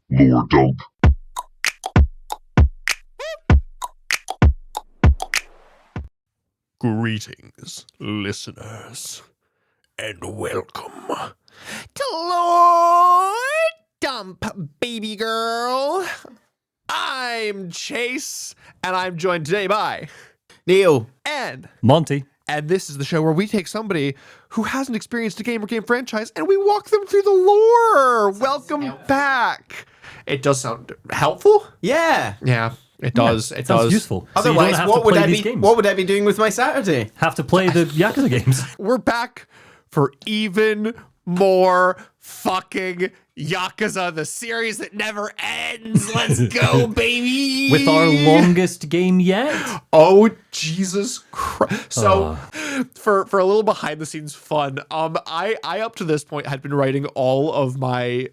Lore dump. Greetings, listeners, and welcome to Lore Dump, baby girl. I'm Chase, and I'm joined today by Neil and Monty. And this is the show where we take somebody who hasn't experienced a game or game franchise and we walk them through the lore. Welcome back. It does sound helpful. Yeah. Yeah, it does. It Sounds does. useful. So you Otherwise, don't have what to would play I these be? games. What would I be doing with my Saturday? Have to play the Yakuza games. We're back for even more fucking Yakuza, the series that never ends. Let's go, baby. With our longest game yet. Oh, Jesus Christ. So, for a little behind the scenes fun, I up to this point had been writing all of my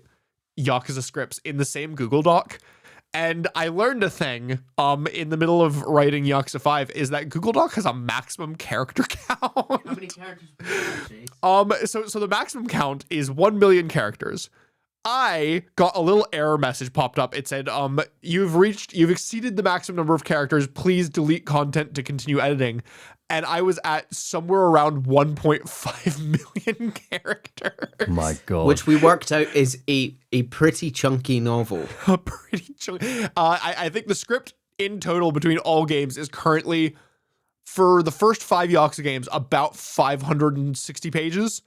Yakuza scripts in the same Google Doc. And I learned a thing in the middle of writing Yakuza 5 is that Google Doc has a maximum character count. How many characters? So the maximum count is 1 million characters. I got a little error message popped up. It said, you've exceeded the maximum number of characters. Please delete content to continue editing. And I was at somewhere around 1.5 million characters. My God. Which we worked out is a pretty chunky novel. A pretty chunk. I think the script in total between all games is currently, for the first 5 Yakuza games, about 560 pages.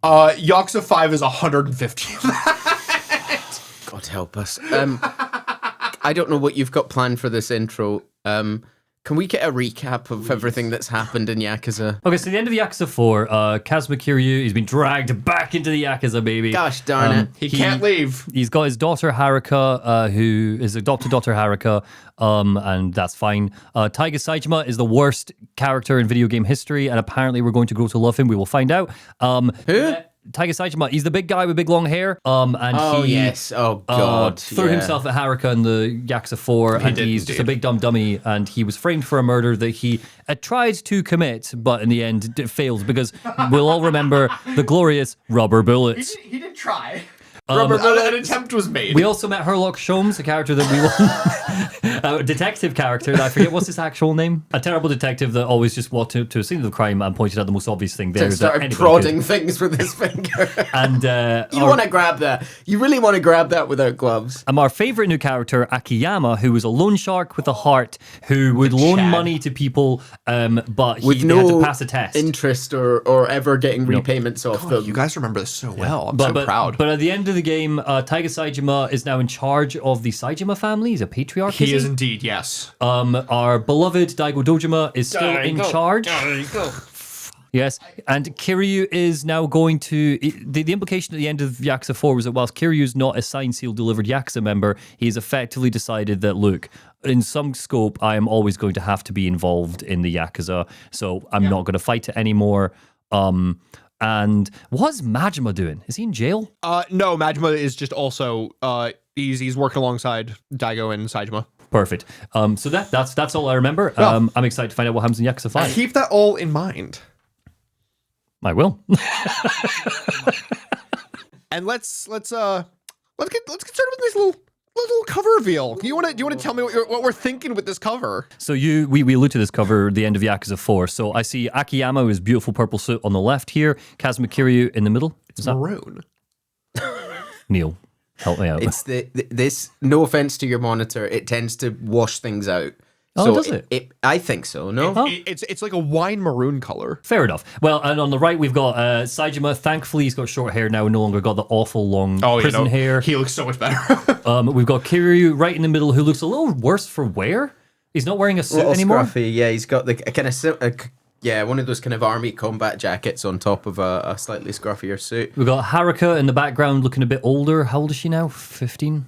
Yakuza 5 is 150 of that. God help us. I don't know what you've got planned for this intro. Can we get a recap of everything that's happened in Yakuza? Okay, so the end of Yakuza 4, Kazuma Kiryu, he's been dragged back into the Yakuza, baby. Gosh darn it. He can't leave. He's got his daughter Haruka, who is adopted daughter Haruka, and that's fine. Taiga Saejima is the worst character in video game history, and apparently we're going to grow to love him. We will find out. Who? Taiga Saejima, he's the big guy with big long hair. And he yes. Oh, God. threw yeah. himself at Haruka in the Yakuza 4, and did he's just a indeed. big dumb dummy, and he was framed for a murder that he tried to commit, but in the end failed, because we'll all remember the glorious rubber bullets. He did try. An attempt was made. We also met Herlock Sholmes, a character that we a detective character that I forget what's his actual name. A terrible detective that always just walked to a scene of the crime and pointed out the most obvious thing there. And that started anybody prodding could. things with his finger. And You want to grab that. You really want to grab that without gloves. our favourite new character, Akiyama, who was a loan shark with a heart, who would loan Chad. money to people, but With they had no to pass a test. interest or ever getting repayments off them. You guys remember this so well. I'm so proud. But at the end of the game, Taiga Saejima is now in charge of the Saejima family. He's a patriarch. He is he? indeed, yes. Our beloved Daigo Dojima is still in charge. Yes, and Kiryu is now going to... The implication at the end of Yakuza 4 was that whilst Kiryu's not a signed, sealed, delivered Yakuza member, he's effectively decided that, look, in some scope, I am always going to have to be involved in the Yakuza, so I'm not going to fight it anymore. And what's Majima doing? Is he in jail? No, Majima is just also, he's working alongside Daigo and Saejima. Perfect. So that's all I remember. Well- I'm excited to find out what happens in Yakuza 5. Keep that all in mind. I will. And let's get started with this little cover reveal. Do you want to tell me what we're thinking with this cover? So we alluded to this cover at the end of Yakuza 4. So I see Akiyama with his beautiful purple suit on the left here, Kazuma Kiryu in the middle. Is that Maroon. Neil? Help me out. It's this. No offense to your monitor, it tends to wash things out. Oh, does it? I think so. No. It's like a wine maroon color. Fair enough. Well, and on the right we've got Saejima. Thankfully, he's got short hair now. No longer got the awful long prison hair. He looks so much better. We've got Kiryu right in the middle, who looks a little worse for wear. He's not wearing a suit Little anymore. scruffy. Yeah, he's got the kind of one of those kind of army combat jackets on top of a slightly scruffier suit. We've got Haruka in the background looking a bit older. How old is she now? 15?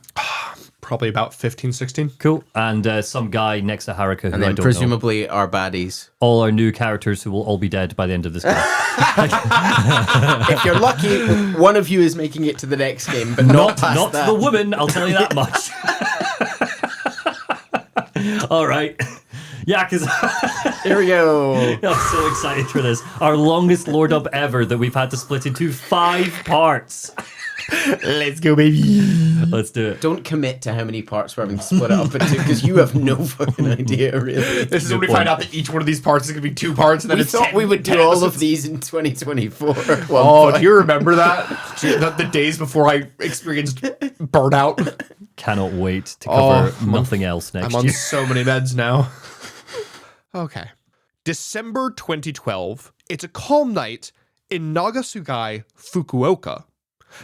Probably about 15, 16. Cool. And some guy next to Haruka who And I then don't know. presumably our baddies. All our new characters who will all be dead by the end of this game. If you're lucky, one of you is making it to the next game, but not past not that. the woman, I'll tell you that much. All right. Yakuza. Here we go. I'm so excited for this. Our longest lore dump ever that we've had to split into 5 parts. Let's go, baby. Let's do it. Don't commit to how many parts we're having to split it up into, because you have no fucking idea, really. This is when we find out that each one of these parts is going to be 2 parts, and then We it's thought 10 we would do 10 all episodes. of these in 2024. Oh, do you remember that? the days before I experienced burnout? Cannot wait to cover nothing else next I'm on year. so many meds now. Okay. December 2012. It's a calm night in Nagasugai, Fukuoka.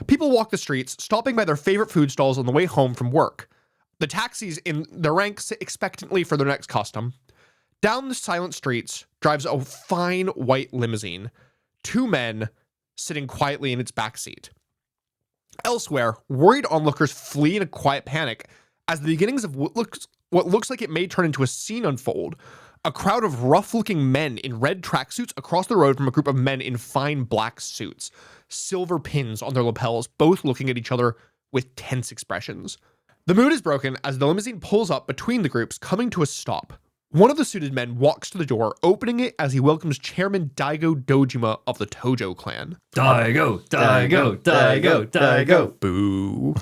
People walk the streets, stopping by their favorite food stalls on the way home from work. The taxis in the ranks sit expectantly for their next custom. Down the silent streets drives a fine white limousine. 2 men sitting quietly in its back seat. Elsewhere, worried onlookers flee in a quiet panic as the beginnings of what looks like it may turn into a scene unfold. A crowd of rough-looking men in red tracksuits across the road from a group of men in fine black suits. Silver pins on their lapels, both looking at each other with tense expressions. The mood is broken as the limousine pulls up between the groups, coming to a stop. One of the suited men walks to the door, opening it as he welcomes Chairman Daigo Dojima of the Tojo clan. Daigo, Daigo, Daigo, Daigo. Boo.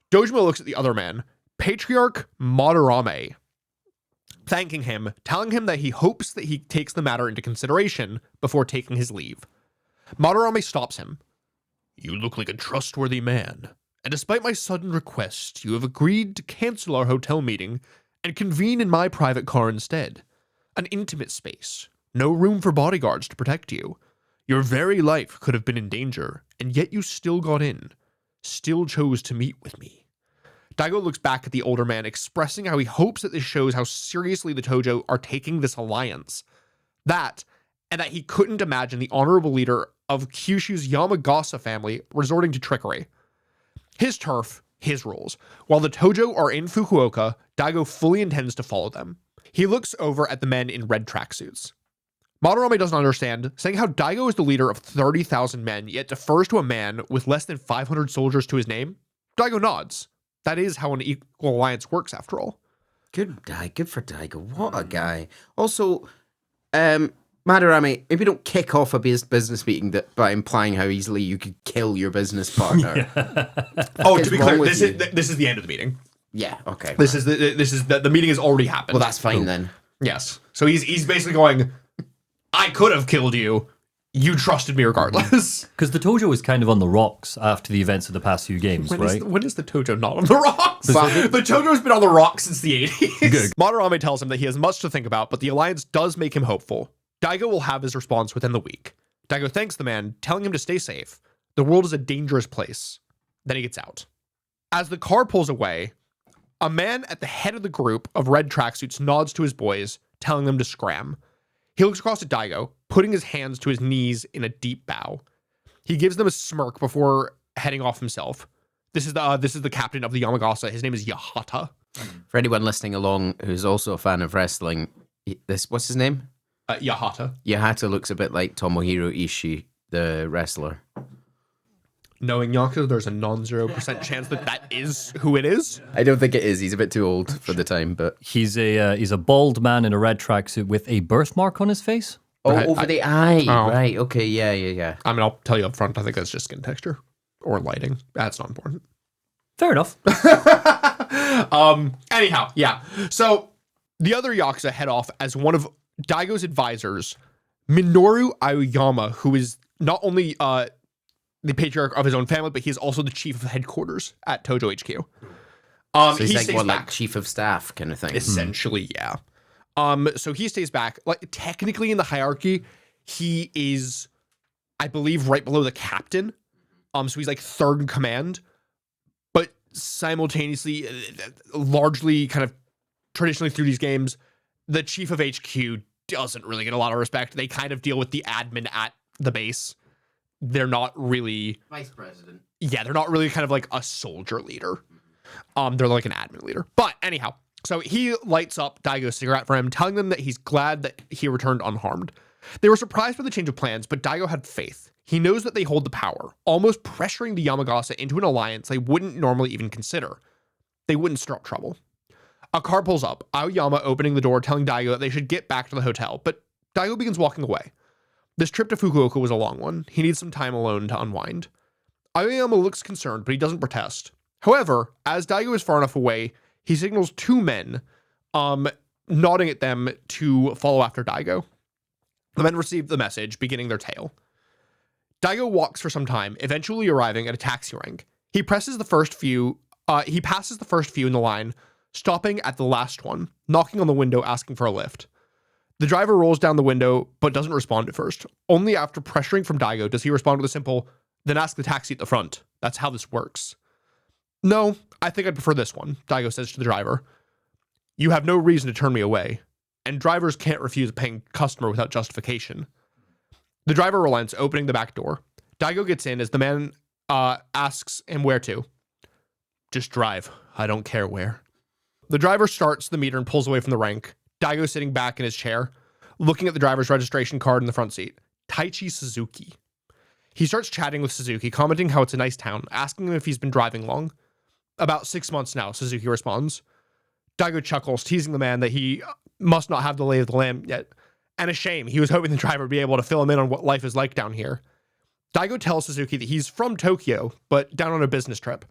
Dojima looks at the other man, Patriarch Madarame, thanking him, telling him that he hopes that he takes the matter into consideration before taking his leave. Madarame stops him. You look like a trustworthy man, and despite my sudden request, you have agreed to cancel our hotel meeting and convene in my private car instead. An intimate space, no room for bodyguards to protect you. Your very life could have been in danger, and yet you still got in, still chose to meet with me. Daigo looks back at the older man, expressing how he hopes that this shows how seriously the Tojo are taking this alliance. That, and that he couldn't imagine the honorable leader of Kyushu's Yamagasa family resorting to trickery. His turf, his rules. While the Tojo are in Fukuoka, Daigo fully intends to follow them. He looks over at the men in red tracksuits. Madarame doesn't understand, saying how Daigo is the leader of 30,000 men, yet defers to a man with less than 500 soldiers to his name. Daigo nods. That is how an equal alliance works, after all. Good for Daigo. What a guy. Also, Madarame, maybe don't kick off a business meeting by implying how easily you could kill your business partner. Oh, to be clear, this is the end of the meeting. Yeah, okay. This is the meeting has already happened. Well, that's fine then. Yes. So he's basically going, I could have killed you. You trusted me regardless. Because the Tojo is kind of on the rocks after the events of the past few games, right? When is the Tojo not on the rocks? The Tojo's been on the rocks since the 80s. Good. Madarame tells him that he has much to think about, but the alliance does make him hopeful. Daigo will have his response within the week. Daigo thanks the man, telling him to stay safe. The world is a dangerous place. Then he gets out. As the car pulls away, a man at the head of the group of red tracksuits nods to his boys, telling them to scram. He looks across at Daigo, putting his hands to his knees in a deep bow. He gives them a smirk before heading off himself. This is the captain of the Yamagasa. His name is Yahata. For anyone listening along who's also a fan of wrestling, what's his name? Yahata. Yahata looks a bit like Tomohiro Ishii, the wrestler. Knowing Yaku, there's a non-0% chance that is who it is. I don't think it is. He's a bit too old for the time, but He's a bald man in a red tracksuit with a birthmark on his face. over the eye. Oh. Right. Okay. Yeah. I mean, I'll tell you up front. I think that's just skin texture or lighting. That's not important. Fair enough. Anyhow, yeah. So the other Yakuza head off as one of Daigo's advisors, Minoru Aoyama, who is not only the patriarch of his own family, but he is also the chief of headquarters at Tojo HQ. So he's like what, like chief of staff kind of thing. Essentially, yeah. So he stays back. Like technically in the hierarchy, he is, I believe, right below the captain. So he's like third in command, but simultaneously, largely kind of traditionally through these games, the chief of HQ doesn't really get a lot of respect. They kind of deal with the admin at the base. They're not really vice president. Yeah, they're not really kind of like a soldier leader. They're like an admin leader. But anyhow, so he lights up Daigo's cigarette for him, telling them that he's glad that he returned unharmed. They were surprised by the change of plans, but Daigo had faith. He knows that they hold the power, almost pressuring the Yamagasa into an alliance they wouldn't normally even consider. They wouldn't stir up trouble. A car pulls up, Aoyama opening the door, telling Daigo that they should get back to the hotel, but Daigo begins walking away. This trip to Fukuoka was a long one. He needs some time alone to unwind. Aoyama looks concerned, but he doesn't protest. However, as Daigo is far enough away, he signals 2 men, nodding at them to follow after Daigo. The men receive the message, beginning their tale. Daigo walks for some time, eventually arriving at a taxi rank. He passes the first few in the line, stopping at the last one, knocking on the window asking for a lift. The driver rolls down the window, but doesn't respond at first. Only after pressuring from Daigo does he respond with a simple, then ask the taxi at the front. That's how this works. No, I think I'd prefer this one, Daigo says to the driver. You have no reason to turn me away, and drivers can't refuse a paying customer without justification. The driver relents, opening the back door. Daigo gets in as the man asks him where to. Just drive. I don't care where. The driver starts the meter and pulls away from the rank. Daigo sitting back in his chair, looking at the driver's registration card in the front seat. Taichi Suzuki. He starts chatting with Suzuki, commenting how it's a nice town, asking him if he's been driving long. About 6 months now, Suzuki responds. Daigo chuckles, teasing the man that he must not have the lay of the land yet. And a shame, he was hoping the driver would be able to fill him in on what life is like down here. Daigo tells Suzuki that he's from Tokyo, but down on a business trip.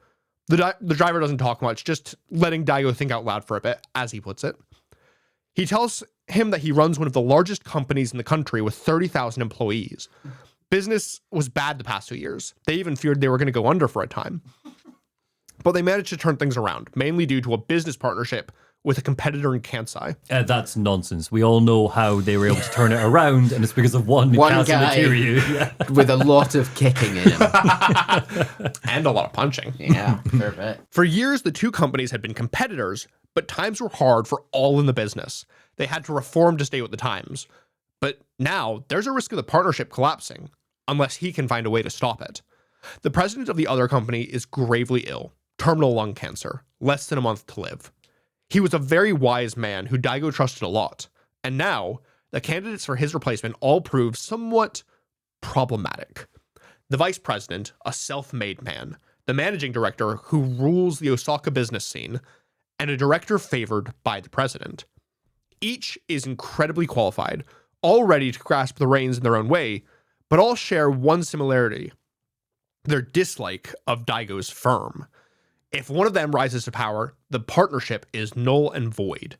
The driver doesn't talk much, just letting Daigo think out loud for a bit, as he puts it. He tells him that he runs one of the largest companies in the country with 30,000 employees. Business was bad the past 2 years. They even feared they were going to go under for a time. But they managed to turn things around, mainly due to a business partnership with a competitor in Kansai. That's nonsense. We all know how they were able to turn it around, and it's because of one guy Kiryu. with a lot of kicking in him. And a lot of punching. Yeah, fair bit. For years, the two companies had been competitors, but times were hard for all in the business. They had to reform to stay with the times. But now, there's a risk of the partnership collapsing, unless he can find a way to stop it. The president of the other company is gravely ill, terminal lung cancer, less than a month to live. He was a very wise man who Daigo trusted a lot, and now the candidates for his replacement all prove somewhat problematic. The vice president, a self-made man, the managing director who rules the Osaka business scene, and a director favored by the president. Each is incredibly qualified, all ready to grasp the reins in their own way, but all share one similarity: their dislike of Daigo's firm. If one of them rises to power, the partnership is null and void.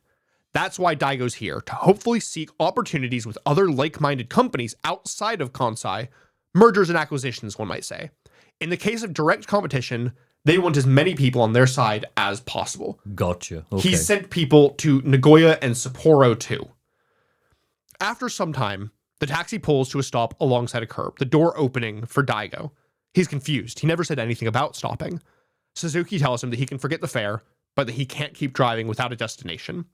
That's why Daigo's here, to hopefully seek opportunities with other like-minded companies outside of Kansai, mergers and acquisitions, one might say. In the case of direct competition, they want as many people on their side as possible. Gotcha. Okay. He sent people to Nagoya and Sapporo too. After some time, the taxi pulls to a stop alongside a curb, the door opening for Daigo. He's confused. He never said anything about stopping. Suzuki tells him that he can forget the fare, but that he can't keep driving without a destination.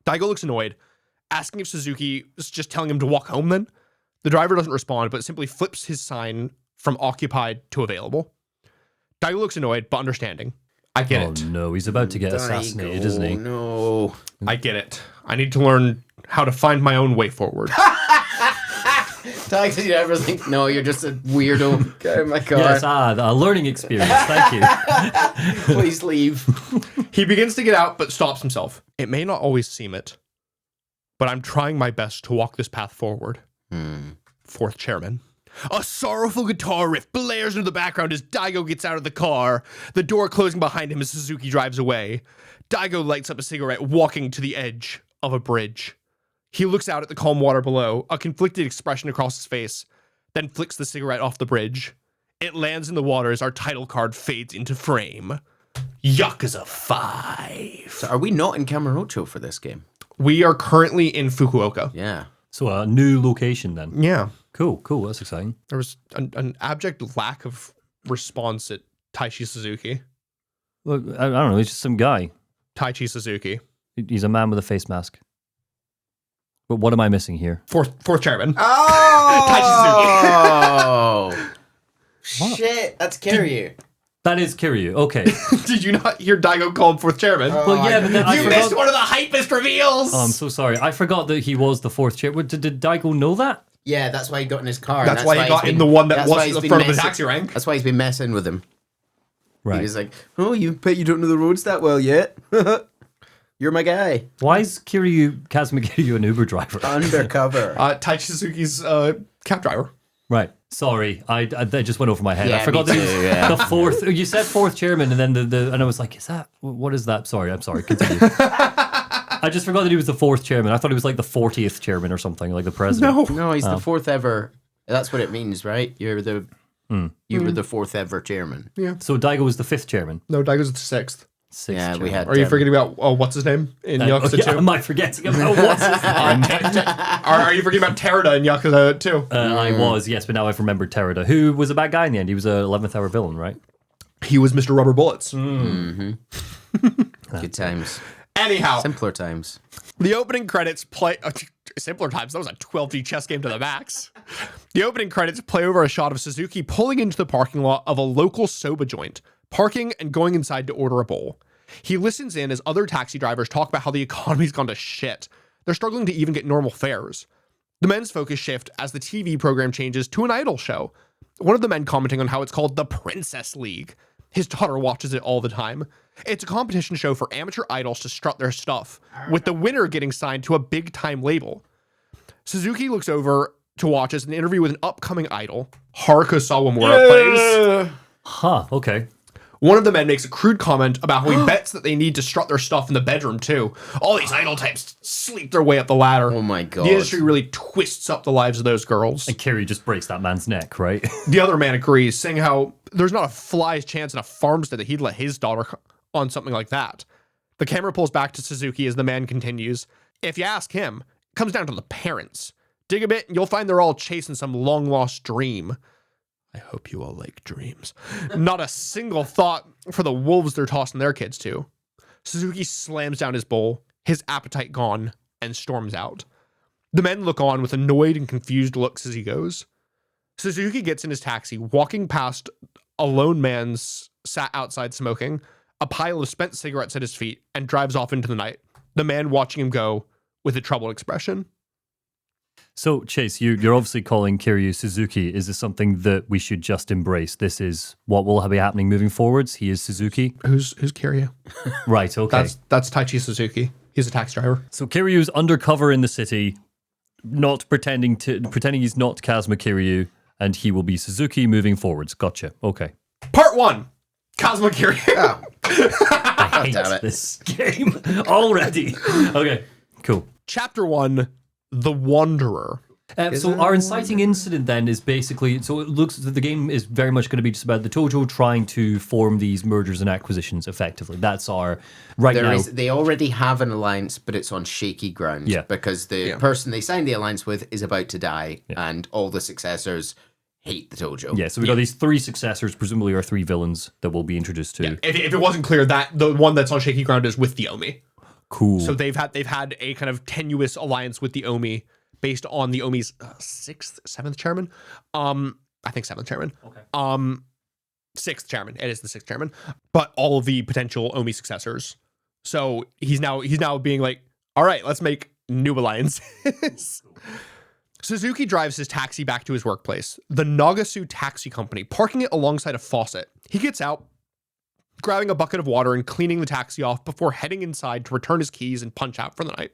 Daigo looks annoyed, asking if Suzuki is just telling him to walk home then. The driver doesn't respond, but simply flips his sign from occupied to available. Daigo looks annoyed, but understanding. I get it. Oh no, he's about to get assassinated, isn't he? No. I get it. I need to learn how to find my own way forward. Did you ever think, no, you're just a weirdo. Get out of my car. Yes, a learning experience. Thank you. Please leave. He begins to get out, but stops himself. It may not always seem it, but I'm trying my best to walk this path forward. Fourth chairman. A sorrowful guitar riff blares into the background as Daigo gets out of the car, the door closing behind him as Suzuki drives away. Daigo lights up a cigarette, walking to the edge of a bridge. He looks out at the calm water below, a conflicted expression across his face, then flicks the cigarette off the bridge. It lands in the water as our title card fades into frame. Yakuza 5. So are we not in Kamurocho for this game? We are currently in Fukuoka. Yeah. So a new location then. Yeah. Cool. That's exciting. There was an abject lack of response at Taichi Suzuki. Look, I don't know. He's just some guy. Taichi Suzuki. He's a man with a face mask. But what am I missing here? Fourth chairman. Oh! Taichi Suzuki. Shit, that's Kiryu. That is Kiryu. Okay. Did you not hear Daigo call him fourth chairman? Well, yeah, but then I You forgot. missed one of the hypest reveals! Oh, I'm so sorry. I forgot that he was the fourth chair. Did Daigo know that? Yeah, that's why he got in his car. That's why he got in the one that wasn't the front of the taxi rank. That's why he's been messing with him. Right. He was like, "Oh, you bet you don't know the roads that well yet. You're my guy." Why is Kazuma Kiryu an Uber driver? Undercover. Taichi Suzuki's cab driver. Right. Sorry, I just went over my head. Yeah, I forgot me that he was too, yeah. the fourth. You said fourth chairman, and then and I was like, what is that? Sorry, I'm sorry. Continue. I just forgot that he was the fourth chairman. I thought he was like the 40th chairman or something, like the president. No, he's the fourth ever. That's what it means, right? You were the fourth ever chairman. Yeah. So Daigo was the fifth chairman. No, Daigo's the sixth. Sixth Yeah, we chairman. had. Are you forgetting about what's his name in Yakuza 2? Am I forgetting about what's his name? Are you forgetting about Terada in Yakuza 2? I was, yes, but now I've remembered Terada, who was a bad guy in the end. He was a 11th hour villain, right? He was Mr. Rubber Bullets. Good times. Anyhow, Simpler times. the opening credits play... simpler times. That was a 12D chess game to the max. The opening credits play over a shot of Suzuki pulling into the parking lot of a local soba joint, parking and going inside to order a bowl. He listens in as other taxi drivers talk about how the economy's gone to shit. They're struggling to even get normal fares. The men's focus shift as the TV program changes to an idol show. One of the men commenting on how it's called the Princess League. His daughter watches it all the time. It's a competition show for amateur idols to strut their stuff, with the winner getting signed to a big-time label. Suzuki looks over to watch as an interview with an upcoming idol, Haruka Sawamura, plays. Huh, okay. One of the men makes a crude comment about how he bets that they need to strut their stuff in the bedroom too. All these idol types sleep their way up the ladder. Oh my god. The industry really twists up the lives of those girls. And Kiryu just breaks that man's neck, right? The other man agrees, saying how there's not a fly's chance in a farmstead that he'd let his daughter on something like that. The camera pulls back to Suzuki as the man continues. If you ask him, it comes down to the parents. Dig a bit and you'll find they're all chasing some long-lost dream. I hope you all like dreams. Not a single thought for the wolves they're tossing their kids to. Suzuki slams down his bowl, his appetite gone, and storms out. The men look on with annoyed and confused looks as he goes. Suzuki gets in his taxi, walking past a lone man sat outside smoking, a pile of spent cigarettes at his feet, and drives off into the night, the man watching him go with a troubled expression. So, Chase, you're obviously calling Kiryu Suzuki. Is this something that we should just embrace? This is what will be happening moving forwards? He is Suzuki? Who's Kiryu? Right, okay. That's Taichi Suzuki. He's a taxi driver. So Kiryu's undercover in the city, not pretending he's not Kazuma Kiryu, and he will be Suzuki moving forwards. Gotcha. Okay. Part 1. Kazuma Kiryu. Oh, I hate damn it. this game already. Okay, cool. Chapter 1. The Wanderer. So our inciting incident then is basically, so it looks that the game is very much going to be just about the Tojo trying to form these mergers and acquisitions effectively. That's our, they already have an alliance, but it's on shaky ground. Yeah. Because the person they signed the alliance with is about to die, and all the successors hate the Tojo. Yeah, so we've got these three successors, presumably our three villains that we'll be introduced to. Yeah. If it wasn't clear, that the one that's on shaky ground is with the Omi. Cool. So they've had a kind of tenuous alliance with the Omi based on the Omi's seventh chairman. I think seventh chairman. Okay. Sixth chairman. It is the sixth chairman. But all of the potential Omi successors. So he's now being like, all right, let's make new alliances. Suzuki drives his taxi back to his workplace, the Nagasu Taxi Company, parking it alongside a faucet. He gets out, grabbing a bucket of water and cleaning the taxi off before heading inside to return his keys and punch out for the night.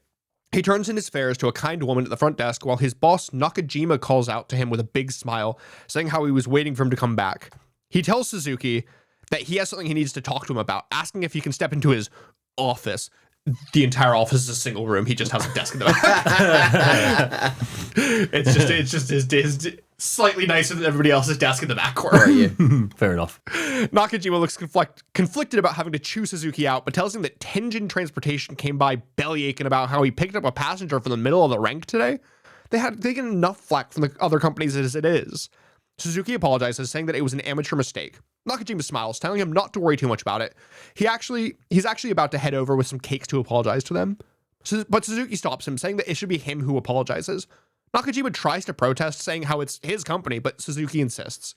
He turns in his fares to a kind woman at the front desk while his boss Nakajima calls out to him with a big smile, saying how he was waiting for him to come back. He tells Suzuki that he has something he needs to talk to him about, asking if he can step into his office. The entire office is a single room. He just has a desk in the back. It's just his slightly nicer than everybody else's desk in the back corner. Fair enough. Nakajima looks conflicted about having to chew Suzuki out, but tells him that Tenjin Transportation came by bellyaching about how he picked up a passenger from the middle of the rank today. They get enough flack from the other companies as it is. Suzuki apologizes, saying that it was an amateur mistake. Nakajima smiles, telling him not to worry too much about it. He's actually about to head over with some cakes to apologize to them. But Suzuki stops him, saying that it should be him who apologizes. Nakajima tries to protest, saying how it's his company, but Suzuki insists.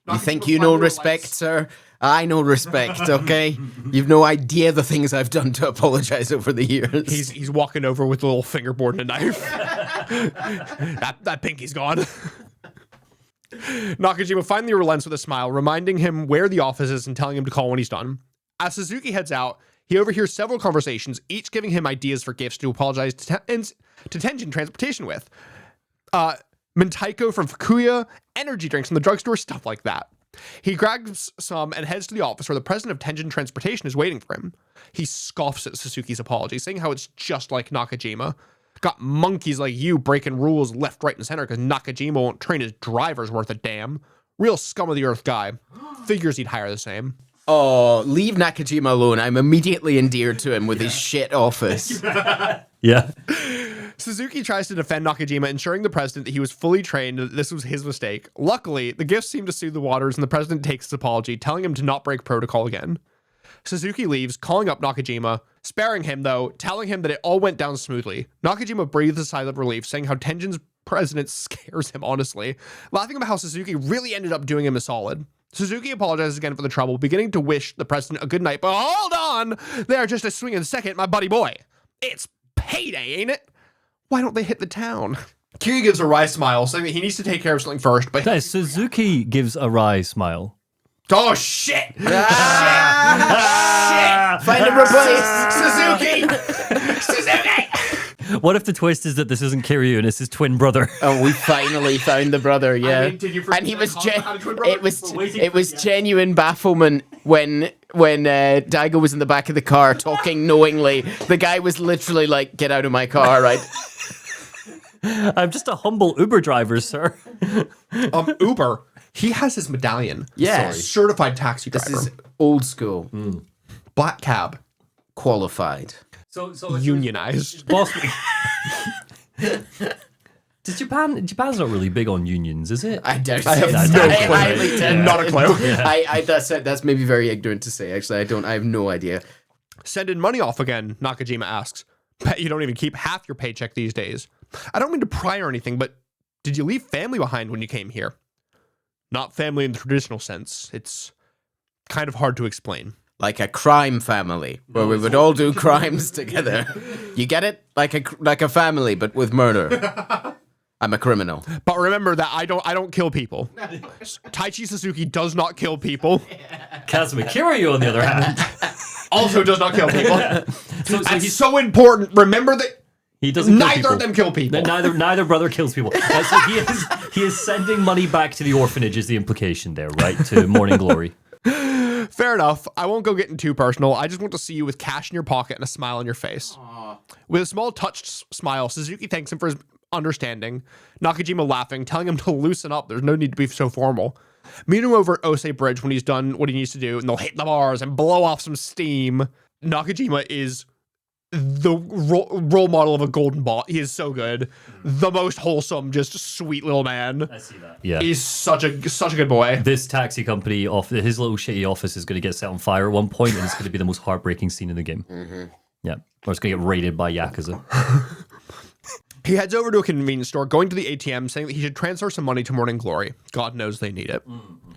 You think you know respect, sir? I know respect, okay? You've no idea the things I've done to apologize over the years. He's walking over with a little fingerboard and a knife. that pinky's gone. Nakajima finally relents with a smile, reminding him where the office is and telling him to call when he's done. As Suzuki heads out, he overhears several conversations, each giving him ideas for gifts to apologize to Tenjin Transportation with. Mentaiko from Fukuya energy drinks from the drugstore, stuff like that. He grabs some and heads to the office where the president of Tenjin Transportation is waiting for him. He scoffs at Suzuki's apology, saying how it's just like Nakajima. Got monkeys like you breaking rules left, right, and center because Nakajima won't train his drivers worth a damn. Real scum of the earth guy. Figures he'd hire the same. Oh, leave Nakajima alone. I'm immediately endeared to him with his shit office. Yeah. Suzuki tries to defend Nakajima, ensuring the president that he was fully trained and that this was his mistake. Luckily, the gifts seem to soothe the waters and the president takes his apology, telling him to not break protocol again. Suzuki leaves, calling up Nakajima, sparing him though, telling him that it all went down smoothly. Nakajima breathes a sigh of relief, saying how Tenjin's president scares him, honestly, laughing about how Suzuki really ended up doing him a solid. Suzuki apologizes again for the trouble, beginning to wish the president a good night, but hold on! They're just a swinging second, my buddy boy. It's payday, ain't it? Why don't they hit the town? Kiryu gives a wry smile, saying that he needs to take care of something first, but... Guys, Suzuki gives a wry smile. Oh, shit! Shit! Find a replace! Suzuki! What if the twist is that this isn't Kiryu and it's his twin brother? Oh, we finally found the brother, yeah. I mean, did you and he was it it was genuine bafflement when Daigo was in the back of the car talking knowingly. The guy was literally like, "Get out of my car!" Right? I'm just a humble Uber driver, sir. Uber. He has his medallion. Yeah. Certified taxi driver. This is old school. Black cab. Qualified. So Unionized. Boss. Japan's not really big on unions, is it? I doubt I have it. no I clue. highly doubt it. Not a clue. That's maybe very ignorant to say. Actually, I have no idea. Sending money off again, Nakajima asks. Bet you don't even keep half your paycheck these days. I don't mean to pry or anything, but did you leave family behind when you came here? Not family in the traditional sense. It's kind of hard to explain. Like a crime family, where we would all do crimes together. You get it? Like a family, but with murder. I'm a criminal. But remember that I don't kill people. Taichi Suzuki does not kill people. Kazuma Kiryu, on the other hand, Also does not kill people. so That's he's, so important. Remember that he doesn't. Kill neither people. of them kill people. Neither brother kills people. So he is sending money back to the orphanage. Is the implication there, right? To Morning Glory. Fair enough. I won't go getting too personal. I just want to see you with cash in your pocket and a smile on your face. Aww. With a small touched smile, Suzuki thanks him for his understanding. Nakajima laughing, telling him to loosen up. There's no need to be so formal. Meet him over at Osei Bridge when he's done what he needs to do, and they'll hit the bars and blow off some steam. Nakajima is the role model of a golden bot. He is so good. The most wholesome, just sweet little man. I see that. Yeah. He's such a good boy. This taxi company, his little shitty office is going to get set on fire at one point, and it's going to be the most heartbreaking scene in the game. Mm-hmm. Yeah. Or it's going to get raided by Yakuza. He heads over to a convenience store, going to the ATM, saying that he should transfer some money to Morning Glory. God knows they need it. Mm-hmm.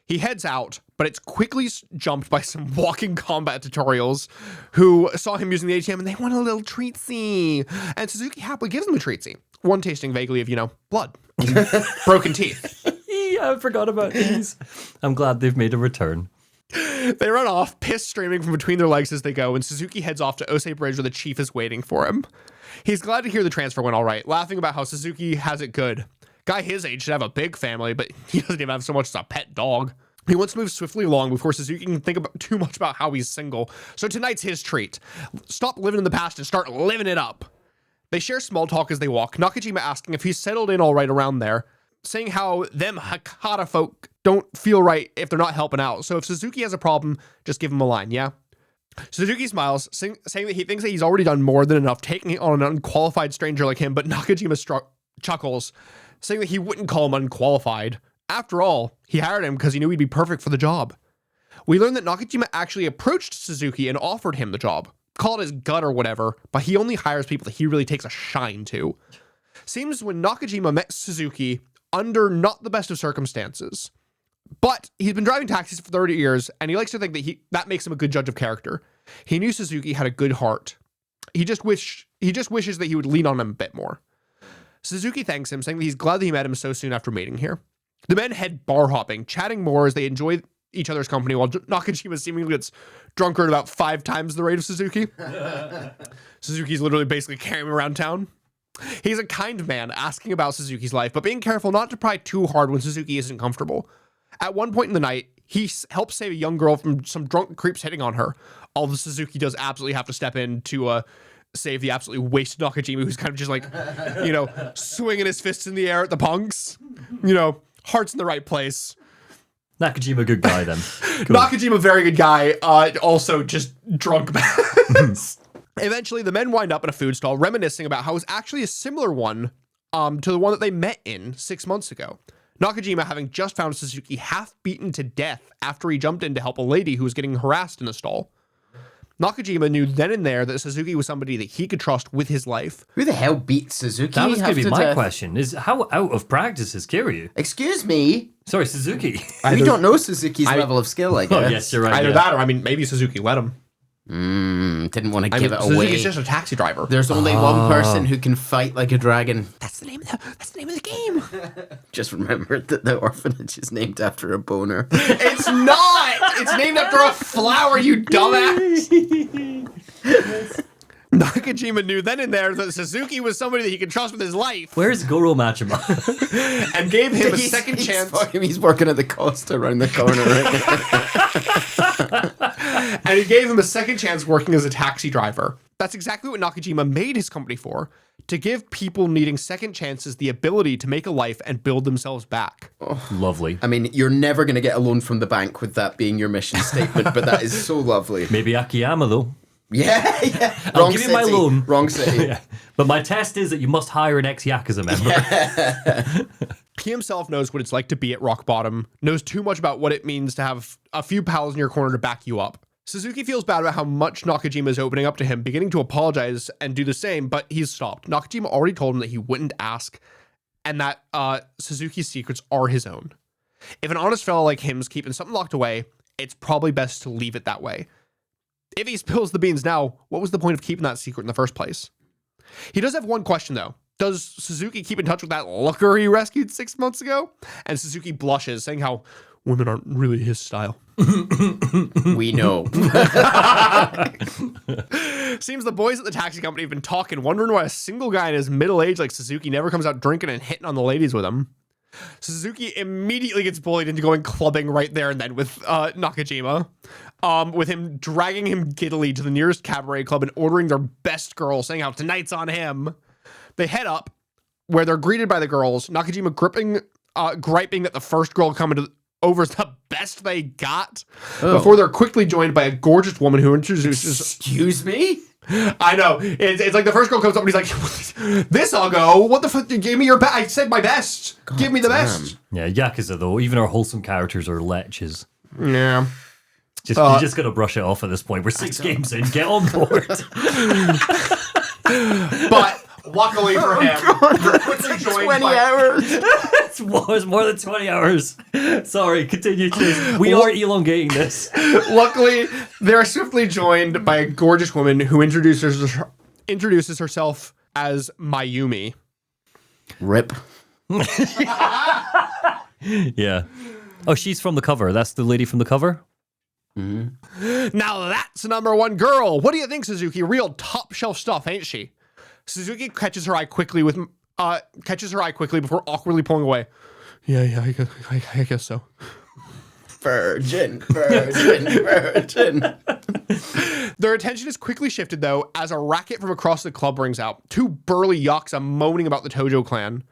He heads out, but it's quickly jumped by some walking combat tutorials who saw him using the ATM and they want a little treatsy. And Suzuki happily gives him a treatsy. One tasting vaguely of, blood. Broken teeth. I forgot about these. I'm glad they've made a return. They run off, piss streaming from between their legs as they go, and Suzuki heads off to Osei Bridge where the chief is waiting for him. He's glad to hear the transfer went all right, laughing about how Suzuki has it good. Guy his age should have a big family, but he doesn't even have so much as a pet dog. He wants to move swiftly along before Suzuki can think about too much about how he's single. So tonight's his treat. Stop living in the past and start living it up. They share small talk as they walk, Nakajima asking if he's settled in all right around there, saying how them Hakata folk don't feel right if they're not helping out. So if Suzuki has a problem, just give him a line, yeah? Suzuki smiles, saying that he thinks that he's already done more than enough taking on an unqualified stranger like him, but Nakajima chuckles, saying that he wouldn't call him unqualified. After all, he hired him because he knew he'd be perfect for the job. We learned that Nakajima actually approached Suzuki and offered him the job. Call it his gut or whatever, but he only hires people that he really takes a shine to. Seems when Nakajima met Suzuki under not the best of circumstances. But he's been driving taxis for 30 years, and he likes to think that that makes him a good judge of character. He knew Suzuki had a good heart. He just wishes that he would lean on him a bit more. Suzuki thanks him, saying that he's glad that he met him so soon after meeting here. The men head bar hopping, chatting more as they enjoy each other's company, while Nakajima seemingly gets drunker at about 5 times the rate of Suzuki. Suzuki's literally basically carrying him around town. He's a kind man asking about Suzuki's life, but being careful not to pry too hard when Suzuki isn't comfortable. At one point in the night, he helps save a young girl from some drunk creeps hitting on her. Although Suzuki does absolutely have to step in to save the absolutely wasted Nakajima, who's kind of just like, swinging his fists in the air at the punks. Heart's in the right place. Nakajima, good guy then. Cool. Nakajima, very good guy. Also just drunk mess. Eventually, the men wind up in a food stall, reminiscing about how it was actually a similar one to the one that they met in 6 months ago. Nakajima having just found Suzuki half beaten to death after he jumped in to help a lady who was getting harassed in the stall. Nakajima knew then and there that Suzuki was somebody that he could trust with his life. Who the hell beat Suzuki? That was going to be my question, is how out of practice is Kiryu? Excuse me? Sorry, Suzuki. We don't know Suzuki's level of skill, I guess. Oh, yes, you're right. Either that or, maybe Suzuki let him. Didn't want to give it away. Suzuki's just a taxi driver. There's only one person who can fight like a dragon. That's the name of the game. Just remembered that the orphanage is named after a boner. It's not! It's named after a flower, you dumbass! Nakajima knew then and there that Suzuki was somebody that he could trust with his life. Where's Goro Machima? And gave him a second chance. He's working at the Costa around the corner right now. And he gave him a second chance working as a taxi driver. That's exactly what Nakajima made his company for. To give people needing second chances the ability to make a life and build themselves back. Oh, lovely. I mean, you're never going to get a loan from the bank with that being your mission statement, but that is so lovely. Maybe Akiyama, though. Yeah. I'll give you my loan. Wrong city. Yeah. But my test is that you must hire an ex-Yakuza member. He himself knows what it's like to be at rock bottom, knows too much about what it means to have a few pals in your corner to back you up. Suzuki feels bad about how much Nakajima is opening up to him, beginning to apologize and do the same, but he's stopped. Nakajima already told him that he wouldn't ask, and that Suzuki's secrets are his own. If an honest fellow like him's keeping something locked away, it's probably best to leave it that way. If he spills the beans now, what was the point of keeping that secret in the first place? He does have one question, though. Does Suzuki keep in touch with that looker he rescued 6 months ago? And Suzuki blushes, saying how women aren't really his style. We know. Seems the boys at the taxi company have been talking, wondering why a single guy in his middle age like Suzuki never comes out drinking and hitting on the ladies with him. Suzuki immediately gets bullied into going clubbing right there and then with Nakajima, with him dragging him giddily to the nearest cabaret club and ordering their best girl, saying how tonight's on him. They head up, where they're greeted by the girls, Nakajima griping that the first girl coming over is the best they got, before they're quickly joined by a gorgeous woman who introduces... Excuse me? I know. It's like the first girl comes up and he's like, this I'll go. What the fuck? Give me your best. I said my best. God Give me the damn. best. Yeah, Yakuza, though, even our wholesome characters are leches. Yeah. You just got to brush it off at this point. We're 6 games in. Get on board. But luckily for him, we're quickly joined 20 by... hours. It's more than 20 hours. Sorry, continue, Chase. We are elongating this. Luckily, they're swiftly joined by a gorgeous woman who introduces herself as Mayumi. Rip. Yeah. Oh, she's from the cover. That's the lady from the cover? Mm-hmm. Now that's number one girl. What do you think, Suzuki? Real top shelf stuff, ain't she? Suzuki catches her eye quickly before awkwardly pulling away. Yeah, I guess so. Virgin. Their attention is quickly shifted, though, as a racket from across the club rings out. 2 burly yakuza moaning about the Tojo clan.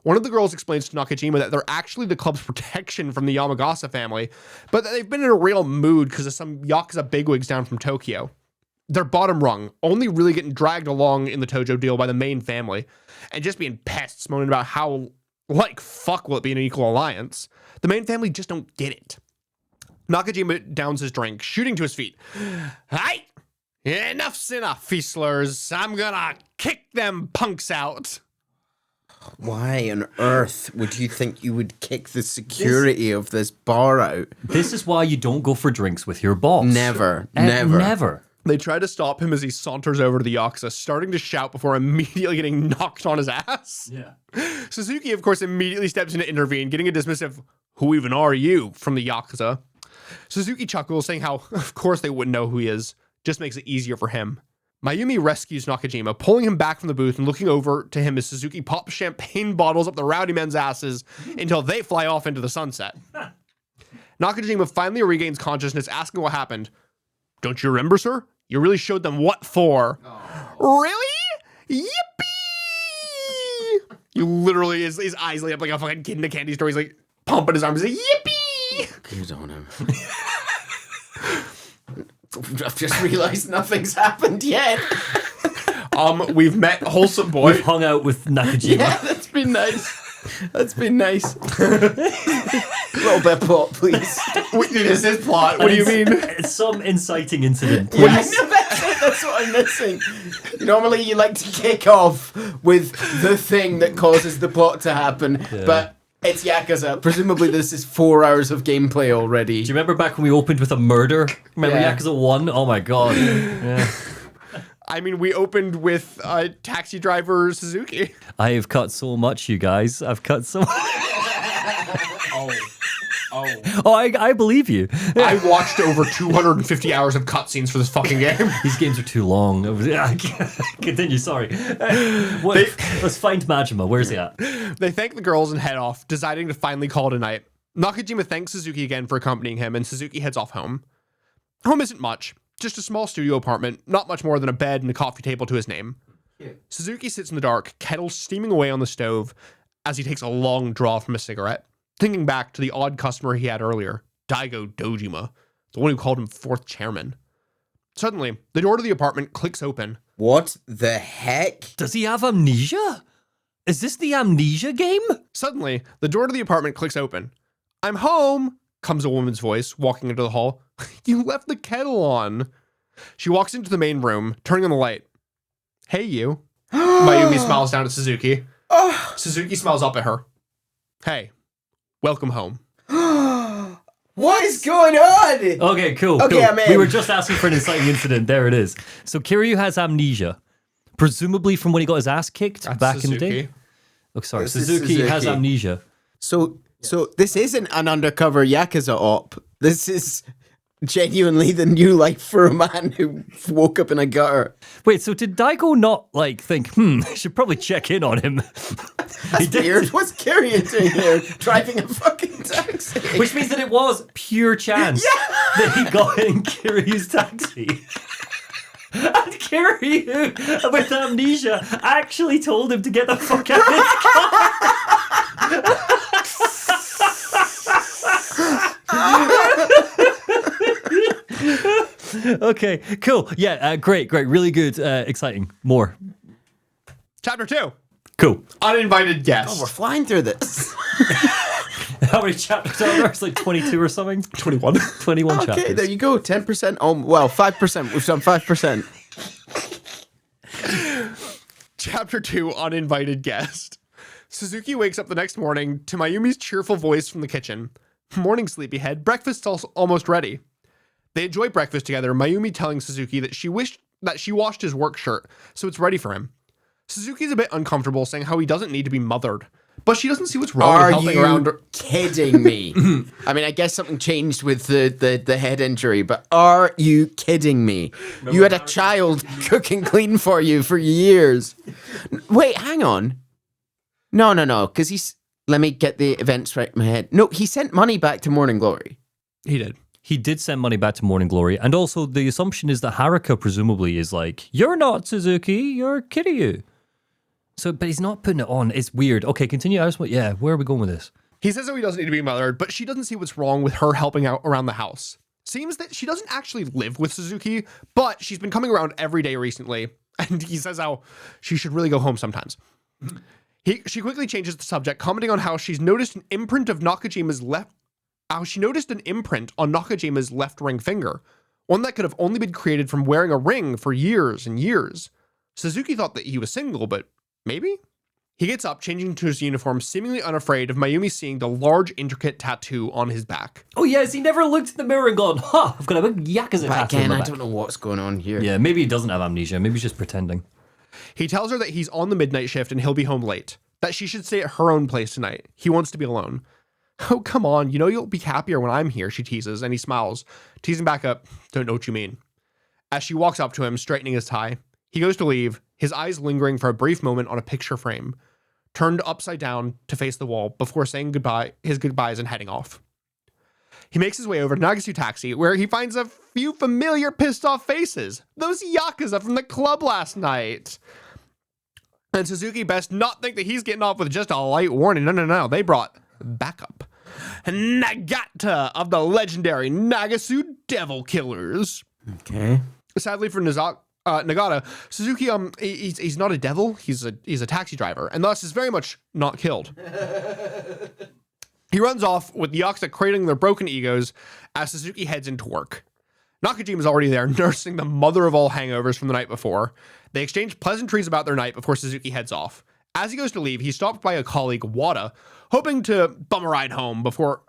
One of the girls explains to Nakajima that they're actually the club's protection from the Yamagasa family, but that they've been in a real mood because of some yakuza bigwigs down from Tokyo. They're bottom rung, only really getting dragged along in the Tojo deal by the main family, and just being pests, moaning about how, like, fuck will it be an equal alliance. The main family just don't get it. Nakajima downs his drink, shooting to his feet. Hey! Enough's enough, feastlers. I'm gonna kick them punks out. Why on earth would you think you would kick the security of this bar out? This is why you don't go for drinks with your boss. Never. They try to stop him as he saunters over to the Yakuza, starting to shout before immediately getting knocked on his ass. Yeah. Suzuki, of course, immediately steps in to intervene, getting a dismissive, "Who even are you?" from the Yakuza. Suzuki chuckles, saying how, of course, they wouldn't know who he is. Just makes it easier for him. Mayumi rescues Nakajima, pulling him back from the booth and looking over to him as Suzuki pops champagne bottles up the rowdy men's asses until they fly off into the sunset. Nakajima finally regains consciousness, asking what happened. Don't you remember, sir? You really showed them what for. Really? Yippee! You literally, his eyes light up like a fucking kid in a candy store. He's like pumping his arms. He's like, yippee! Good on him. I've just realised nothing's happened yet. We've met Wholesome Boy. We've hung out with Nakajima. Yeah, that's been nice. That's been nice. A little bit of plot, please. This is plot. What do you mean? It's some inciting incident. Yeah, I know, that's what I'm missing. Normally you like to kick off with the thing that causes the plot to happen, but it's Yakuza. Presumably this is 4 hours of gameplay already. Do you remember back when we opened with a murder? Remember Yeah. Yakuza 1? Oh my god. Yeah. I mean, we opened with taxi driver Suzuki. I have cut so much, you guys. I've cut so much. Oh, I believe you. I watched over 250 hours of cutscenes for this fucking game. These games are too long. Continue, sorry. Let's find Majima. Where's he at? They thank the girls and head off, deciding to finally call it a night. Nakajima thanks Suzuki again for accompanying him, and Suzuki heads off home. Home isn't much. Just a small studio apartment, not much more than a bed and a coffee table to his name. Suzuki sits in the dark, kettle steaming away on the stove as he takes a long draw from a cigarette, thinking back to the odd customer he had earlier, Daigo Dojima, the one who called him fourth chairman. Suddenly, the door to the apartment clicks open. What the heck? Does he have amnesia? Is this the amnesia game? Suddenly, the door to the apartment clicks open. I'm home, comes a woman's voice, walking into the hall. You left the kettle on. She walks into the main room, turning on the light. Hey, you. Mayumi smiles down at Suzuki. Suzuki smiles up at her. Hey, welcome home. What is going on? Okay, cool. Okay, cool. I'm in. We were just asking for an inciting incident. There it is. So Kiryu has amnesia, presumably from when he got his ass kicked back in the day. Oh, sorry. This is Suzuki has Suzuki. amnesia. So this isn't an undercover Yakuza op. This is genuinely the new life for a man who woke up in a gutter. Wait, so did Daigo not think, I should probably check in on him? He did. Weird. What's Kiryu doing here? Driving a fucking taxi. Which means that it was pure chance that he got in Kiryu's taxi. And Kiryu, with amnesia, actually told him to get the fuck out of his car. Okay, cool. Yeah, great. Really good. Exciting. More. Chapter 2. Cool. Uninvited Guest. We're flying through this. How many chapters are there? It's like 22 or something? 21. 21 Okay, chapters. there you go. 10%. Oh, well, 5%. We've done 5%. Chapter 2, Uninvited Guest. Suzuki wakes up the next morning to Mayumi's cheerful voice from the kitchen. Morning, sleepyhead. Breakfast's almost ready. They enjoy breakfast together, Mayumi telling Suzuki that she wished that she washed his work shirt, so it's ready for him. Suzuki's a bit uncomfortable, saying how he doesn't need to be mothered. But she doesn't see what's wrong with Are helping you around. kidding me? I mean, I guess something changed with the head injury, but are you kidding me? You had a child cooking clean for you for years. Wait, hang on. No, because he's... Let me get the events right in my head. No, he sent money back to Morning Glory. He did. He did send money back to Morning Glory, and also the assumption is that Haruka presumably is like, you're not Suzuki, you're Kiryu. So, but he's not putting it on. It's weird. Okay, continue. Where are we going with this? He says that he doesn't need to be mothered, but she doesn't see what's wrong with her helping out around the house. Seems that she doesn't actually live with Suzuki, but she's been coming around every day recently, and he says how she should really go home sometimes. She quickly changes the subject, commenting on how she's noticed an imprint of Nakajima's left ring finger, one that could have only been created from wearing a ring for years and years. Suzuki thought that he was single, but maybe? He gets up, changing to his uniform, seemingly unafraid of Mayumi seeing the large, intricate tattoo on his back. Oh yes, he never looked in the mirror and gone, I've got a big Yakuza But tattoo on again, my I back. don't know what's going on here. Yeah, maybe he doesn't have amnesia. Maybe he's just pretending. He tells her that he's on the midnight shift and he'll be home late, that she should stay at her own place tonight. He wants to be alone. Oh, come on, you know you'll be happier when I'm here, she teases, and he smiles, teasing back up, don't know what you mean. As she walks up to him, straightening his tie, He goes to leave, his eyes lingering for a brief moment on a picture frame, turned upside down to face the wall before saying his goodbyes and heading off. He makes his way over to Nagasu Taxi, where he finds a few familiar pissed off faces. Those Yakuza from the club last night. And Suzuki best not think that he's getting off with just a light warning. No. They brought backup. Nagata of the legendary Nagasu Devil Killers. Okay. Sadly for Nagata, Suzuki, he's not a devil. He's a taxi driver, and thus is very much not killed. He runs off with the Yakuza cradling their broken egos as Suzuki heads into work. Nakajima's already there, nursing the mother of all hangovers from the night before. They exchange pleasantries about their night before Suzuki heads off. As he goes to leave, he's stopped by a colleague, Wada, hoping to bum a ride home before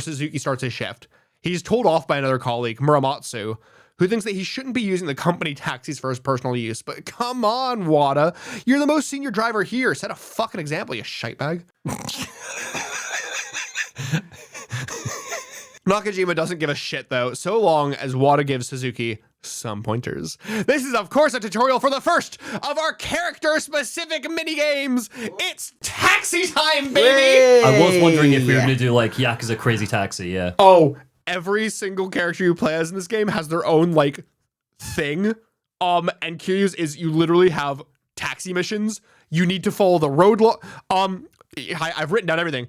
Suzuki starts his shift. He's told off by another colleague, Muramatsu, who thinks that he shouldn't be using the company taxis for his personal use. But come on, Wada. You're the most senior driver here. Set a fucking example, you shitebag. Nakajima doesn't give a shit, though, so long as Wada gives Suzuki some pointers. This is, of course, a tutorial for the first of our character-specific minigames. It's taxi time, baby! I was wondering if we were going to do, like, Yakuza Crazy Taxi, yeah. Oh, every single character you play as in this game has their own, like, thing. And Kiryu's is you literally have taxi missions. You need to follow the road law. I've written down everything.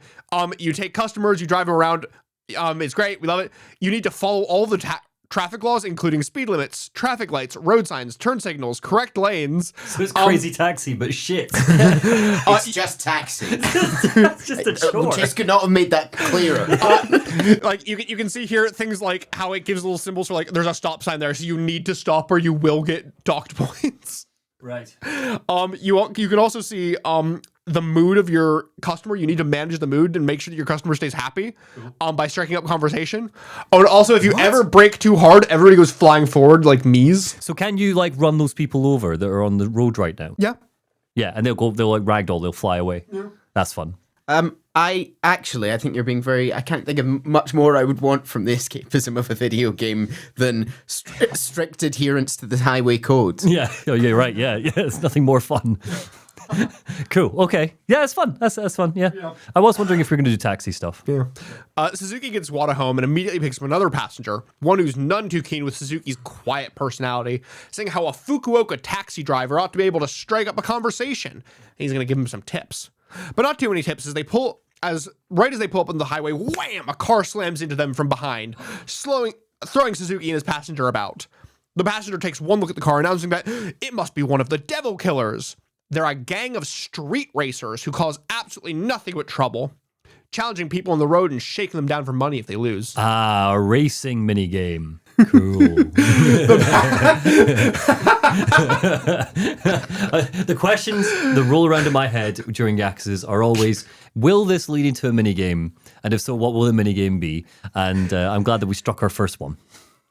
You take customers, you drive them around. It's great. We love it. You need to follow all the traffic laws, including speed limits, traffic lights, road signs, turn signals, correct lanes. So it's Crazy Taxi, but shit. It's just taxi. It's just a chore. Just could not have made that clearer. Like you can see here things like how it gives little symbols for like there's a stop sign there, so you need to stop or you will get docked points. Right. You can also see the mood of your customer. You need to manage the mood and make sure that your customer stays happy by striking up conversation. Oh, and also if you ever brake too hard, everybody goes flying forward like Mies. So can you like run those people over that are on the road right now? Yeah. Yeah, and they'll like ragdoll, they'll fly away. Yeah. That's fun. I think you're being very. I can't think of much more I would want from the escapism of a video game than strict adherence to the highway code. Yeah, oh, yeah, right. Yeah, it's nothing more fun. Cool. Okay. Yeah, it's fun. That's fun. Yeah. I was wondering if we're going to do taxi stuff. Yeah. Suzuki gets Wada home and immediately picks up another passenger, one who's none too keen with Suzuki's quiet personality, saying how a Fukuoka taxi driver ought to be able to strike up a conversation. And he's going to give him some tips, but not too many tips. Right as they pull up on the highway, wham! A car slams into them from behind, throwing Suzuki and his passenger about. The passenger takes one look at the car, announcing that it must be one of the Devil Killers. They're a gang of street racers who cause absolutely nothing but trouble, challenging people on the road and shaking them down for money if they lose. Ah, a racing minigame. Cool. The questions that roll around in my head during Yakuzas are always, will this lead into a minigame? And if so, what will the minigame be? And I'm glad that we struck our first one.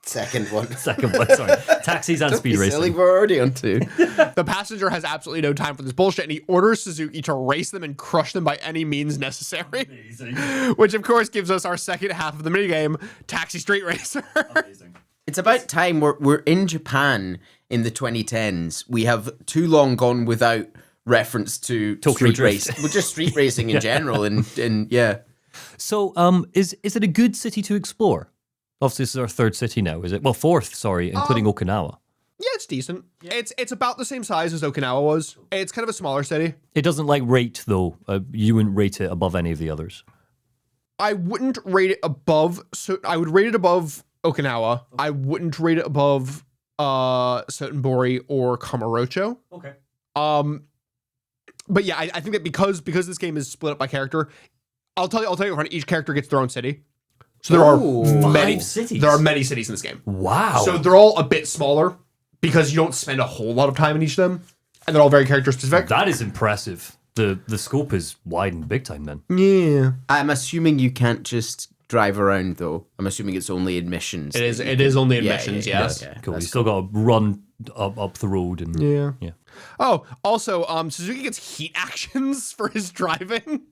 Second one, sorry. Taxis and speed racing. Silly, we're already on two. The passenger has absolutely no time for this bullshit, and he orders Suzuki to race them and crush them by any means necessary. Amazing. Which, of course, gives us our second half of the minigame, Taxi Street Racer. Amazing. It's about time we're in Japan in the 2010s. We have too long gone without reference to Tokyo street racing. Well, just street racing in general, and yeah. So, is it a good city to explore? Obviously, this is our third city now, is it? Well, fourth, sorry, including Okinawa. Yeah, it's decent. Yeah. It's about the same size as Okinawa was. It's kind of a smaller city. It doesn't like rate, though. You wouldn't rate it above any of the others. I wouldn't rate it above. So I would rate it above Okinawa. Okay. I wouldn't rate it above Sotenbori or Kamurocho. Okay. But yeah, I think that because this game is split up by character, I'll tell you in front. Each character gets their own city. So there are many cities. There are many cities in this game. Wow. So they're all a bit smaller because you don't spend a whole lot of time in each of them, and they're all very character specific. That is impressive. The scope is widened big time then. Yeah. I'm assuming you can't just drive around though. I'm assuming it's only admissions. It is only admissions. Yes. Yeah. Cool. You still got to run up the road and yeah. Oh, also, Suzuki gets heat actions for his driving.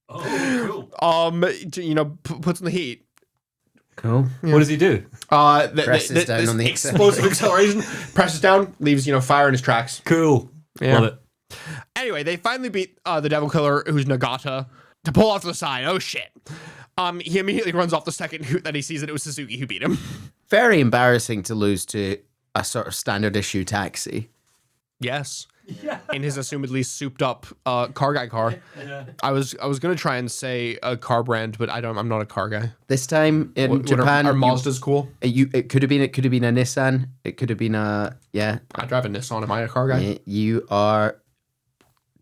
Oh, cool. Puts in the heat. Cool. What does he do? Presses down on the explosive acceleration, presses down, leaves fire in his tracks. Cool. Yeah. Love it. Anyway, they finally beat the Devil Killer, who's Nagata, to pull off to the side. Oh shit! He immediately runs off the second hoot that he sees that it was Suzuki who beat him. Very embarrassing to lose to a sort of standard issue taxi. Yes. Yeah. In his assumedly souped up car guy car. Yeah. I was gonna try and say a car brand, but I'm not a car guy. This time in Japan, our Mazda's cool. It could have been a Nissan. It could have been I drive a Nissan. Am I a car guy? You are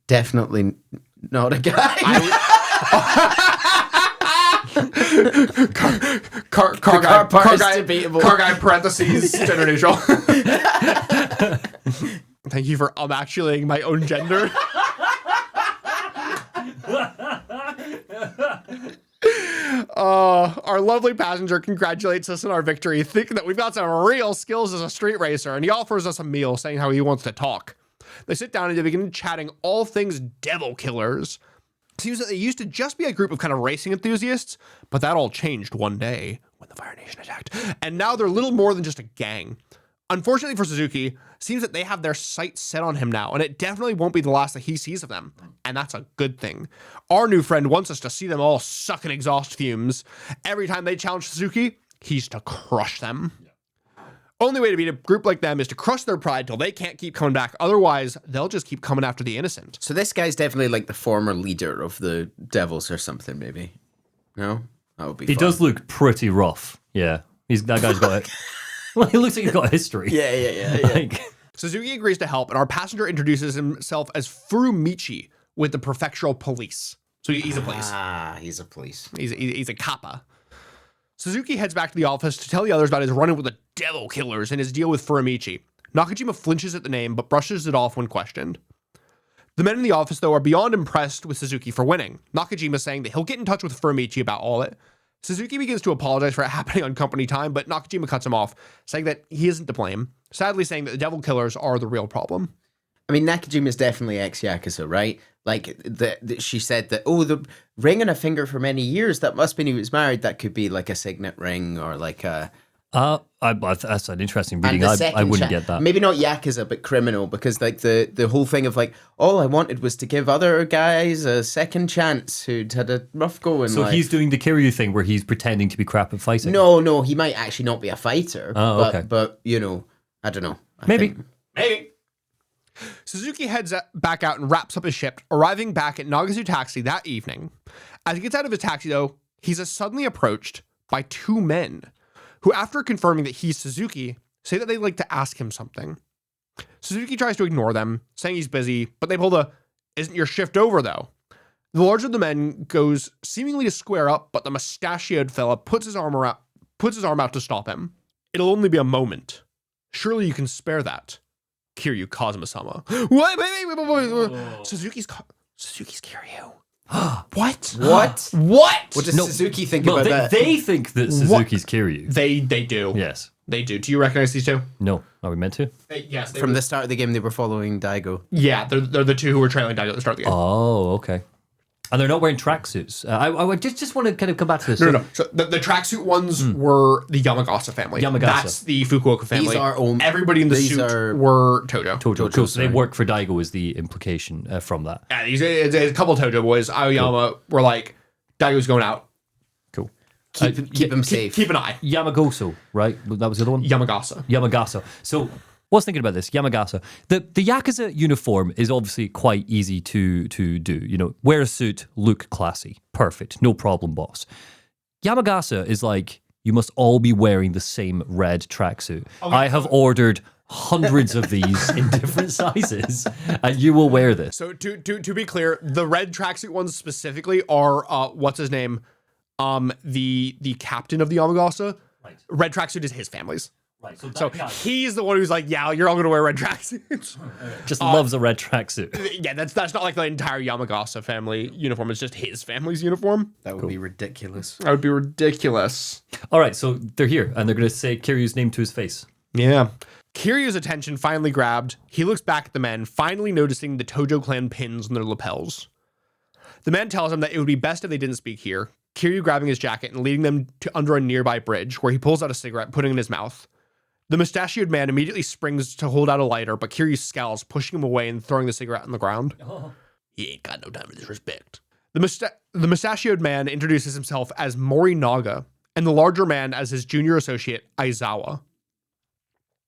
definitely not a guy. Car guy parentheses gender neutral. Thank you for actuating my own gender. Our lovely passenger congratulates us on our victory, thinking that we've got some real skills as a street racer, and he offers us a meal, saying how he wants to talk. They sit down and they begin chatting all things devil killers. Seems that they used to just be a group of kind of racing enthusiasts, but that all changed one day when the Fire Nation attacked. And now they're little more than just a gang. Unfortunately for Suzuki, seems that they have their sights set on him now, and it definitely won't be the last that he sees of them. And that's a good thing. Our new friend wants us to see them all sucking exhaust fumes. Every time they challenge Suzuki, he's to crush them. Only way to beat a group like them is to crush their pride till they can't keep coming back. Otherwise, they'll just keep coming after the innocent. So this guy's definitely like the former leader of the Devils or something, maybe. No? That would be He fun. does look pretty rough. Yeah. That guy's got it. Well, he looks like he's got a history. Yeah. Like, Suzuki agrees to help, and our passenger introduces himself as Furumichi with the prefectural police. So he's a police. He's a police. He's a kappa. Suzuki heads back to the office to tell the others about his run-in with the Devil Killers and his deal with Furumichi. Nakajima flinches at the name, but brushes it off when questioned. The men in the office, though, are beyond impressed with Suzuki for winning. Nakajima saying that he'll get in touch with Furumichi about all it. Suzuki begins to apologize for it happening on company time, but Nakajima cuts him off, saying that he isn't to blame, sadly saying that the Devil Killers are the real problem. I mean, Nakajima's definitely ex-Yakuza, right? Like, she said that, the ring on a finger for many years, that must mean he was married. That could be like a signet ring or like a... that's an interesting reading. I wouldn't get that. Maybe not Yakuza, but criminal, because like the whole thing of like, all I wanted was to give other guys a second chance who'd had a rough go in life. So he's doing the Kiryu thing where he's pretending to be crap at fighting? No, he might actually not be a fighter. Okay. But, I don't know. Maybe. Suzuki heads back out and wraps up his ship, arriving back at Nagasu Taxi that evening. As he gets out of his taxi, though, he's suddenly approached by two men who, after confirming that he's Suzuki, say that they'd like to ask him something. Suzuki tries to ignore them, saying he's busy, but they pull the, "Isn't your shift over, though?" The larger of the men goes seemingly to square up, but the mustachioed fella puts his arm out to stop him. "It'll only be a moment. Surely you can spare that. Kiryu Kazuma-sama." Wait. Suzuki's Kiryu. What? What does Suzuki think about that? They think that Suzuki's Kiryu. They do. Yes. They do. Do you recognize these two? No. Are we meant to? Yes. From the start of the game, they were following Daigo. Yeah, they're the two who were trailing Daigo at the start of the game. Oh, okay. And they're not wearing tracksuits. I just want to kind of come back to this. No. So the tracksuit ones were the Yamagasa family. That's the Fukuoka family. These are everybody in the suit were Tojo. Cool. So they work for Daigo is the implication from that. Yeah, it's a couple of Tojo boys. Aoyama were like, Daigo's going out. Cool. Keep him safe. Keep an eye. Yamagoso, right? That was the other one? Yamagasa. So I was thinking about this, Yamagasa. The Yakuza uniform is obviously quite easy to do. Wear a suit, look classy. Perfect. No problem, boss. Yamagasa is like, you must all be wearing the same red tracksuit. I have ordered hundreds of these in different sizes, and you will wear this. So to be clear, the red tracksuit ones specifically are, what's his name? The captain of the Yamagasa. Right. Red tracksuit is his family's. Right, so he's the one who's like, yeah, you're all going to wear red tracksuits. Just loves a red tracksuit. Yeah, that's not like the entire Yamagasa family uniform. It's just his family's uniform. That would be ridiculous. That would be ridiculous. All right, so they're here, and they're going to say Kiryu's name to his face. Yeah. Kiryu's attention finally grabbed. He looks back at the men, finally noticing the Tojo clan pins on their lapels. The man tells him that it would be best if they didn't speak here. Kiryu grabbing his jacket and leading them to under a nearby bridge, where he pulls out a cigarette, putting it in his mouth. The mustachioed man immediately springs to hold out a lighter, but Kiryu scowls, pushing him away and throwing the cigarette on the ground. Oh. He ain't got no time for disrespect. The mustachioed man introduces himself as Morinaga, and the larger man as his junior associate, Aizawa.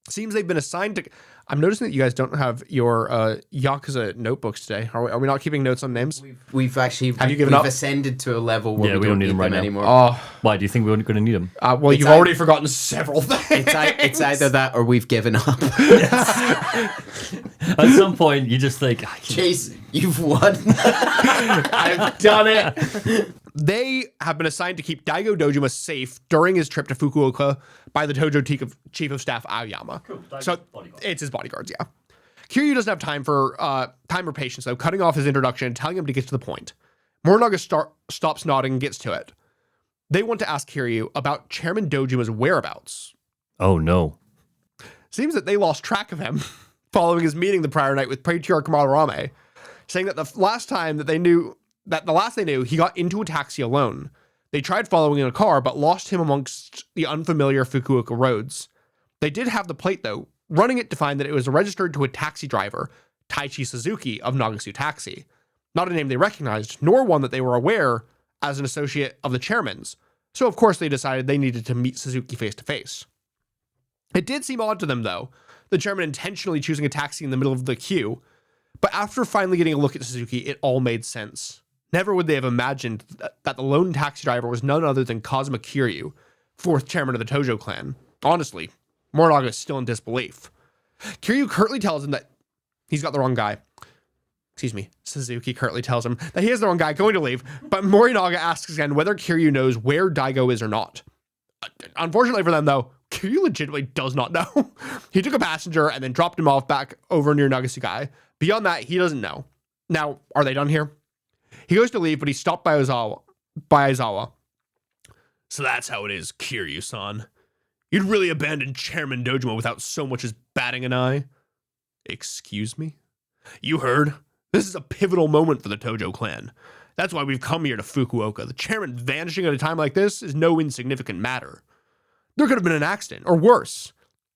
Seems they've been assigned to... I'm noticing that you guys don't have your Yakuza notebooks today. Are we not keeping notes on names? We've actually Have you given up? ascended to a level where we don't need them right now. anymore. Oh, Why do you think we're going to need them? well, you've already forgotten several things. It's either that or we've given up. At some point, you just think, Chase, you've won. I've done it. They have been assigned to keep Daigo Dojima safe during his trip to Fukuoka by the Tojo Chief of Staff Aoyama. Cool. So it's his bodyguards, yeah. Kiryu doesn't have time or patience, though, cutting off his introduction and telling him to get to the point. Morinaga stops nodding and gets to it. They want to ask Kiryu about Chairman Dojima's whereabouts. oh no. Seems that they lost track of him following his meeting the prior night with Patriarch Madarame, saying that the last they knew, he got into a taxi alone. They tried following in a car, but lost him amongst the unfamiliar Fukuoka roads. They did have the plate, though, running it to find that it was registered to a taxi driver, Taichi Suzuki of Nagasu Taxi. Not a name they recognized, nor one that they were aware as an associate of the chairman's. So, of course, they decided they needed to meet Suzuki face to face. It did seem odd to them, though, the chairman intentionally choosing a taxi in the middle of the queue, but after finally getting a look at Suzuki, it all made sense. Never would they have imagined that the lone taxi driver was none other than Kazuma Kiryu, fourth chairman of the Tojo clan. Honestly, Morinaga is still in disbelief. Kiryu curtly tells him that he's got the wrong guy. Suzuki curtly tells him that he is the wrong guy, going to leave, but Morinaga asks again whether Kiryu knows where Daigo is or not. Unfortunately for them, though, Kiryu legitimately does not know. He took a passenger and then dropped him off back over near Nagasukai. Beyond that, he doesn't know. Now, are they done here? He goes to leave, but he's stopped by Aizawa. So that's how it is, Kiryu-san. You'd really abandon Chairman Dojima without so much as batting an eye? Excuse me? You heard? This is a pivotal moment for the Tojo clan. That's why we've come here to Fukuoka. The chairman vanishing at a time like this is no insignificant matter. There could have been an accident, or worse.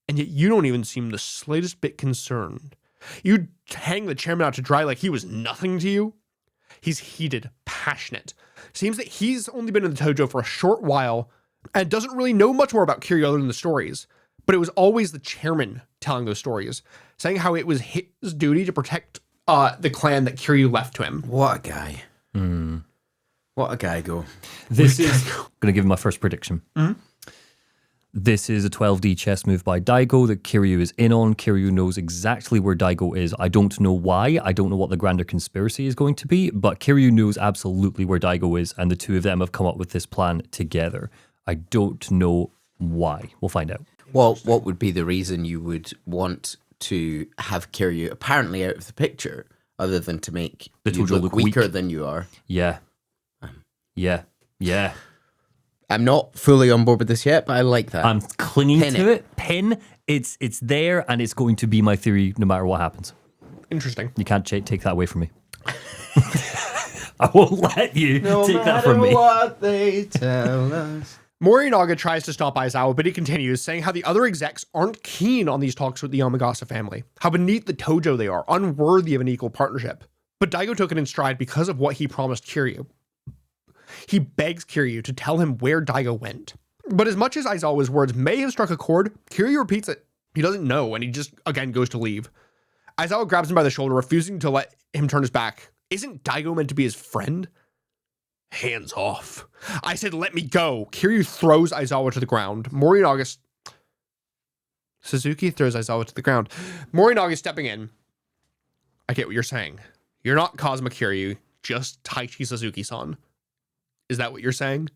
And yet you don't even seem the slightest bit concerned. You'd hang the chairman out to dry like he was nothing to you? He's heated, passionate. Seems that he's only been in the Tojo for a short while and doesn't really know much more about Kiryu other than the stories. But it was always the chairman telling those stories, saying how it was his duty to protect the clan that Kiryu left to him. What a guy. What a guy, go. This is... I'm going to give my first prediction. Mm-hmm. This is a 12D chess move by Daigo that Kiryu is in on. Kiryu knows exactly where Daigo is. I don't know why. I don't know what the grander conspiracy is going to be, but Kiryu knows absolutely where Daigo is, and the two of them have come up with this plan together. I don't know why. We'll find out. Well, what would be the reason you would want to have Kiryu apparently out of the picture, other than to make the you Tojo look weaker weak. than you are? Yeah. I'm not fully on board with this yet, but I like that. I'm clinging Pin to it. Pin. It's there, and it's going to be my theory no matter what happens. Interesting. You can't take that away from me. I won't let you take that from me. What they tell us. Morinaga tries to stop Aizawa, but he continues, saying how the other execs aren't keen on these talks with the Yamagasa family, how beneath the Tojo they are, unworthy of an equal partnership. But Daigo took it in stride because of what he promised Kiryu. He begs Kiryu to tell him where Daigo went. But as much as Aizawa's words may have struck a chord, Kiryu repeats it. He doesn't know, and he just, again, goes to leave. Aizawa grabs him by the shoulder, refusing to let him turn his back. Isn't Daigo meant to be his friend? Hands off. I said, let me go. Kiryu throws Aizawa to the ground. Suzuki throws Aizawa to the ground. Morinaga stepping in. I get what you're saying. You're not Kazuma Kiryu, just Taichi Suzuki-san. Is that what you're saying?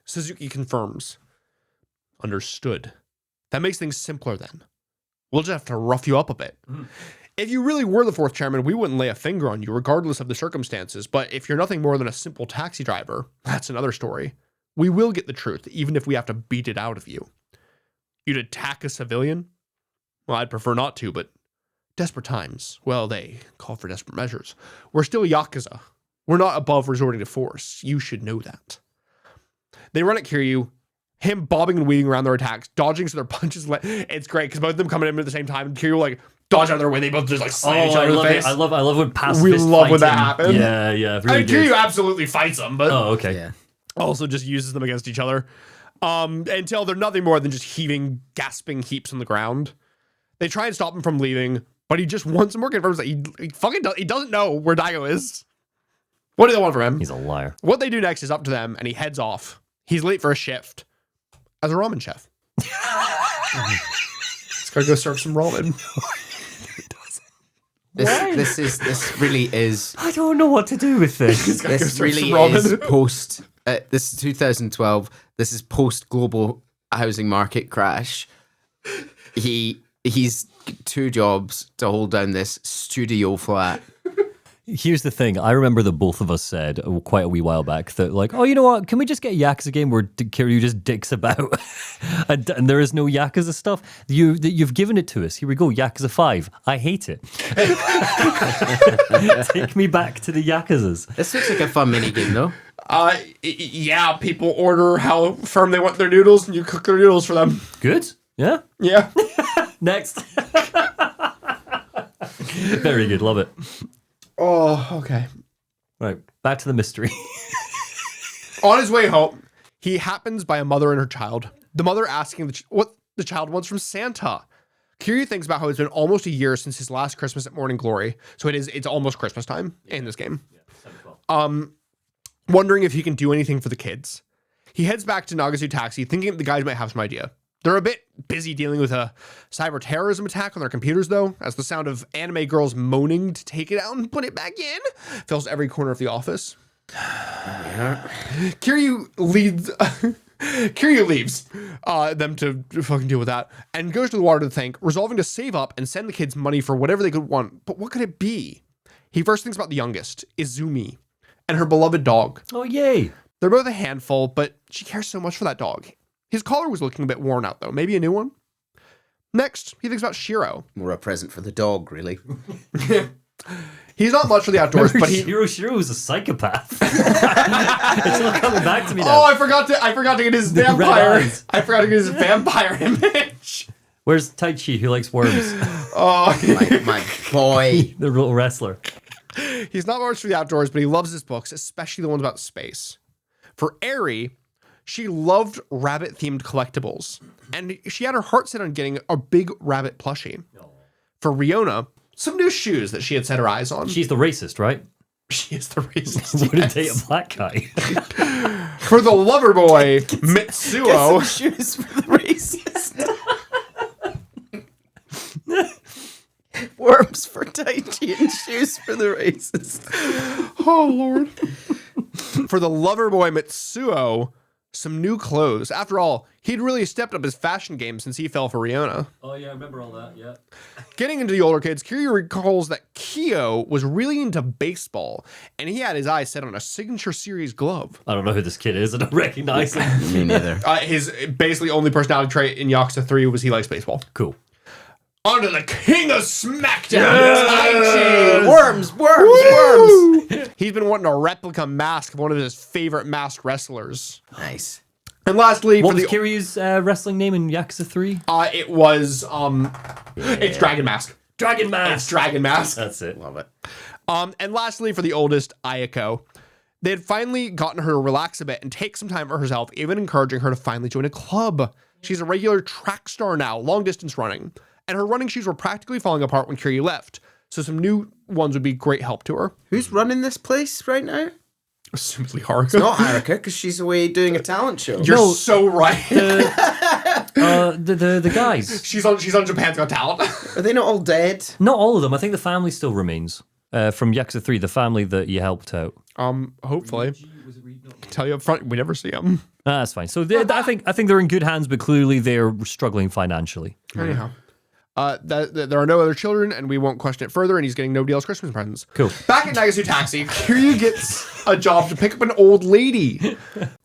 Suzuki confirms. Understood. That makes things simpler then. We'll just have to rough you up a bit. Mm. If you really were the fourth chairman, we wouldn't lay a finger on you regardless of the circumstances. But if you're nothing more than a simple taxi driver, that's another story. We will get the truth, even if we have to beat it out of you. You'd attack a civilian? Well, I'd prefer not to, but desperate times, well, they call for desperate measures. We're still Yakuza. We're not above resorting to force. You should know that. They run at Kiryu, him bobbing and weaving around their attacks, dodging so their punches. It's great because both of them coming in at the same time. And Kiryu like dodge out of their way. They both just like slam each other in the face. I love when pacifist We love fighting. when that happens. Yeah, really And good. Kiryu absolutely fights them, but Okay. also just uses them against each other until they're nothing more than just heaving, gasping heaps on the ground. They try and stop him from leaving, but he just wants more confirms that he doesn't know where Daigo is. What do they want from him? He's a liar. What they do next is up to them, and he heads off. He's late for a shift as a ramen chef. He's gotta go serve some ramen. This really is. I don't know what to do with this. This really is post. This is 2012. This is post global housing market crash. He's 2 jobs to hold down this studio flat. Here's the thing. I remember that both of us said quite a wee while back that like, oh, you know what? Can we just get a Yakuza game where Kiryu just dicks about and there is no Yakuza stuff? You've given it to us. Here we go. Yakuza 5. I hate it. Take me back to the Yakuzas. This looks like a fun mini game, though. Yeah, people order how firm they want their noodles, and you cook their noodles for them. Good. Yeah. Yeah. Next. Very good. Love it. Oh, okay. Right. Back to the mystery. On his way home, he happens by a mother and her child. The mother asking what the child wants from Santa. Kiryu thinks about how it's been almost a year since his last Christmas at Morning Glory. So it's almost Christmas time in this game. Wondering if he can do anything for the kids. He heads back to Nagasu Taxi, thinking the guys might have some idea. They're a bit busy dealing with a cyber terrorism attack on their computers, though, as the sound of anime girls moaning to take it out and put it back in fills every corner of the office. Kiryu leaves them to fucking deal with that and goes to the water to thank, resolving to save up and send the kids money for whatever they could want. But what could it be? He first thinks about the youngest, Izumi, and her beloved dog. Oh, yay. They're both a handful, but she cares so much for that dog. His collar was looking a bit worn out, though. Maybe a new one? Next, he thinks about Shiro. More a present for the dog, really. He's not much for the outdoors, but Shiro was a psychopath. It's not coming back to me now. Oh, I forgot to get his vampire. I forgot to get his vampire image. Where's Taichi, who likes worms? Oh, my boy. The little wrestler. He's not much for the outdoors, but he loves his books, especially the ones about space. For Eri, she loved rabbit-themed collectibles, and she had her heart set on getting a big rabbit plushie. For Riona, some new shoes that she had set her eyes on. She's the racist, right? She is the racist. Wouldn't date a black guy. For the lover boy, Mitsuo. Shoes for the racist. Worms for Taichi and shoes for the racist. Oh, Lord. For the lover boy, Mitsuo, some new clothes. After all, he'd really stepped up his fashion game since he fell for Riona. Oh, yeah, I remember all that, yeah. Getting into the older kids, Kiryu recalls that Kyo was really into baseball, and he had his eyes set on a signature series glove. I don't know who this kid is. I don't recognize him. Me neither. His basically only personality trait in Yakuza 3 was he likes baseball. Cool. On to the king of SmackDown, Yes! Taichi! Worms. He's been wanting a replica mask of one of his favorite masked wrestlers. Nice. And lastly, What for was the Kiryu's wrestling name in Yakuza 3? it was it's Dragon Mask. Dragon It's Mask. Dragon Mask. That's it. Love it. And lastly, for the oldest, Ayako. They had finally gotten her to relax a bit and take some time for herself, even encouraging her to finally join a club. She's a regular track star now, long distance running. And her running shoes were practically falling apart when Kiryu left. So some new ones would be great help to her. Who's running this place right now? Simply Haruka. Not Haruka, because she's away doing a talent show. You're so right. The guys. she's on Japan's Got Talent. Are they not all dead? Not all of them. I think the family still remains. From Yakuza 3, the family that you helped out. Hopefully. I can tell you up front, we never see them. That's fine. So I think they're in good hands, but clearly they're struggling financially. Anyhow. There are no other children, and we won't question it further, and he's getting nobody else Christmas presents. Cool. Back at Nagasu Taxi, Kiryu gets a job to pick up an old lady.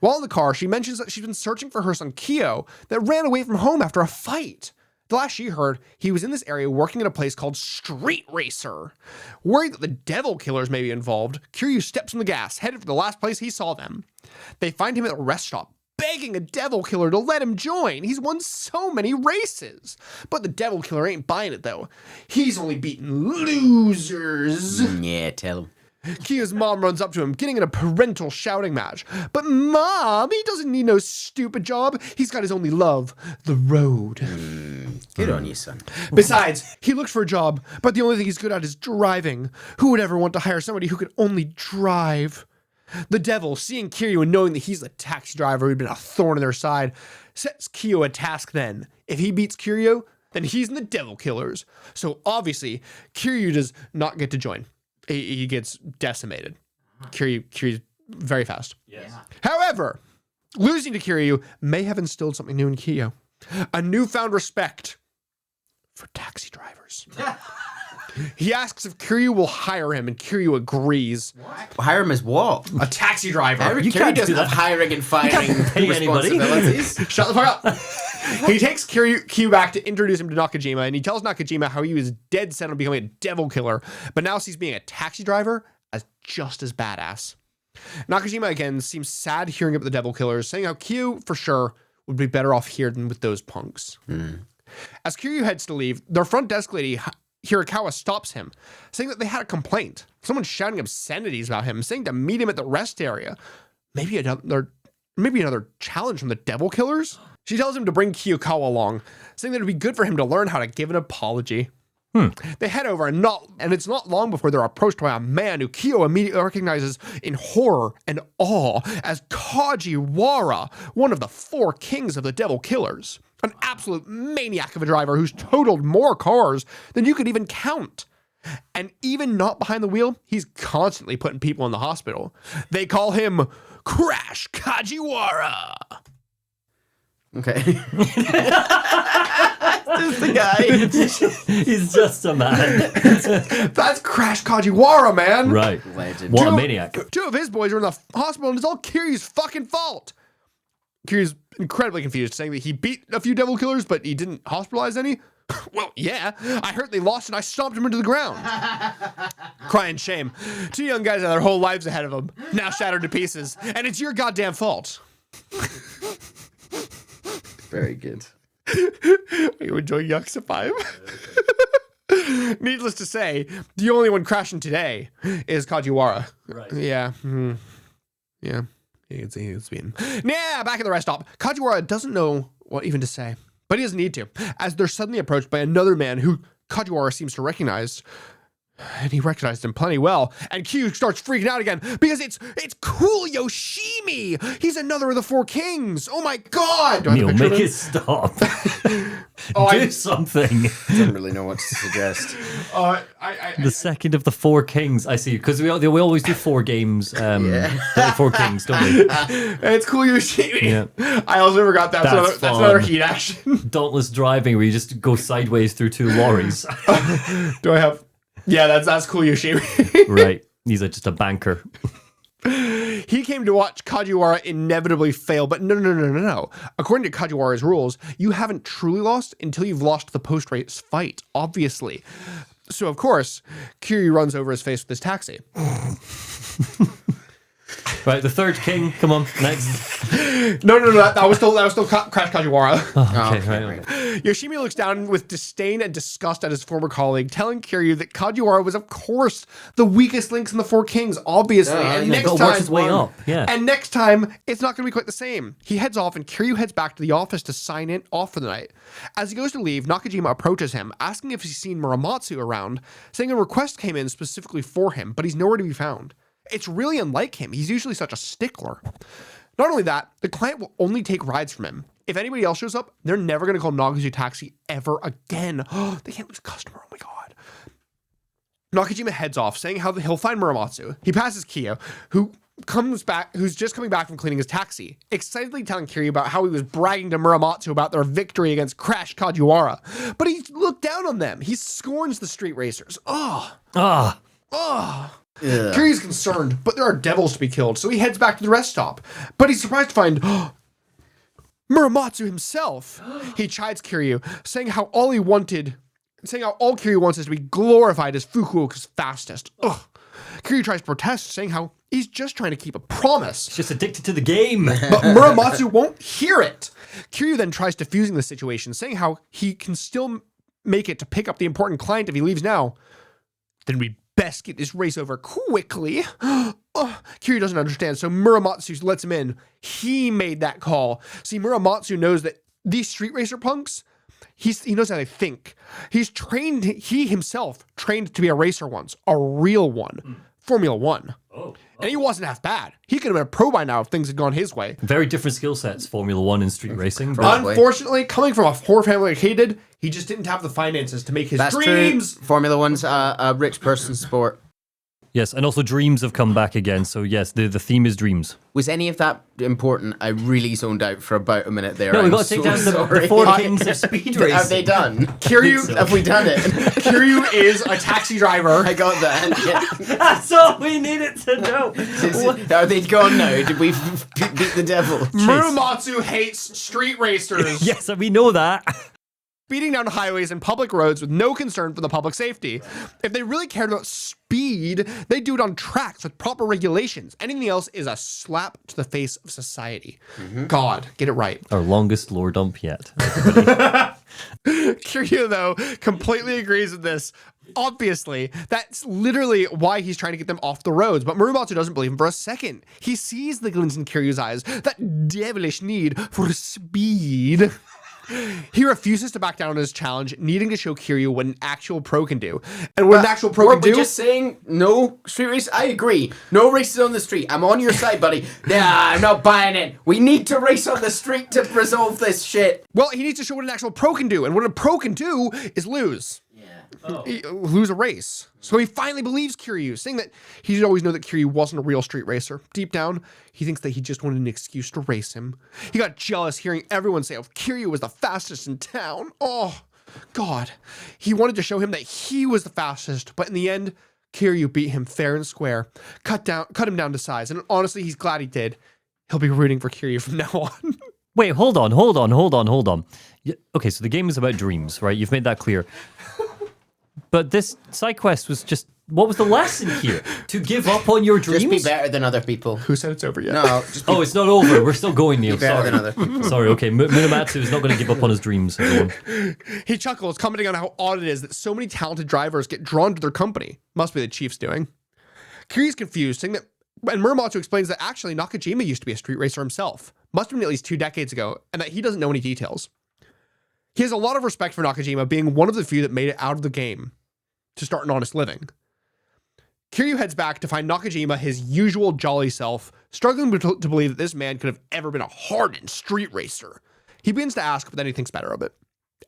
While in the car, she mentions that she's been searching for her son Kyo that ran away from home after a fight. The last she heard, he was in this area working at a place called Street Racer. Worried that the devil killers may be involved, Kiryu steps on the gas, headed for the last place he saw them. They find him at a rest stop, begging a devil killer to let him join. He's won so many races. But the devil killer ain't buying it, though. He's only beaten losers. Yeah, tell him. Kiryu's mom runs up to him, getting in a parental shouting match. But Mom, he doesn't need no stupid job. He's got his only love, the road. Good on you, son. Besides, he looked for a job, but the only thing he's good at is driving. Who would ever want to hire somebody who could only drive? The devil, seeing Kiryu and knowing that he's the taxi driver who'd been a thorn in their side, sets Kiryu a task then. If he beats Kiryu, then he's in the devil killers. So obviously, Kiryu does not get to join. He gets decimated. Kiryu's very fast. Yes. However, losing to Kiryu may have instilled something new in Kiryu. A newfound respect for taxi drivers. He asks if Kiryu will hire him, and Kiryu agrees. What? Hire him as what? A taxi driver. Kiryu can't do doesn't have that. hiring and firing pay anybody. responsibilities. Shut the fuck up. He takes Kiryu back to introduce him to Nakajima, and he tells Nakajima how he was dead set on becoming a devil killer, but now sees being a taxi driver as just as badass. Nakajima again seems sad hearing about the devil killers, saying how Kiryu, for sure, would be better off here than with those punks. As Kiryu heads to leave, their front desk lady, Hirakawa, stops him, saying that they had a complaint. Someone shouting obscenities about him, saying to meet him at the rest area. Maybe another challenge from the devil killers? She tells him to bring Kiyukawa along, saying that it'd be good for him to learn how to give an apology. They head over, and it's not long before they're approached by a man who Kyo immediately recognizes in horror and awe as Kajiwara, one of the 4 kings of the devil killers. An absolute maniac of a driver who's totaled more cars than you could even count. And even not behind the wheel, he's constantly putting people in the hospital. They call him Crash Kajiwara. Okay. Just the guy. He's just a man. That's Crash Kajiwara, man. Right. Legend. What a maniac. 2 of his boys are in the hospital, and it's all Kiryu's fucking fault. Kiryu's incredibly confused, saying that he beat a few devil killers, but he didn't hospitalize any. Well, yeah. I heard they lost, and I stomped him into the ground. Crying shame. 2 young guys have their whole lives ahead of them, now shattered to pieces, and it's your goddamn fault. Very good. You enjoy Yakuza 5? Needless to say, the only one crashing today is Kajiwara. Right. Yeah. Yeah. It's been. Yeah, back at the rest stop. Kajiwara doesn't know what even to say, but he doesn't need to, as they're suddenly approached by another man who Kajiwara seems to recognize. And he recognized him plenty well. And Q starts freaking out again because it's Cool Yoshimi. He's another of the 4 kings. Oh my god! Do I have a Neil, picture of make him? it stop. Oh, Do something. Don't really know what to suggest. The second of the 4 kings. I see, because we always do 4 games. 4 kings, don't we? It's Cool Yoshimi. Yeah. I also forgot that. That's That's another fun. heat action. Dauntless driving, where you just go sideways through 2 lorries. Do I have? Yeah, that's Cool Yoshimi. Right. He's just a banker. He came to watch Kajiwara inevitably fail, but no. According to Kajiwara's rules, you haven't truly lost until you've lost the post-race fight, obviously. So, of course, Kiryu runs over his face with his taxi. Right, the 3rd king. Come on, next. No, that was still Crash Kajiwara. Okay, right. Yoshimi looks down with disdain and disgust at his former colleague, telling Kiryu that Kajiwara was, of course, the weakest links in the 4 kings, obviously. And next gotta time, work his way up, yeah. And next time, it's not going to be quite the same. He heads off, and Kiryu heads back to the office to sign off for the night. As he goes to leave, Nakajima approaches him, asking if he's seen Muramatsu around, saying a request came in specifically for him, but he's nowhere to be found. It's really unlike him. He's usually such a stickler. Not only that, the client will only take rides from him. If anybody else shows up, they're never going to call Nagazu Taxi ever again. They can't lose a customer. Oh my god. Nakajima heads off, saying how he'll find Muramatsu. He passes Kiyo, who's just coming back from cleaning his taxi, excitedly telling Kiryu about how he was bragging to Muramatsu about their victory against Crash Kajiwara. But he looked down on them. He scorns the street racers. Kiryu's concerned, but there are devils to be killed, so he heads back to the rest stop. But he's surprised to find Muramatsu himself. He chides Kiryu, saying how all Kiryu wants is to be glorified as Fukuoka's fastest. Ugh. Kiryu tries to protest, saying how he's just trying to keep a promise. He's just addicted to the game. But Muramatsu won't hear it. Kiryu then tries defusing the situation, saying how he can still make it to pick up the important client if he leaves now. Then we best get this race over quickly. Kiryu doesn't understand, so Muramatsu lets him in. He made that call. See, Muramatsu knows that these street racer punks, he knows how they think. He himself trained to be a racer once, a real one, Formula One. And he wasn't half bad. He could have been a pro by now if things had gone his way. Very different skill sets, Formula One and street racing. But Unfortunately, coming from a poor family like he did, he just didn't have the finances to make his dreams. True. Formula One's a rich person's sport. yes, and also dreams have come back again. So yes, the theme is dreams. Was any of that important? I really zoned out for about a minute there. No, we've I'm got to take down the four kings of speed racing. Have they done? Kiryu, Have we done it? Kiryu is a taxi driver. I got that. Yeah. That's all we needed to know. Are they gone now? Did we beat the devil? Muramatsu hates street racers. Yes, we know that. Speeding down highways and public roads with no concern for the public safety. If they really cared about speed, they'd do it on tracks with proper regulations. Anything else is a slap to the face of society. God, get it right. Our longest lore dump yet. Kiryu, though, completely agrees with this. Obviously, that's literally why he's trying to get them off the roads, but Muramatsu doesn't believe him for a second. He sees the glint in Kiryu's eyes, that devilish need for speed. He refuses to back down on his challenge, needing to show Kiryu what an actual pro can do. And what an actual pro can do... We're just saying no street race? I agree. No races on the street. I'm on your side, buddy. Nah, I'm not buying it. We need to race on the street to resolve this shit. Well, he needs to show what an actual pro can do. And what a pro can do is lose. Lose a race. So he finally believes Kiryu, saying that he should always know that Kiryu wasn't a real street racer. Deep down, he thinks that he just wanted an excuse to race him. He got jealous hearing everyone say, oh, Kiryu was the fastest in town. Oh, God. He wanted to show him that he was the fastest, but in the end, Kiryu beat him fair and square, cut him down to size, and honestly, he's glad he did. He'll be rooting for Kiryu from now on. Wait, hold on. Okay, so the game is about dreams, right? You've made that clear. But this side quest was just, what was the lesson here? To give up on your dreams? Just be better than other people. Who said it's over yet? No, just be Oh, it's not over. We're still going, Neil. better Sorry. than other people. Sorry, okay. Muramatsu is not going to give up on his dreams. Everyone. He chuckles, commenting on how odd it is that so many talented drivers get drawn to their company. Must be the Chief's doing. Kiryu's confused, saying that, and Muramatsu explains that actually Nakajima used to be a street racer himself. Must have been at least 2 decades ago, and that he doesn't know any details. He has a lot of respect for Nakajima, being one of the few that made it out of the game to start an honest living. Kiryu heads back to find Nakajima, his usual jolly self, struggling to believe that this man could have ever been a hardened street racer. He begins to ask, but then he thinks better of it.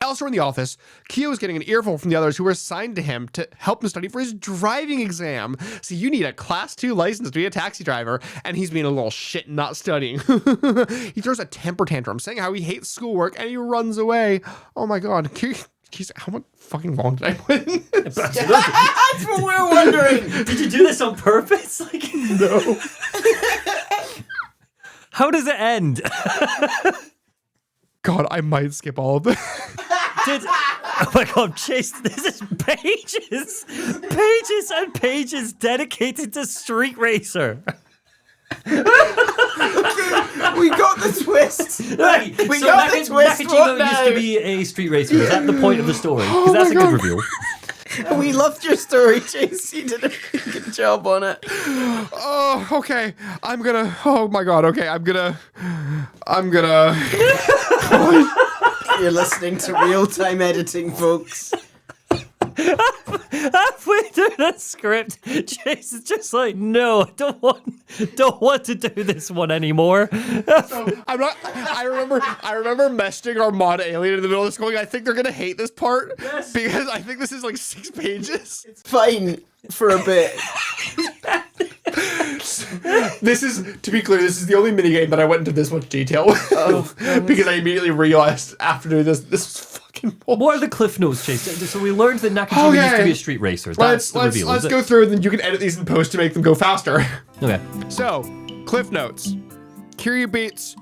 Elsewhere in the office, Kyo is getting an earful from the others who were assigned to him to help him study for his driving exam. So you need a Class 2 license to be a taxi driver, and he's being a little shit and not studying. He throws a temper tantrum, saying how he hates schoolwork, and he runs away. Oh my God, Kiryu... how much fucking long did I put in this? That's what we're wondering. Did you do this on purpose? No. How does it end? God, I might skip all of this. Oh my God, Chase, this is pages and pages dedicated to Street Racer. We got the twist. Right. We got the twist. Nakajima used to be a street racer. Is that the point of the story? Because that's a good reveal. We loved your story, Chase. You did a good job on it. Oh, okay. Oh my God. Okay, I'm gonna. You're listening to real-time editing, folks. Halfway through the script, Chase is just like, no, I don't want to do this one anymore. So I'm not. I remember messaging our mod alien in the middle of this, going, I think they're gonna hate this part because I think this is like 6 pages. It's fine for a bit. This is, to be clear, this is the only minigame that I went into this much detail with because I immediately realized after doing this was fucking bullshit. What are the cliff notes, Chase? So we learned that Nakajima used to be a street racer. That's the reveal. Let's go through and then you can edit these in post to make them go faster. Okay. So, cliff notes. Kiryu beats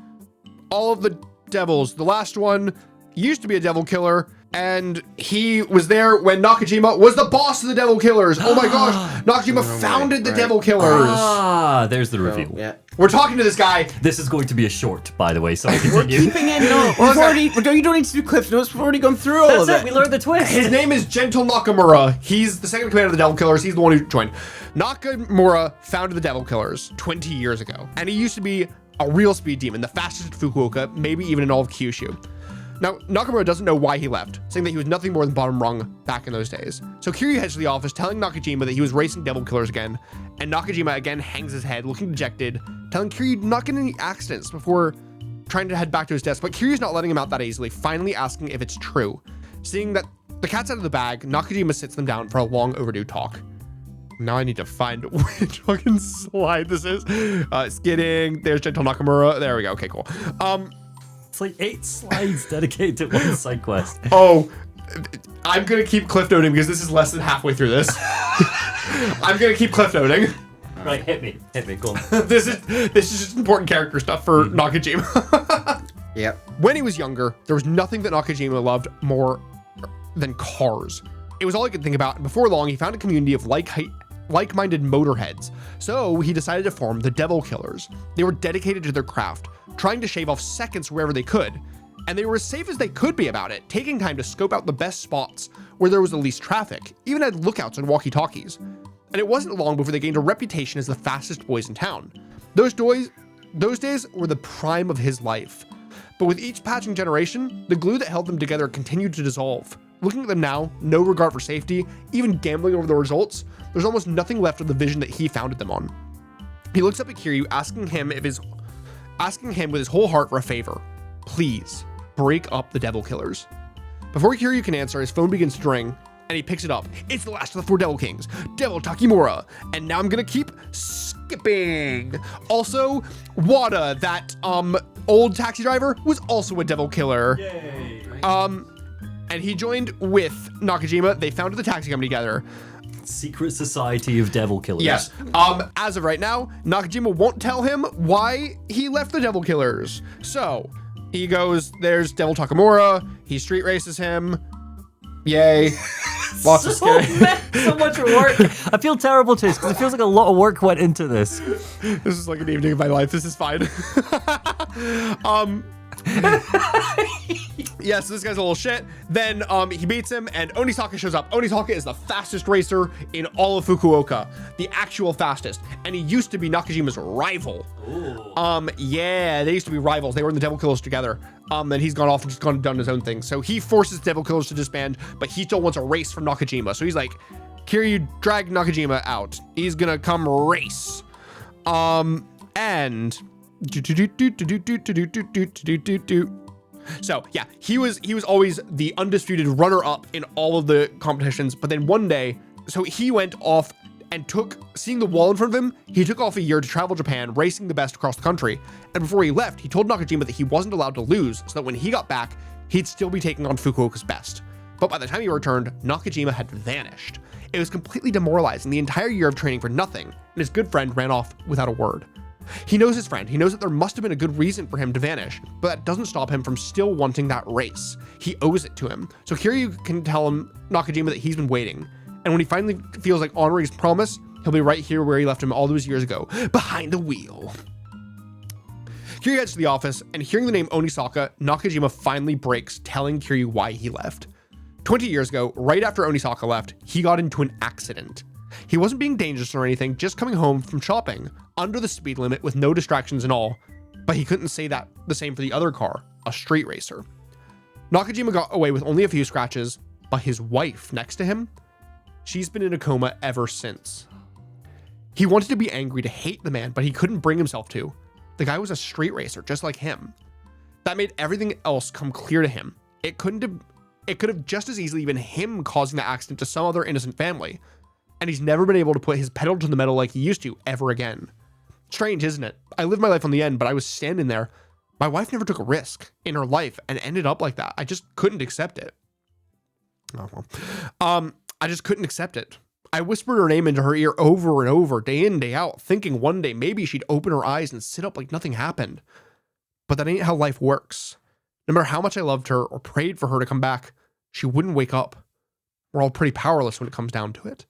all of the devils. The last one used to be a devil killer, and he was there when Nakajima was the boss of the devil killers. Oh my gosh, Nakajima founded the devil killers. There's the reveal. Yeah. We're talking to this guy. This is going to be a short, by the way, so We're continue. keeping it. No, you don't need to do cliff notes. We've already gone through all of That's it. it, we learned the twist. His name is Gentle Nakamura. He's the second commander of the Devil Killers. He's the one who joined. Nakamura founded the Devil Killers 20 years ago, and he used to be a real speed demon, the fastest in Fukuoka, maybe even in all of Kyushu. Now, Nakamura doesn't know why he left, saying that he was nothing more than bottom rung back in those days. So Kiryu heads to the office, telling Nakajima that he was racing Devil Killers again, and Nakajima again hangs his head, looking dejected, telling Kiryu not get any accidents before trying to head back to his desk, but Kiryu's not letting him out that easily, finally asking if it's true. Seeing that the cat's out of the bag, Nakajima sits them down for a long overdue talk. Now I need to find which fucking slide this is. Skidding, there's Gentle Nakamura. There we go, okay, cool. It's like 8 slides dedicated to one side quest. Oh, I'm gonna keep cliff noting because this is less than halfway through this. I'm gonna keep cliff noting. Right, hit me, go on. This is just important character stuff for Nakajima. Yep. When he was younger, there was nothing that Nakajima loved more than cars. It was all he could think about, and before long, he found a community of like-minded motorheads. So he decided to form the Devil Killers. They were dedicated to their craft, trying to shave off seconds wherever they could. And they were as safe as they could be about it, taking time to scope out the best spots where there was the least traffic, even had lookouts and walkie-talkies. And it wasn't long before they gained a reputation as the fastest boys in town. Those days were the prime of his life. But with each passing generation, the glue that held them together continued to dissolve. Looking at them now, no regard for safety, even gambling over the results, there's almost nothing left of the vision that he founded them on. He looks up at Kiryu, asking him with his whole heart for a favor. Please, break up the Devil Killers. Before Kiryu can answer, his phone begins to ring, and he picks it up. It's the last of the 4 Devil Kings, Devil Takimura, and now I'm gonna keep skipping. Also, Wada, that old taxi driver, was also a Devil Killer. Yay. And he joined with Nakajima. They founded the taxi company together. Secret Society of Devil Killers. Yes. As of right now, Nakajima won't tell him why he left the Devil Killers. So he goes, there's Devil Takamura. He street races him. Yay. Lots of scary. So much work. I feel terrible, Chase, because it feels like a lot of work went into this. This is like an evening of my life. This is fine. Yeah, so this guy's a little shit. Then he beats him, and Onisaka shows up. Onisaka is the fastest racer in all of Fukuoka, the actual fastest, and he used to be Nakajima's rival. Ooh. Yeah, they used to be rivals. They were in the Devil Killers together. And he's gone off and just gone and done his own thing. So he forces Devil Killers to disband, but he still wants a race from Nakajima. So he's like, Kiryu, drag Nakajima out. He's gonna come race. And so yeah, he was always the undisputed runner-up in all of the competitions. But then one day, so he went off and seeing the wall in front of him, he took off a year to travel Japan, racing the best across the country. And before he left, he told Nakajima that he wasn't allowed to lose, so that when he got back, he'd still be taking on Fukuoka's best. But by the time he returned, Nakajima had vanished. It was completely demoralizing, the entire year of training for nothing, and his good friend ran off without a word. He knows his friend. He knows that there must have been a good reason for him to vanish, but that doesn't stop him from still wanting that race. He owes it to him. So Kiryu can tell Nakajima that he's been waiting. And when he finally feels like honoring his promise, he'll be right here where he left him all those years ago, behind the wheel. Kiryu heads to the office, and hearing the name Onisaka, Nakajima finally breaks, telling Kiryu why he left. 20 years ago, right after Onisaka left, he got into an accident. He wasn't being dangerous or anything, just coming home from shopping, under the speed limit with no distractions and all, but he couldn't say that the same for the other car, a street racer. Nakajima got away with only a few scratches, but his wife next to him, she's been in a coma ever since. He wanted to be angry, to hate the man, but he couldn't bring himself to. The guy was a street racer, just like him. That made everything else come clear to him. It could have just as easily been him causing the accident to some other innocent family. And he's never been able to put his pedal to the metal like he used to ever again. Strange, isn't it? I lived my life on the end, but I was standing there. My wife never took a risk in her life and ended up like that. I just couldn't accept it. Oh, well. I just couldn't accept it. I whispered her name into her ear over and over, day in, day out, thinking one day maybe she'd open her eyes and sit up like nothing happened. But that ain't how life works. No matter how much I loved her or prayed for her to come back, she wouldn't wake up. We're all pretty powerless when it comes down to it.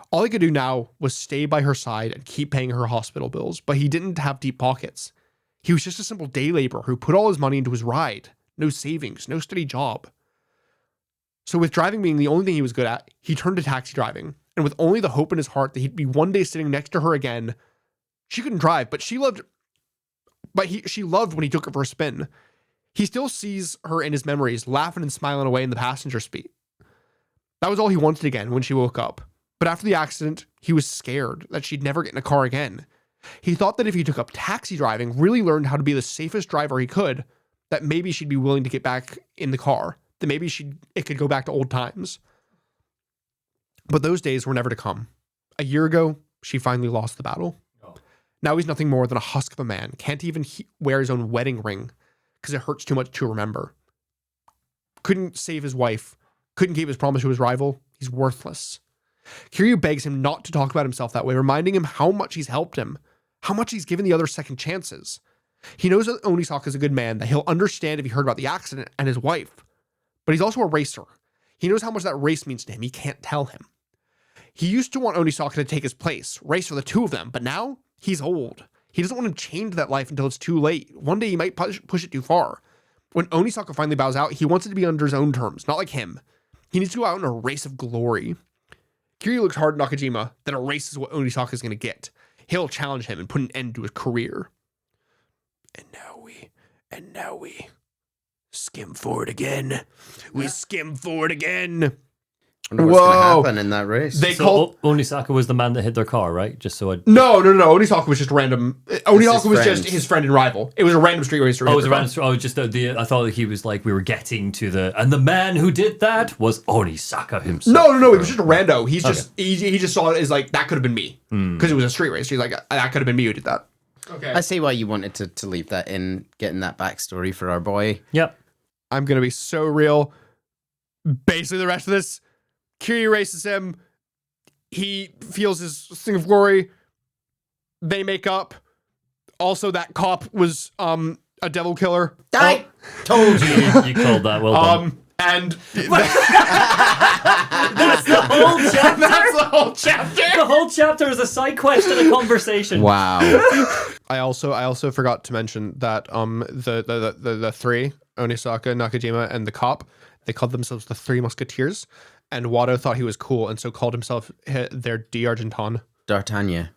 All he could do now was stay by her side and keep paying her hospital bills, but he didn't have deep pockets. He was just a simple day laborer who put all his money into his ride. No savings, no steady job. So with driving being the only thing he was good at, he turned to taxi driving. And with only the hope in his heart that he'd be one day sitting next to her again, she couldn't drive, but she loved when he took her for a spin. He still sees her in his memories, laughing and smiling away in the passenger seat. That was all he wanted again when she woke up. But after the accident, he was scared that she'd never get in a car again. He thought that if he took up taxi driving, really learned how to be the safest driver he could, that maybe she'd be willing to get back in the car, that maybe it could go back to old times. But those days were never to come. A year ago, she finally lost the battle. Oh. Now he's nothing more than a husk of a man, can't even wear his own wedding ring because it hurts too much to remember. Couldn't save his wife, couldn't keep his promise to his rival. He's worthless. Kiryu begs him not to talk about himself that way, reminding him how much he's helped him, how much he's given the other second chances. He knows that Onisaka is a good man, that he'll understand if he heard about the accident and his wife. But he's also a racer. He knows how much that race means to him. He can't tell him. He used to want Onisaka to take his place, race for the two of them, but now he's old. He doesn't want to change that life until it's too late. One day he might push it too far. When Onisaka finally bows out, he wants it to be under his own terms, not like him. He needs to go out in a race of glory. Kiryu looks hard at Nakajima that a race is what Onisaka is going to get. He'll challenge him and put an end to his career. And now we skim forward again. We skim forward again. I wonder what's going to happen in that race. Onisaka was the man that hit their car, right? Just so I... No. Onisaka was just random. Onisaka was just his friend and rival. It was a random street racer. Oh, it was a random. I thought that he was like, we were getting to the... And the man who did that was Onisaka himself. No. He was just a rando. He's just... He just saw it as like, that could have been me. Because it was a street race. He's like, that could have been me who did that. Okay. I see why you wanted to leave that in, getting that backstory for our boy. Yep. I'm going to be so real. Basically, the rest of this... Kiryu races him. He feels his thing of glory. They make up. Also, that cop was a devil killer. I told you. You called that. Well done. And that's the whole chapter. That's the whole chapter. The whole chapter is a side quest and a conversation. Wow. I also forgot to mention that the three, Onisaka, Nakajima, and the cop, they called themselves the Three Musketeers. And Wado thought he was cool, and so called himself their D'Argenton. D'Artagnan.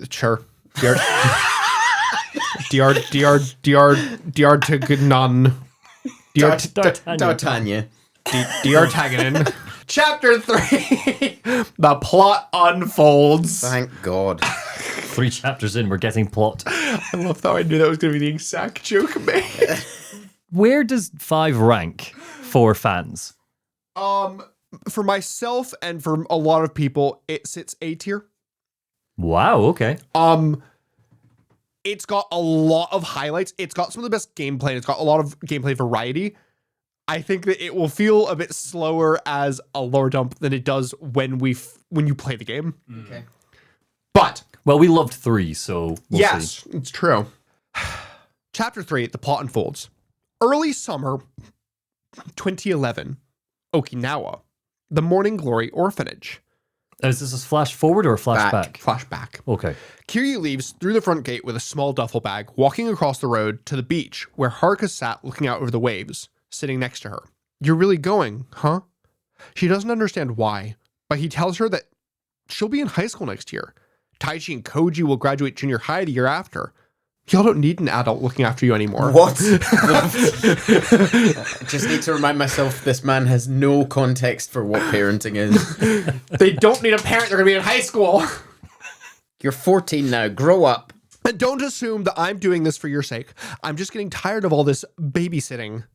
Sure. D'Artagnan. D'Artagnan. D'Artagnan. Chapter 3. The plot unfolds. Thank God. 3 chapters in, we're getting plot. I love how I knew that was going to be the exact joke made. Where does 5 rank for fans? For myself and for a lot of people, it sits A tier. Wow, okay. It's got a lot of highlights. It's got some of the best gameplay. And it's got a lot of gameplay variety. I think that it will feel a bit slower as a lower dump than it does when you play the game. Okay. But well, we loved 3, so we'll see. It's true. Chapter 3, the plot unfolds. Early summer 2011, Okinawa. The Morning Glory Orphanage. Is this a flash forward or a flashback? Flashback. Okay. Kiryu leaves through the front gate with a small duffel bag, walking across the road to the beach where Haruka sat looking out over the waves, sitting next to her. You're really going, huh? She doesn't understand why, but he tells her that she'll be in high school next year. Taichi and Koji will graduate junior high the year after. Y'all don't need an adult looking after you anymore. What? I just need to remind myself this man has no context for what parenting is. They don't need a parent. They're going to be in high school. You're 14 now. Grow up. And don't assume that I'm doing this for your sake. I'm just getting tired of all this babysitting.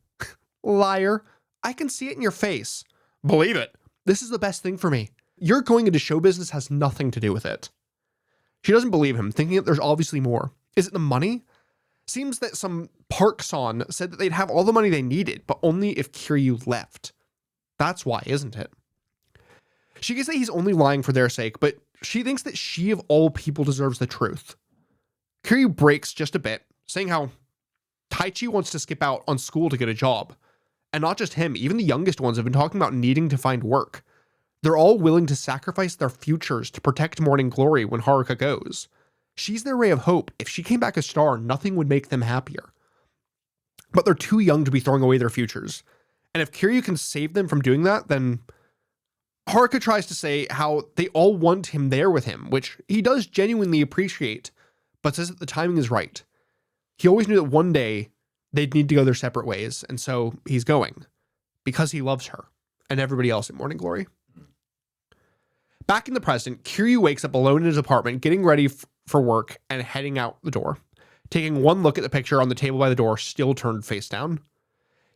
Liar. I can see it in your face. Believe it. This is the best thing for me. Your going into show business has nothing to do with it. She doesn't believe him, thinking that there's obviously more. Is it the money? Seems that some Park-san said that they'd have all the money they needed, but only if Kiryu left. That's why, isn't it? She can say he's only lying for their sake, but she thinks that she of all people deserves the truth. Kiryu breaks just a bit, saying how Taichi wants to skip out on school to get a job. And not just him, even the youngest ones have been talking about needing to find work. They're all willing to sacrifice their futures to protect Morning Glory when Haruka goes. She's their ray of hope. If she came back a star, nothing would make them happier. But they're too young to be throwing away their futures. And if Kiryu can save them from doing that, then Haruka tries to say how they all want him there with him, which he does genuinely appreciate, but says that the timing is right. He always knew that one day they'd need to go their separate ways, and so he's going because he loves her and everybody else at Morning Glory. Back in the present, Kiryu wakes up alone in his apartment, getting ready for work and heading out the door. Taking one look at the picture on the table by the door, still turned face down.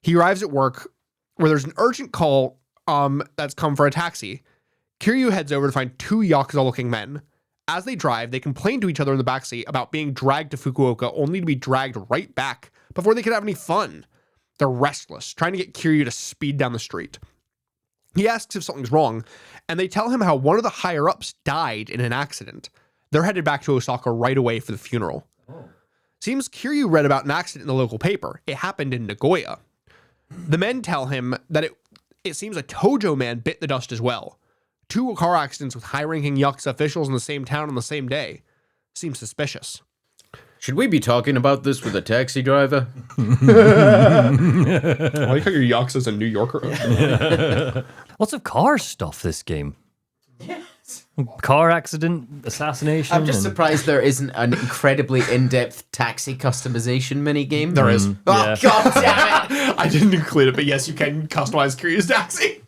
He arrives at work where there's an urgent call that's come for a taxi. Kiryu heads over to find two Yakuza-looking men. As they drive, they complain to each other in the backseat about being dragged to Fukuoka only to be dragged right back before they could have any fun. They're restless, trying to get Kiryu to speed down the street. He asks if something's wrong, and they tell him how one of the higher-ups died in an accident. They're headed back to Osaka right away for the funeral. Oh. Seems Kiryu read about an accident in the local paper. It happened in Nagoya. The men tell him that it seems a Tojo man bit the dust as well. 2 car accidents with high-ranking Yakuza officials in the same town on the same day. Seems suspicious. Should we be talking about this with a taxi driver? I like how your Yakuza's a New Yorker. Lots of car stuff, this game. Yes. Car accident, assassination. I'm just surprised there isn't an incredibly in-depth taxi customization minigame. There is. Oh, yeah. God damn it! I didn't include it, but yes, you can customize Kiryu's taxi.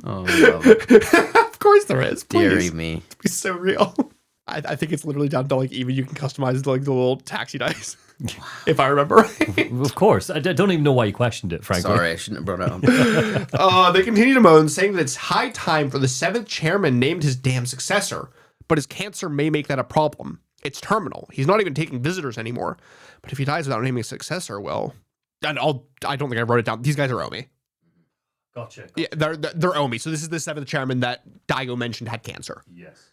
Oh, love it. Of course there is. Please. Deary me. It's so real. I think it's literally down to like even you can customize like the little taxi dice. If I remember right. Of course. I don't even know why you questioned it, frankly. Sorry, I shouldn't have brought it up. They continue to moan, saying that it's high time for the 7th chairman named his damn successor, but his cancer may make that a problem. It's terminal. He's not even taking visitors anymore. But if he dies without naming a successor, well, I don't think I wrote it down. These guys are Omi. Gotcha. Yeah, they're Omi. So this is the 7th chairman that Daigo mentioned had cancer. Yes.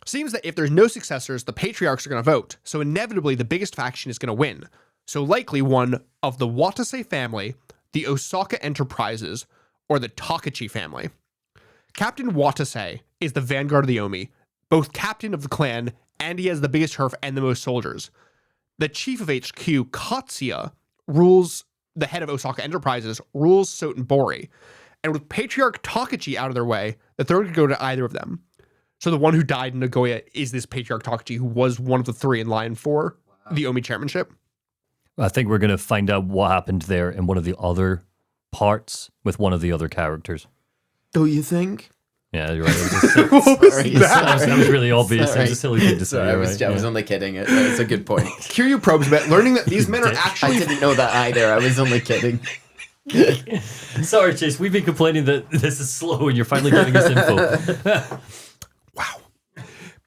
Seems that if there's no successors, the patriarchs are going to vote. So inevitably, the biggest faction is going to win. So likely one of the Watase family, the Osaka Enterprises, or the Takachi family. Captain Watase is the vanguard of the Omi, both captain of the clan, and he has the biggest herf and the most soldiers. The chief of HQ, Katsuya, rules the head of Osaka Enterprises, rules Sotenbori. And with Patriarch Takachi out of their way, the third could go to either of them. So the one who died in Nagoya is this Patriarch Takachi, who was one of the 3 in line for the Omi chairmanship. I think we're going to find out what happened there in one of the other parts with one of the other characters. Do you think? Yeah, you're right. That was really obvious. It was a silly thing to say. Sorry, I was only kidding. It's a good point. Kiryu probes a bit, learning that these men are actually... I didn't know that either. I was only kidding. Sorry, Chase. We've been complaining that this is slow and you're finally giving us info. Wow.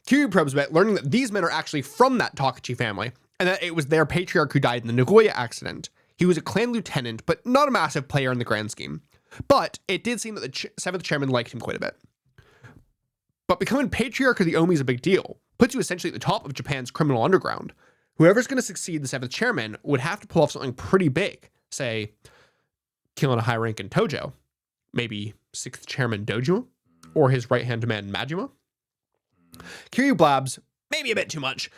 Kiryu probes a bit, learning that these men are actually from that Takachi family, and that it was their patriarch who died in the Nagoya accident. He was a clan lieutenant, but not a massive player in the grand scheme. But it did seem that the 7th chairman liked him quite a bit. But becoming patriarch of the Omi is a big deal. Puts you essentially at the top of Japan's criminal underground. Whoever's going to succeed the 7th chairman would have to pull off something pretty big. Say, killing a high-ranking Tojo. Maybe 6th chairman Dojima? Or his right-hand man Majima? Kiryu blabs, maybe a bit too much,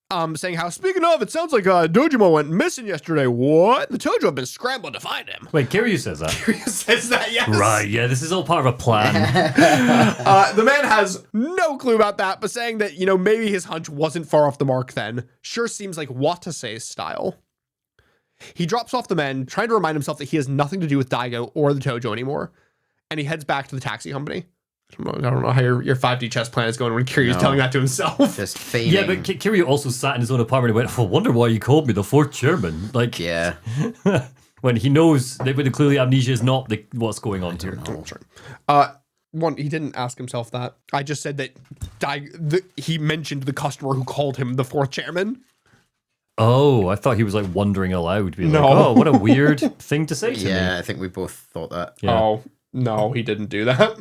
saying how, speaking of, it sounds like Dojima went missing yesterday. What? The Tojo have been scrambling to find him. Wait, Kiryu says that? Kiryu says that, yes. Right, yeah, this is all part of a plan. The man has no clue about that, but saying that, maybe his hunch wasn't far off the mark then. Sure seems like Watase's style. He drops off the men, trying to remind himself that he has nothing to do with Daigo or the Tojo anymore, and he heads back to the taxi company. I don't know how your 5D chess plan is going when Kiryu's telling that to himself. Just fading. Yeah, but Kiryu also sat in his own apartment and went, I wonder why you called me the 4th chairman. Like, yeah. When he knows that clearly amnesia is not what's going on here. One, he didn't ask himself that. I just said that he mentioned the customer who called him the 4th chairman. Oh, I thought he was like wondering aloud. No. Like, oh, what a weird thing to say to me. Yeah, I think we both thought that. Yeah. Oh, no, he didn't do that.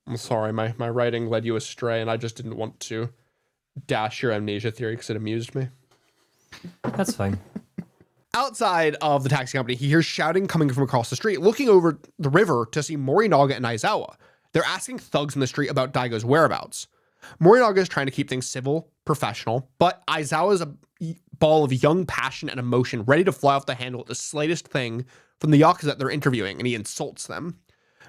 I'm sorry, my writing led you astray, and I just didn't want to dash your amnesia theory because it amused me. That's fine. Outside of the taxi company, he hears shouting coming from across the street, looking over the river to see Morinaga and Aizawa. They're asking thugs in the street about Daigo's whereabouts. Morinaga is trying to keep things civil, professional, but Aizawa is a ball of young passion and emotion, ready to fly off the handle at the slightest thing from the Yakuza that they're interviewing, and he insults them.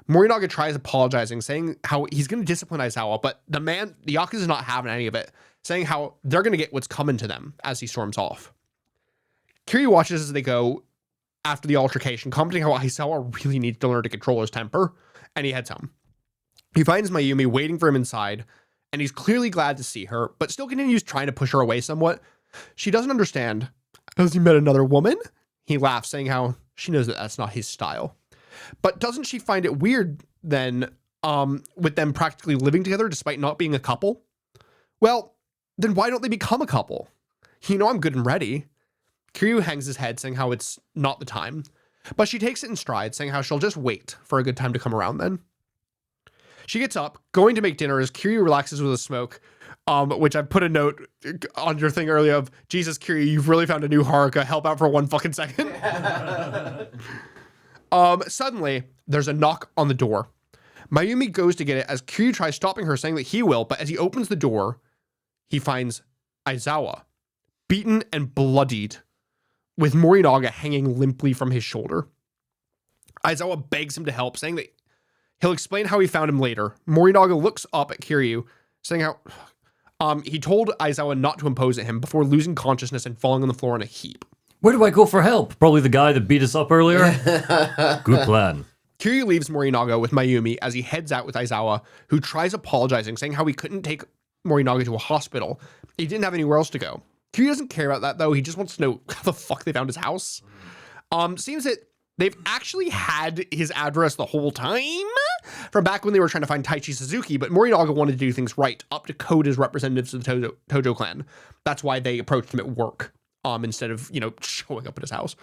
Morinaga tries apologizing, saying how he's going to discipline Aizawa, but the Yakuza is not having any of it, saying how they're going to get what's coming to them as he storms off. Kiryu watches as they go after the altercation, commenting how Aizawa really needs to learn to control his temper, and he heads home. He finds Mayumi waiting for him inside, and he's clearly glad to see her, but still continues trying to push her away somewhat. She doesn't understand. Has he met another woman? He laughs, saying how she knows that that's not his style. But doesn't she find it weird then, with them practically living together despite not being a couple? Well, then why don't they become a couple? You know I'm good and ready. Kiryu hangs his head, saying how it's not the time. But she takes it in stride, saying how she'll just wait for a good time to come around then. She gets up, going to make dinner as Kiryu relaxes with a smoke, which I put a note on your thing earlier of, Jesus, Kiryu, you've really found a new Haruka. Help out for 1 fucking second. Suddenly, there's a knock on the door. Mayumi goes to get it as Kiryu tries stopping her, saying that he will, but as he opens the door, he finds Aizawa, beaten and bloodied, with Morinaga hanging limply from his shoulder. Aizawa begs him to help, saying that he'll explain how he found him later. Morinaga looks up at Kiryu, saying how he told Aizawa not to impose at him before losing consciousness and falling on the floor in a heap. Where do I go for help? Probably the guy that beat us up earlier. Good plan. Kiryu leaves Morinaga with Mayumi as he heads out with Aizawa, who tries apologizing, saying how he couldn't take Morinaga to a hospital. He didn't have anywhere else to go. Kiryu doesn't care about that, though. He just wants to know how the fuck they found his house. Seems that they've actually had his address the whole time from back when they were trying to find Taichi Suzuki, but Morinaga wanted to do things right, up to code as representatives of the Tojo clan. That's why they approached him at work, instead of, showing up at his house.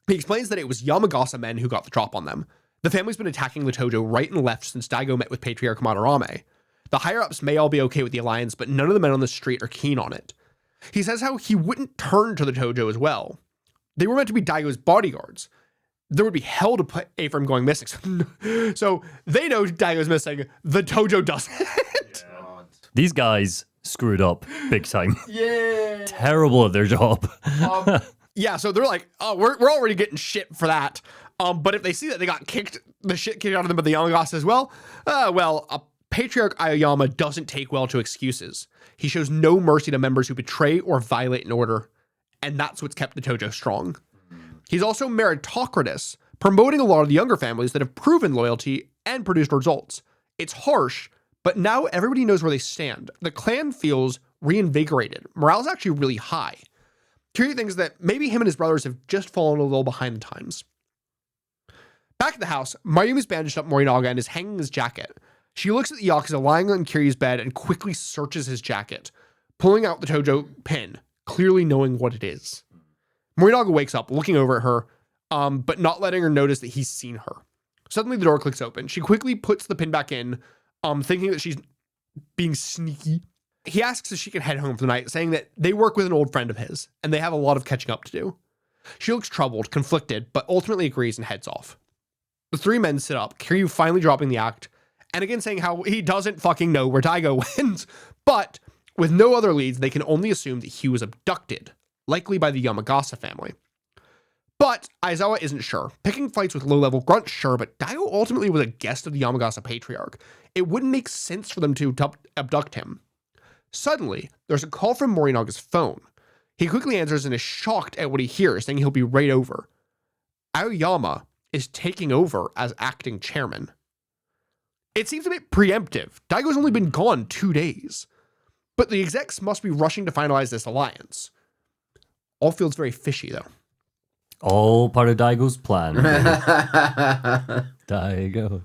He explains that it was Yamagasa men who got the drop on them. The family's been attacking the Tojo right and left since Daigo met with Patriarch Madarame. The higher-ups may all be okay with the alliance, but none of the men on the street are keen on it. He says how he wouldn't turn to the Tojo as well. They were meant to be Daigo's bodyguards. There would be hell to pay for him going missing. So they know Daigo's missing. The Tojo doesn't. These guys screwed up big time. Yeah. Terrible at their job. Yeah, so they're like, oh, we're already getting shit for that. But if they see that they got the shit kicked out of them by the Yamagasa as well, Patriarch Aoyama doesn't take well to excuses. He shows no mercy to members who betray or violate an order, and that's what's kept the Tojo strong. He's also meritocratic, promoting a lot of the younger families that have proven loyalty and produced results. It's harsh, but now everybody knows where they stand. The clan feels reinvigorated. Morale's actually really high. Kiryu thinks that maybe him and his brothers have just fallen a little behind the times. Back at the house, Mayumi's bandaged up Morinaga and is hanging his jacket. She looks at the Yakuza lying on Kiryu's bed and quickly searches his jacket, pulling out the Tojo pin, clearly knowing what it is. Morinaga wakes up, looking over at her, but not letting her notice that he's seen her. Suddenly, the door clicks open. She quickly puts the pin back in, thinking that she's being sneaky. He asks if she can head home for the night, saying that they work with an old friend of his, and they have a lot of catching up to do. She looks troubled, conflicted, but ultimately agrees and heads off. The 3 men sit up, Kiryu finally dropping the act, and again saying how he doesn't fucking know where Daigo went, but with no other leads, they can only assume that he was abducted, likely by the Yamagasa family. But Aizawa isn't sure. Picking fights with low-level grunts, sure, but Daigo ultimately was a guest of the Yamagasa Patriarch. It wouldn't make sense for them to abduct him. Suddenly, there's a call from Morinaga's phone. He quickly answers and is shocked at what he hears, saying he'll be right over. Aoyama is taking over as acting chairman. It seems a bit preemptive. Daigo's only been gone 2 days. But the execs must be rushing to finalize this alliance. All feels very fishy, though. All part of Daigo's plan. Daigo.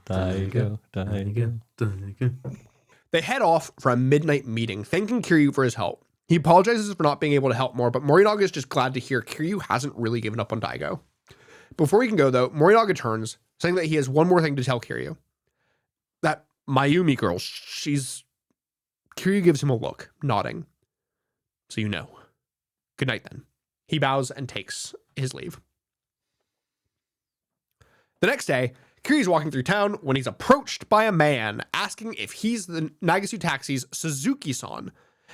They head off for a midnight meeting, thanking Kiryu for his help. He apologizes for not being able to help more, but Morinaga is just glad to hear Kiryu hasn't really given up on Daigo. Before he can go, though, Morinaga turns, saying that he has one more thing to tell Kiryu. That Mayumi girl, Kiryu gives him a look, nodding. So you know. Good night, then. He bows and takes his leave. The next day, Kiryu's walking through town when he's approached by a man asking if he's the Nagasu Taxi's Suzuki-san.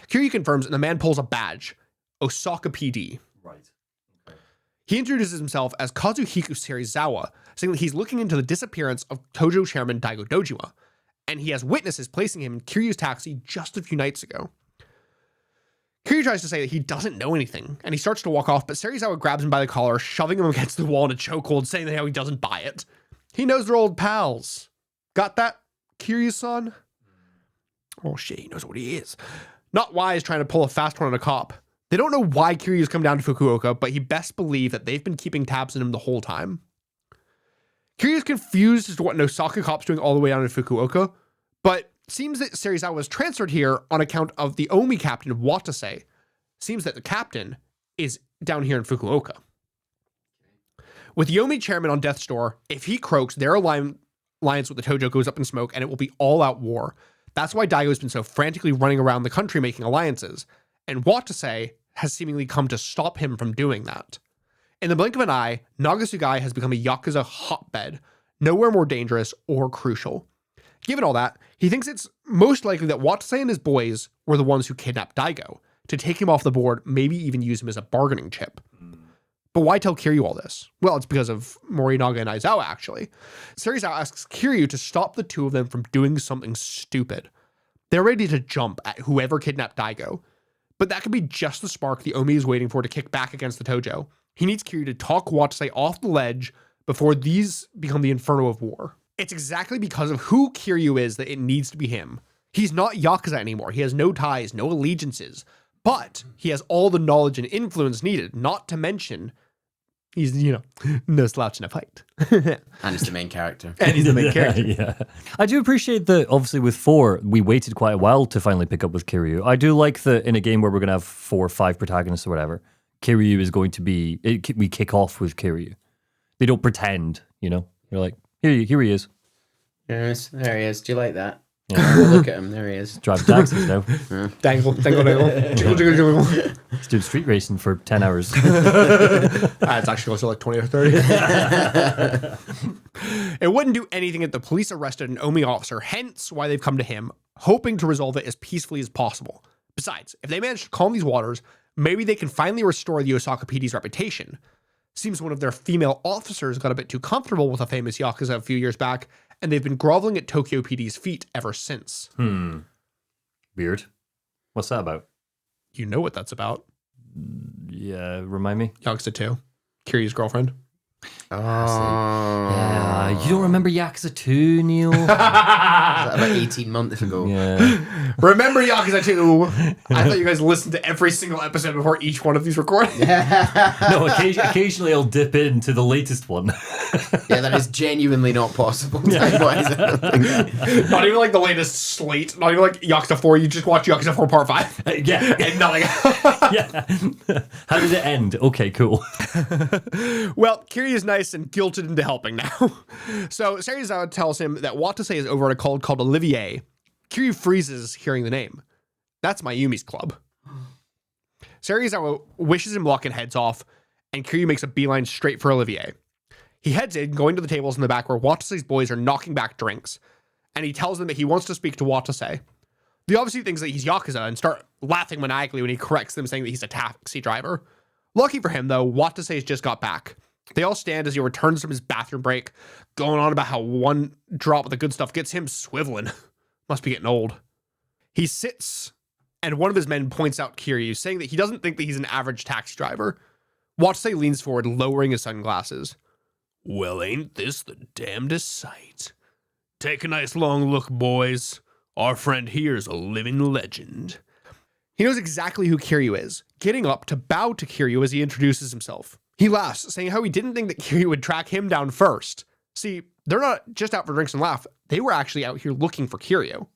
Kiryu confirms, and the man pulls a badge. Osaka PD. Right. Okay. He introduces himself as Kazuhiko Serizawa, saying that he's looking into the disappearance of Tojo chairman Daigo Dojima, and he has witnesses placing him in Kiryu's taxi just a few nights ago. Kiryu tries to say that he doesn't know anything, and he starts to walk off, but Serizawa grabs him by the collar, shoving him against the wall in a chokehold, saying that how he doesn't buy it. He knows they're old pals. Got that, Kiryu-san? Oh shit, he knows what he is. Not wise trying to pull a fast one on a cop. They don't know why Kiryu's come down to Fukuoka, but he best believe that they've been keeping tabs on him the whole time. Kiryu's confused as to what an Osaka cop's doing all the way down in Fukuoka, but seems that Serizawa was transferred here on account of the Omi captain, Watase. Seems that the captain is down here in Fukuoka. With the Omi chairman on death's door, if he croaks, their alliance with the Tojo goes up in smoke, and it will be all-out war. That's why Daigo's been so frantically running around the country making alliances, and Watase has seemingly come to stop him from doing that. In the blink of an eye, Nagasugai has become a Yakuza hotbed, nowhere more dangerous or crucial. Given all that, he thinks it's most likely that Watase and his boys were the ones who kidnapped Daigo, to take him off the board, maybe even use him as a bargaining chip. But why tell Kiryu all this? Well, it's because of Morinaga and Aizawa, actually. Serizawa asks Kiryu to stop the two of them from doing something stupid. They're ready to jump at whoever kidnapped Daigo, but that could be just the spark the Omi is waiting for to kick back against the Tojo. He needs Kiryu to talk Watase off the ledge before these become the inferno of war. It's exactly because of who Kiryu is that it needs to be him. He's not Yakuza anymore. He has no ties, no allegiances, but he has all the knowledge and influence needed, not to mention he's, no slouch in a fight. And he's the main character. And he's the main character. Yeah. I do appreciate that, obviously, with 4, we waited quite a while to finally pick up with Kiryu. I do like that in a game where we're going to have 4 or 5 protagonists or whatever, Kiryu is going to be, we kick off with Kiryu. They don't pretend, You're like, here he is. Yes, there he is. Do you like that? Yeah. Look at him. There he is. Drive taxis now. Dangle. Jiggle, jiggle, jiggle. He's doing street racing for 10 hours. It's actually close to like 20 or 30. It wouldn't do anything if the police arrested an Omi officer, hence why they've come to him, hoping to resolve it as peacefully as possible. Besides, if they manage to calm these waters, maybe they can finally restore the Osaka PD's reputation. Seems one of their female officers got a bit too comfortable with a famous Yakuza a few years back, and they've been groveling at Tokyo PD's feet ever since. Weird. What's that about? You know what that's about. Yeah, remind me. Yakuza 2. Kiryu's girlfriend. Oh. Yeah, you don't remember Yakuza 2, Neil? Was that about 18 months ago? Yeah. Remember Yakuza 2? I thought you guys listened to every single episode before each one of these recordings. No, occasionally I'll dip into the latest one. Yeah, that is genuinely not possible. Time-wise, I don't think. Not even like the latest slate. Not even like Yakuza 4. You just watch Yakuza 4 Part 5. Yeah. And nothing. Yeah. How did it end? Okay, cool. Well, Kiryu is nice and guilted into helping now. So Serizawa tells him that Watase is over at a cult called Olivier. Kiryu freezes hearing the name. That's Mayumi's club. Serizawa wishes him luck and heads off, and Kiryu makes a beeline straight for Olivier. He heads in, going to the tables in the back where Watase's boys are knocking back drinks, and he tells them that he wants to speak to Watase. They obviously thinks that he's Yakuza and start laughing maniacally when he corrects them, saying that he's a taxi driver. Lucky for him, though, Watase's just got back. They all stand as he returns from his bathroom break, going on about how one drop of the good stuff gets him swiveling. Must be getting old. He sits, and one of his men points out Kiryu, saying that he doesn't think that he's an average taxi driver. Watase leans forward, lowering his sunglasses. Well, ain't this the damnedest sight? Take a nice long look, boys. Our friend here's a living legend. He knows exactly who Kiryu is, getting up to bow to Kiryu as he introduces himself. He laughs, saying how he didn't think that Kiryu would track him down first. See, they're not just out for drinks and laugh. They were actually out here looking for Kiryu.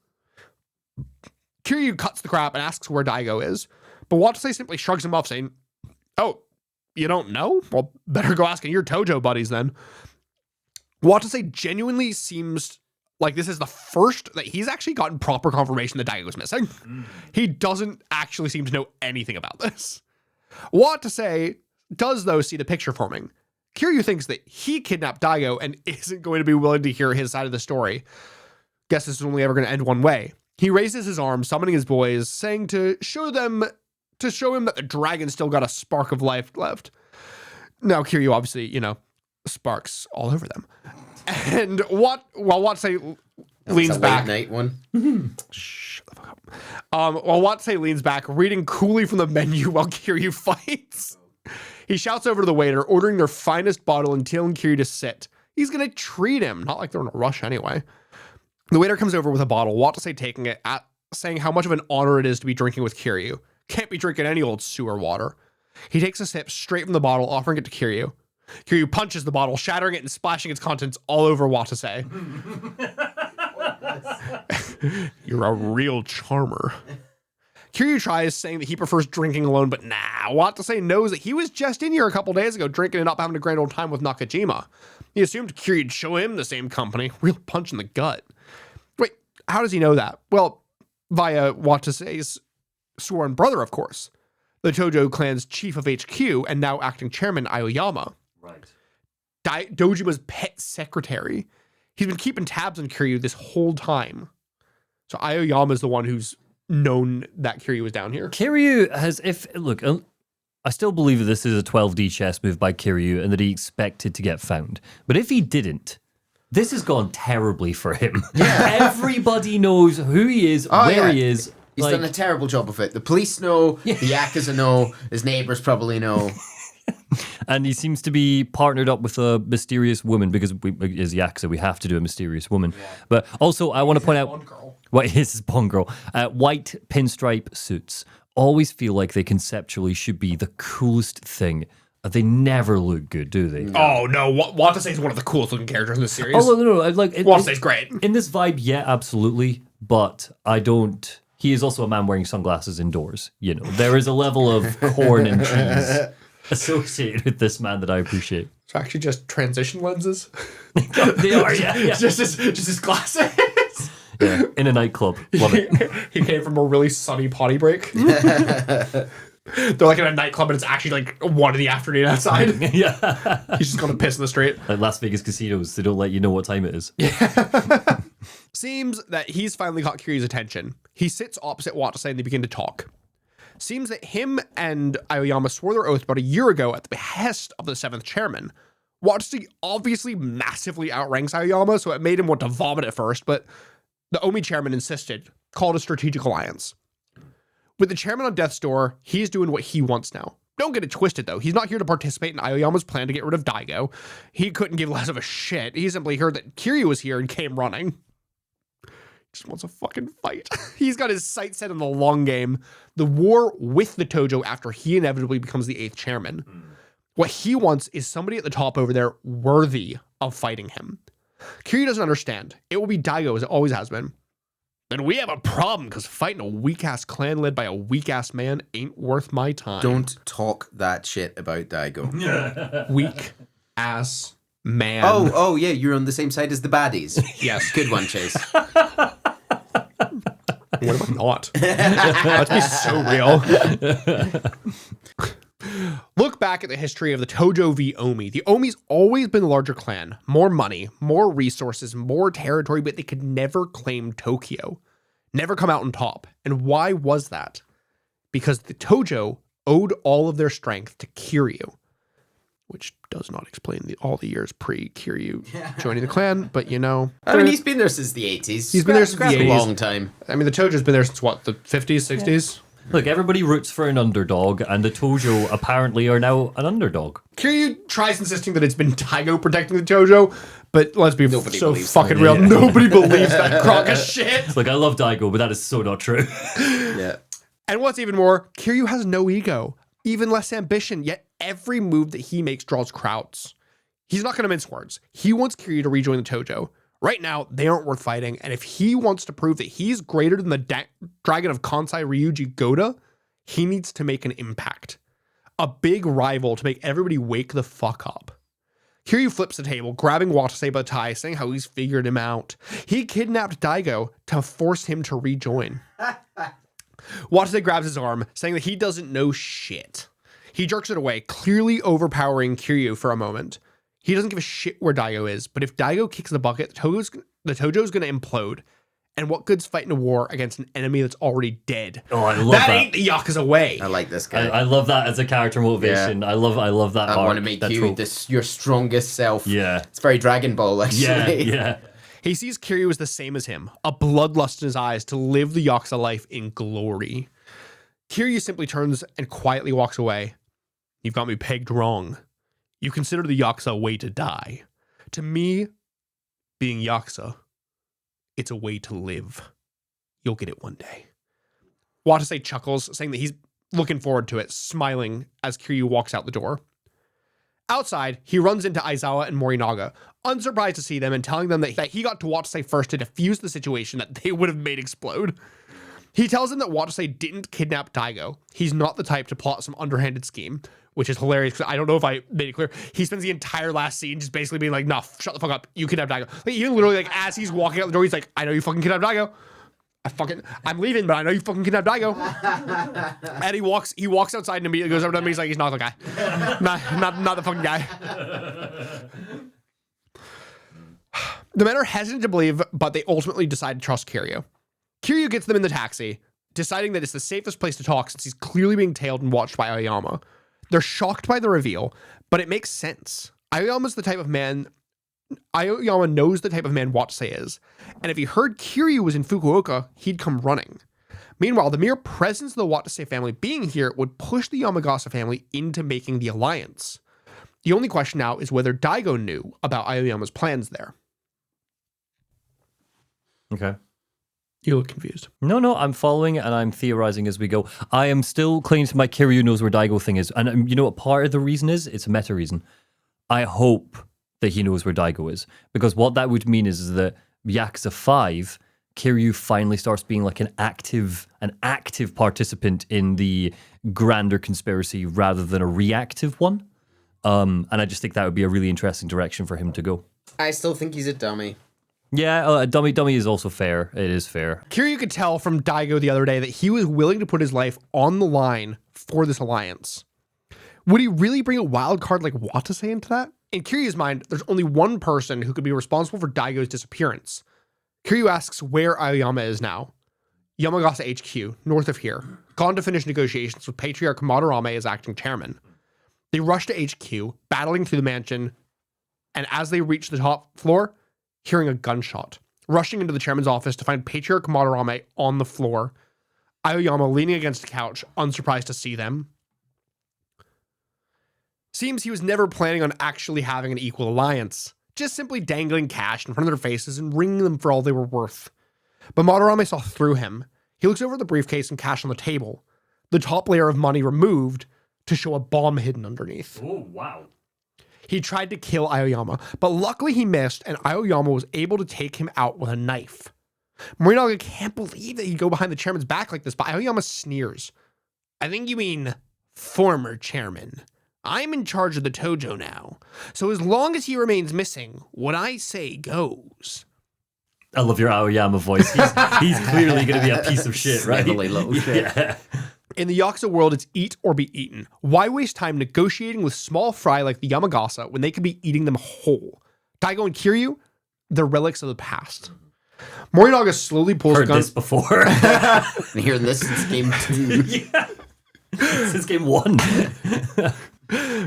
Kiryu cuts the crap and asks where Daigo is, but Watase simply shrugs him off, saying, "Oh, you don't know? Well, better go asking your Tojo buddies then." Watase genuinely seems like this is the first that he's actually gotten proper confirmation that Daigo was missing. He doesn't actually seem to know anything about this. Watase does, though, see the picture forming. Kiryu thinks that he kidnapped Daigo and isn't going to be willing to hear his side of the story. Guess this is only ever going to end one way. He raises his arm, summoning his boys, saying to show him that the dragon still got a spark of life left. Now, Kiryu obviously, sparks all over them. And while Watase leans back. Late night one. Shut the fuck up. While Watase leans back, reading coolly from the menu while Kiryu fights. He shouts over to the waiter, ordering their finest bottle and telling Kiryu to sit. He's going to treat him, not like they're in a rush anyway. The waiter comes over with a bottle, Watase taking it, saying how much of an honor it is to be drinking with Kiryu. Can't be drinking any old sewer water. He takes a sip straight from the bottle, offering it to Kiryu. Kiryu punches the bottle, shattering it and splashing its contents all over Watase. You're a real charmer. Kiryu tries, saying that he prefers drinking alone, but nah. Watase knows that he was just in here a couple days ago, drinking it up, having a grand old time with Nakajima. He assumed Kiryu'd show him the same company. Real punch in the gut. Wait, how does he know that? Well, via Watase's sworn brother, of course. The Tojo clan's chief of HQ and now acting chairman, Aoyama. Right. Dojima's pet secretary. He's been keeping tabs on Kiryu this whole time. So Aoyama is the one who's known that Kiryu was down here. Kiryu has, I still believe that this is a 12D chess move by Kiryu and that he expected to get found. But if he didn't, this has gone terribly for him. Yeah. Everybody knows who he is, where he is. He's done a terrible job of it. The police know, the Yakuza know, his neighbors probably know. And he seems to be partnered up with a mysterious woman because as Yakuza, we have to do a mysterious woman. Yeah. But also, I want to point out what is his Bond girl. White pinstripe suits always feel like they conceptually should be the coolest thing. They never look good, do they? Oh no, Watase is one of the coolest looking characters in the series. Oh no, Watase's great. In this vibe, yeah, absolutely. But I don't. He is also a man wearing sunglasses indoors. There is a level of corn and cheese associated with this man that I appreciate. It's actually just transition lenses. They are, yeah. just his glasses. Yeah, in a nightclub. Love it. He came from a really sunny potty break. They're like in a nightclub and it's actually like 1 in the afternoon outside. Yeah. He's just gonna piss in the street. Like Las Vegas casinos, they don't let you know what time it is. Yeah. Seems that he's finally got Kiryu's attention. He sits opposite Watase and they begin to talk. Seems that him and Aoyama swore their oath about a year ago at the behest of the 7th chairman. Watase obviously massively outranks Aoyama, so it made him want to vomit at first, but the Omi chairman insisted, called a strategic alliance. With the chairman on death's door, he's doing what he wants now. Don't get it twisted, though. He's not here to participate in Aoyama's plan to get rid of Daigo. He couldn't give less of a shit. He simply heard that Kiryu was here and came running. Just wants a fucking fight. He's got his sights set on the long game, the war with the Tojo after he inevitably becomes the 8th chairman. What he wants is somebody at the top over there worthy of fighting him. Kiryu doesn't understand. It will be Daigo as it always has been. Then we have a problem because fighting a weak-ass clan led by a weak-ass man ain't worth my time. Don't talk that shit about Daigo. Weak-ass man. Oh, yeah, you're on the same side as the baddies. Yes. Good one, Chase. What am I not? Let's be so real. Look back at the history of the Tojo v Omi. The Omi's always been the larger clan. More money, more resources, more territory, but they could never claim Tokyo. Never come out on top. And why was that? Because the Tojo owed all of their strength to Kiryu. Which does not explain all the years pre-Kiryu joining the clan, but I mean, he's been there since the 80s. He's been there since the 80s. A long time. I mean, the Tojo's been there since what, the 50s, 60s? Look, everybody roots for an underdog, and the Tojo apparently are now an underdog. Kiryu tries insisting that it's been Daigo protecting the Tojo, but let's be so fucking real. Yeah. Nobody believes that crock of shit. Look, I love Daigo, but that is so not true. Yeah. And what's even more, Kiryu has no ego, even less ambition, yet every move that he makes draws crowds. He's not going to mince words. He wants Kiryu to rejoin the Tojo. Right now, they aren't worth fighting, and if he wants to prove that he's greater than the dragon of Kansai Ryuji Goda, he needs to make an impact. A big rival to make everybody wake the fuck up. Kiryu flips the table, grabbing Watase by the tie, saying how he's figured him out. He kidnapped Daigo to force him to rejoin. Watase grabs his arm, saying that he doesn't know shit. He jerks it away, clearly overpowering Kiryu for a moment. He doesn't give a shit where Daigo is, but if Daigo kicks the bucket, the Tojo's going to implode. And what good's fighting a war against an enemy that's already dead? Oh, I love that. that. Ain't the Yakuza way. I like this guy. I love that as a character motivation. Yeah. I love that. I arc, want to make that you trope. your strongest self. Yeah. It's very Dragon Ball, Yeah, actually. yeah. He sees Kiryu as the same as him, a bloodlust in his eyes to live the Yakuza life in glory. Kiryu simply turns and quietly walks away. You've got me pegged wrong. You consider the Yakuza a way to die. To me, being Yakuza, it's a way to live. You'll get it one day. Watase chuckles, saying that he's looking forward to it, smiling as Kiryu walks out the door. Outside, he runs into Aizawa and Morinaga, unsurprised to see them and telling them that he got to Watase first to defuse the situation that they would have made explode. He tells them that Watase didn't kidnap Daigo. He's not the type to plot some underhanded scheme, which is hilarious because I don't know if I made it clear. He spends the entire last scene just basically being like, nah, shut the fuck up. You kidnapped Daigo. Like, even literally, like, as he's walking out the door, he's like, I know you fucking kidnapped Daigo. I'm leaving, but I know you fucking kidnapped Daigo. And he walks outside and immediately goes over to him and he's like, he's not the guy. not the fucking guy. The men are hesitant to believe, but they ultimately decide to trust Kiryu. Kiryu gets them in the taxi, deciding that it's the safest place to talk since he's clearly being tailed and watched by Aoyama. They're shocked by the reveal, but it makes sense. Aoyama knows the type of man Watase is, and if he heard Kiryu was in Fukuoka, he'd come running. Meanwhile, the mere presence of the Watase family being here would push the Yamagasa family into making the alliance. The only question now is whether Daigo knew about Aoyama's plans there. Okay. You look confused. No, I'm following and I'm theorizing as we go. I am still clinging to my Kiryu knows where Daigo thing is. And you know what part of the reason is? It's a meta reason. I hope that he knows where Daigo is. Because what that would mean is that Yakuza 5, Kiryu finally starts being like an active participant in the grander conspiracy rather than a reactive one. And I just think that would be a really interesting direction for him to go. I still think he's a dummy. Yeah, dummy is also fair. It is fair. Kiryu could tell from Daigo the other day that he was willing to put his life on the line for this alliance. Would he really bring a wild card like Watase into that? In Kiryu's mind, there's only one person who could be responsible for Daigo's disappearance. Kiryu asks where Aoyama is now. Yamagasa HQ, north of here, gone to finish negotiations with Patriarch Madarame as acting chairman. They rush to HQ, battling through the mansion, and as they reach the top floor, hearing a gunshot, rushing into the chairman's office to find Patriarch Madarame on the floor, Aoyama leaning against a couch, unsurprised to see them. Seems he was never planning on actually having an equal alliance, just simply dangling cash in front of their faces and ringing them for all they were worth. But Madarame saw through him. He looks over the briefcase and cash on the table, the top layer of money removed to show a bomb hidden underneath. Oh, wow. He tried to kill Aoyama, but luckily he missed, and Aoyama was able to take him out with a knife. Morinaga can't believe that he'd go behind the chairman's back like this, but Aoyama sneers. I think you mean former chairman. I'm in charge of the Tojo now, so as long as he remains missing, what I say goes. I love your Aoyama voice. He's clearly going to be a piece of shit, right? Snivelly little shit. Yeah. In the Yakuza world, it's eat or be eaten. Why waste time negotiating with small fry like the Yamagasa when they could be eating them whole? Daigo and Kiryu, they're relics of the past. Morinaga slowly pulls Heard a gun. this before. And hearing this since game 2. Yeah. Since game 1.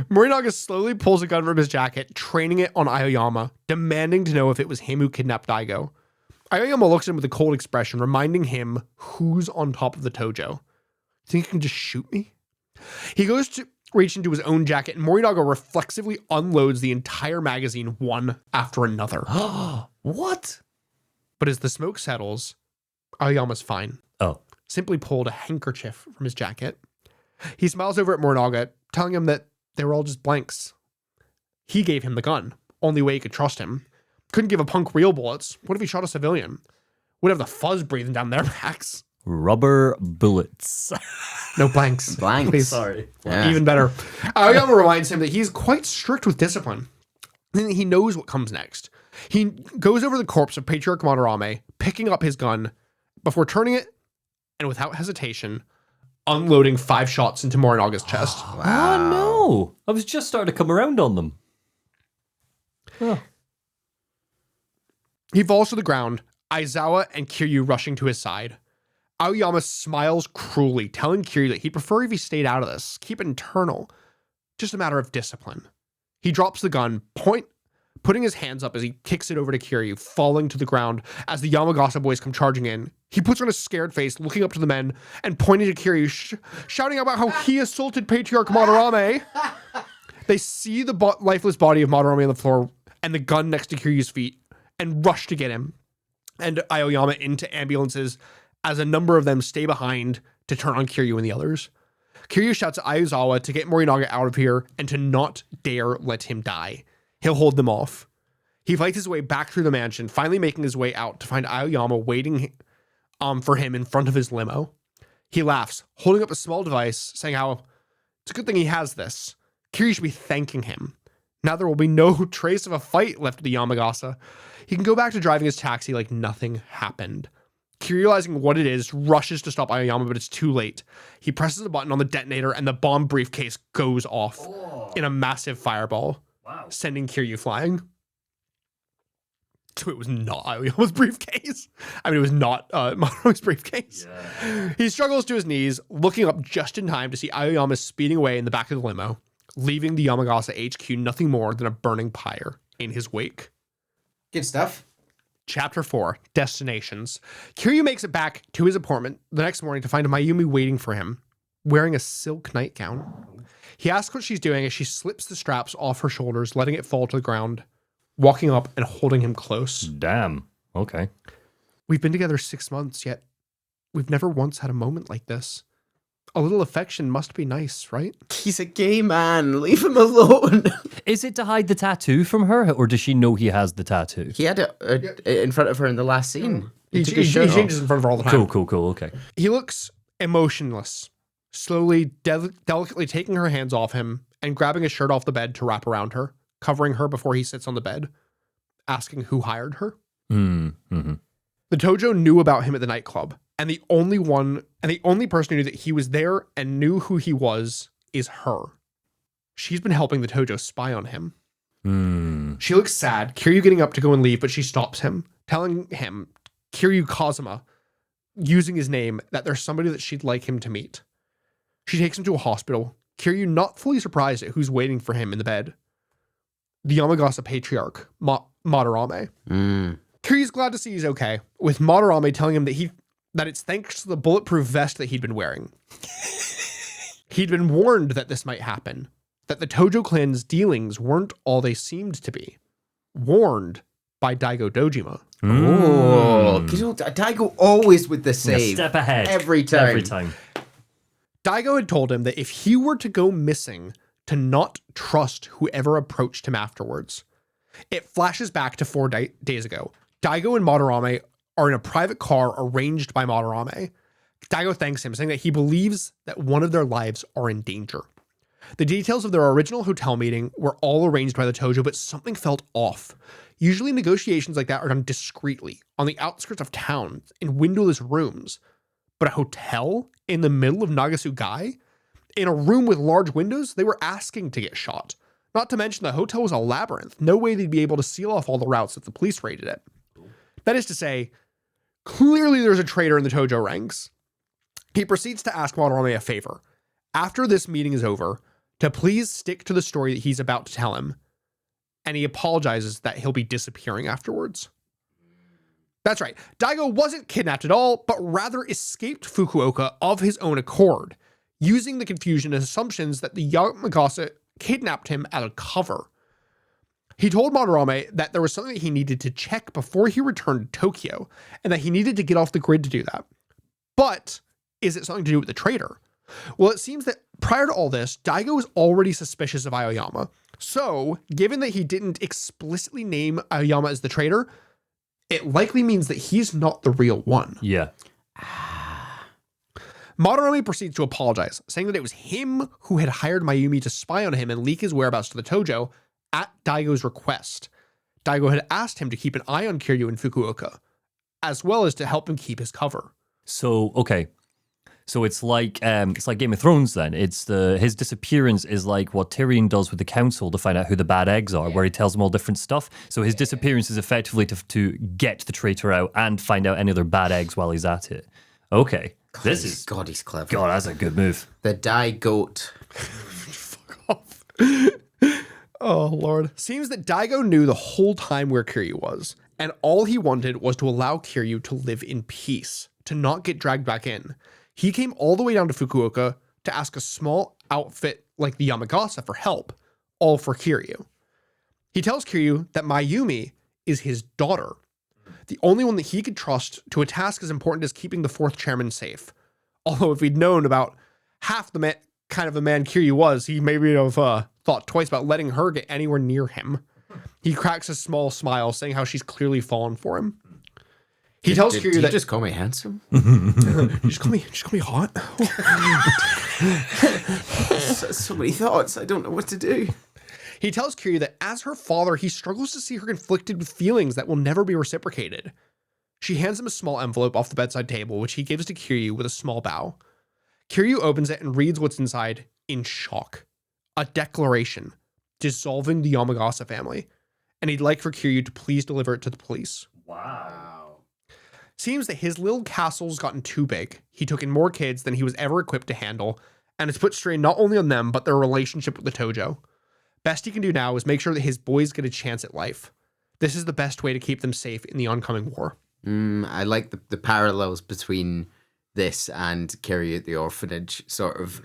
Morinaga slowly pulls a gun from his jacket, training it on Aoyama, demanding to know if it was him who kidnapped Daigo. Aoyama looks at him with a cold expression, reminding him who's on top of the Tojo. Think you can just shoot me? He goes to reach into his own jacket, and Morinaga reflexively unloads the entire magazine one after another. What? But as the smoke settles, Aoyama's fine. Oh. Simply pulled a handkerchief from his jacket. He smiles over at Morinaga, telling him that they were all just blanks. He gave him the gun. Only way he could trust him. Couldn't give a punk real bullets. What if he shot a civilian? Would have the fuzz breathing down their backs. Rubber bullets. No blanks. Blanks. Please. Sorry. Yeah. Even better. Aoyama reminds him that he's quite strict with discipline. And he knows what comes next. He goes over the corpse of Patriarch Madarame, picking up his gun before turning it, and without hesitation, unloading 5 shots into Morinaga's chest. Oh, no. I was just starting to come around on them. Oh. He falls to the ground, Aizawa and Kiryu rushing to his side. Aoyama smiles cruelly, telling Kiryu that he'd prefer if he stayed out of this, keep it internal. Just a matter of discipline. He drops the gun, putting his hands up as he kicks it over to Kiryu, falling to the ground as the Yamagasa boys come charging in. He puts on a scared face, looking up to the men, and pointing to Kiryu, shouting about how he assaulted Patriarch Madarame. They see the lifeless body of Madarame on the floor and the gun next to Kiryu's feet, and rush to get him and Aoyama into ambulances as a number of them stay behind to turn on Kiryu and the others. Kiryu shouts at Aizawa to get Morinaga out of here and to not dare let him die. He'll hold them off. He fights his way back through the mansion, finally making his way out to find Aoyama waiting for him in front of his limo. He laughs, holding up a small device, saying how it's a good thing he has this. Kiryu should be thanking him. Now there will be no trace of a fight left at the Yamagasa. He can go back to driving his taxi like nothing happened. Kiryu, realizing what it is, rushes to stop Aoyama, but it's too late. He presses a button on the detonator and the bomb briefcase goes off in a massive fireball, sending Kiryu flying. So it was not Aoyama's briefcase. I mean, it was not Maru's briefcase. Yeah. He struggles to his knees, looking up just in time to see Aoyama speeding away in the back of the limo, leaving the Yamagasa HQ nothing more than a burning pyre in his wake. Good stuff. Chapter 4, Destinations. Kiryu makes it back to his apartment the next morning to find Mayumi waiting for him, wearing a silk nightgown. He asks what she's doing as she slips the straps off her shoulders, letting it fall to the ground, walking up and holding him close. Damn. Okay. We've been together 6 months, yet we've never once had a moment like this. A little affection must be nice, right? He's a gay man. Leave him alone. Is it to hide the tattoo from her, or does she know he has the tattoo? He had it in front of her in the last scene. He changes in front of her all the time. Cool. Okay. He looks emotionless, slowly, delicately taking her hands off him and grabbing his shirt off the bed to wrap around her, covering her before he sits on the bed, asking who hired her. Mm-hmm. The Tojo knew about him at the nightclub, and the only person who knew that he was there and knew who he was is her. She's been helping the Tojo spy on him. She looks sad, Kiryu getting up to go and leave, but she stops him, telling him, Kiryu Kazuma, using his name, that there's somebody that she'd like him to meet. She takes him to a hospital, Kiryu not fully surprised at who's waiting for him in the bed. The Yamagasa Patriarch, Madarame. Kiryu's glad to see he's okay, with Madarame telling him that it's thanks to the bulletproof vest that he'd been wearing. He'd been warned that this might happen, that the Tojo clan's dealings weren't all they seemed to be. Warned by Daigo Dojima. Oh, Daigo always with the save. A step ahead. Every time. Daigo had told him that if he were to go missing, to not trust whoever approached him afterwards. It flashes back to 4 days ago. Daigo and Madarame are in a private car arranged by Madarame. Daigo thanks him, saying that he believes that one of their lives are in danger. The details of their original hotel meeting were all arranged by the Tojo, but something felt off. Usually negotiations like that are done discreetly, on the outskirts of town, in windowless rooms. But a hotel in the middle of Nagasugai? In a room with large windows? They were asking to get shot. Not to mention the hotel was a labyrinth. No way they'd be able to seal off all the routes if the police raided it. That is to say, clearly there's a traitor in the Tojo ranks. He proceeds to ask Madarame a favor. After this meeting is over, to please stick to the story that he's about to tell him. And he apologizes that he'll be disappearing afterwards. That's right. Daigo wasn't kidnapped at all, but rather escaped Fukuoka of his own accord, using the confusion and assumptions that the Yamagasa kidnapped him out of cover. He told Madarame that there was something that he needed to check before he returned to Tokyo, and that he needed to get off the grid to do that. But is it something to do with the traitor? Well, it seems that prior to all this, Daigo was already suspicious of Aoyama. So, given that he didn't explicitly name Aoyama as the traitor, it likely means that he's not the real one. Yeah. Madarame proceeds to apologize, saying that it was him who had hired Mayumi to spy on him and leak his whereabouts to the Tojo at Daigo's request. Daigo had asked him to keep an eye on Kiryu in Fukuoka, as well as to help him keep his cover. So, okay. So it's like Game of Thrones. Then his disappearance is like what Tyrion does with the council to find out who the bad eggs are, where he tells them all different stuff. So his disappearance is effectively to get the traitor out and find out any other bad eggs while he's at it. Okay, He's clever. God, that's a good move. The die goat. Fuck off. Oh, Lord. Seems that Daigo knew the whole time where Kiryu was, and all he wanted was to allow Kiryu to live in peace, to not get dragged back in. He came all the way down to Fukuoka to ask a small outfit like the Yamagasa for help, all for Kiryu. He tells Kiryu that Mayumi is his daughter, the only one that he could trust to a task as important as keeping the fourth chairman safe. Although if he'd known about half the kind of the man Kiryu was, he maybe have thought twice about letting her get anywhere near him. He cracks a small smile, saying how she's clearly fallen for him. He tells Kiryu Did that you just call me handsome? just call me hot. So many thoughts. I don't know what to do. He tells Kiryu that as her father, he struggles to see her conflicted with feelings that will never be reciprocated. She hands him a small envelope off the bedside table, which he gives to Kiryu with a small bow. Kiryu opens it and reads what's inside in shock. A declaration dissolving the Yamagasa family, and he'd like for Kiryu to please deliver it to the police. Wow. Seems that his little castle's gotten too big. He took in more kids than he was ever equipped to handle, and it's put strain not only on them, but their relationship with the Tojo. Best he can do now is make sure that his boys get a chance at life. This is the best way to keep them safe in the oncoming war. I like the parallels between this and Kiryu at the orphanage, sort of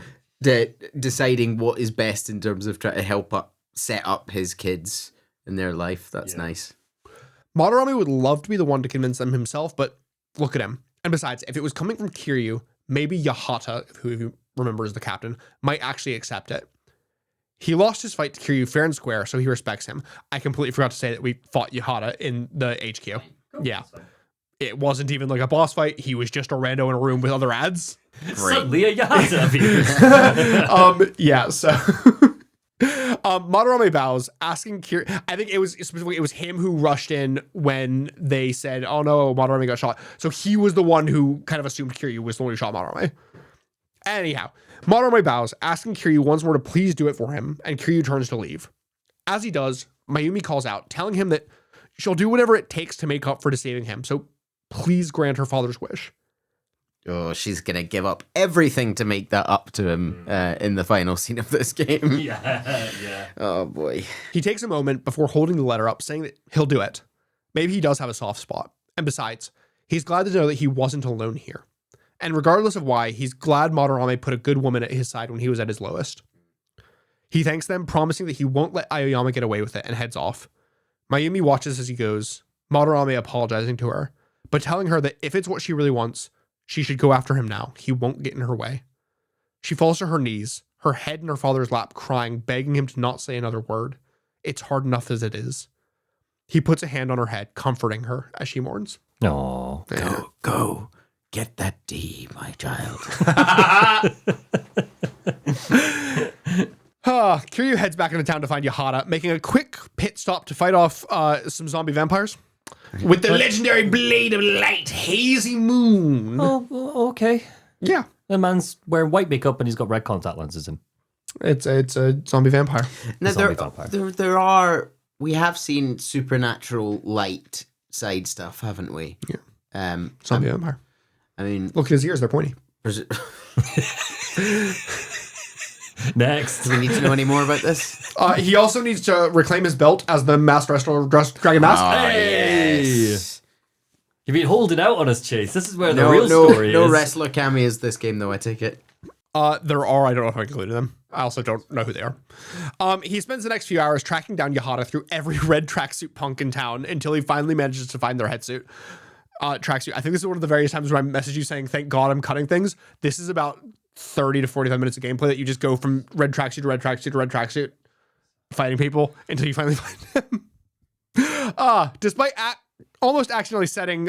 deciding what is best in terms of trying to set up his kids in their life. That's nice. Madarame would love to be the one to convince them himself, but look at him. And besides, if it was coming from Kiryu, maybe Yahata, who you remember is the captain, might actually accept it. He lost his fight to Kiryu fair and square, so he respects him. I completely forgot to say that we fought Yahata in the HQ. Yeah. It wasn't even like a boss fight. He was just a rando in a room with other ads. Suddenly a Yahata appears. Yeah, so Madarame bows, asking Kiryu. I think it was him who rushed in when they said, "Oh no, Madarame got shot." So he was the one who kind of assumed Kiryu was the one who shot Madarame. Anyhow, Madarame bows, asking Kiryu once more to please do it for him, and Kiryu turns to leave. As he does, Mayumi calls out, telling him that she'll do whatever it takes to make up for deceiving him. So please grant her father's wish. Oh, she's going to give up everything to make that up to him in the final scene of this game. Yeah. Oh, boy. He takes a moment before holding the letter up, saying that he'll do it. Maybe he does have a soft spot. And besides, he's glad to know that he wasn't alone here. And regardless of why, he's glad Madarame put a good woman at his side when he was at his lowest. He thanks them, promising that he won't let Aoyama get away with it, and heads off. Mayumi watches as he goes, Madarame apologizing to her, but telling her that if it's what she really wants, she should go after him now. He won't get in her way. She falls to her knees, her head in her father's lap, crying, begging him to not say another word. It's hard enough as it is. He puts a hand on her head, comforting her as she mourns. Aww. Go. Get that D, my child. Kiryu heads back into town to find Yahata, making a quick pit stop to fight off some zombie vampires. With the legendary blade of light, Hazy Moon. Oh, okay. Yeah. The man's wearing white makeup and he's got red contact lenses in. It's a zombie vampire. Now, we have seen supernatural light side stuff, haven't we? Yeah. Zombie vampire. I mean, look at his ears; they're pointy. Next. Do we need to know any more about this? He also needs to reclaim his belt as the masked wrestler Dragon Mask. Hey! Yes. You've been holding out on us, Chase. This is where the real story is. No wrestler cameos this game, though, I take it. There are. I don't know if I included them. I also don't know who they are. He spends the next few hours tracking down Yahata through every red tracksuit punk in town until he finally manages to find their headsuit. Tracksuit. I think this is one of the various times where I message you saying, thank God I'm cutting things. This is about 30 to 45 minutes of gameplay that you just go from red tracksuit to red tracksuit to red tracksuit, fighting people until you finally find them. Despite almost accidentally setting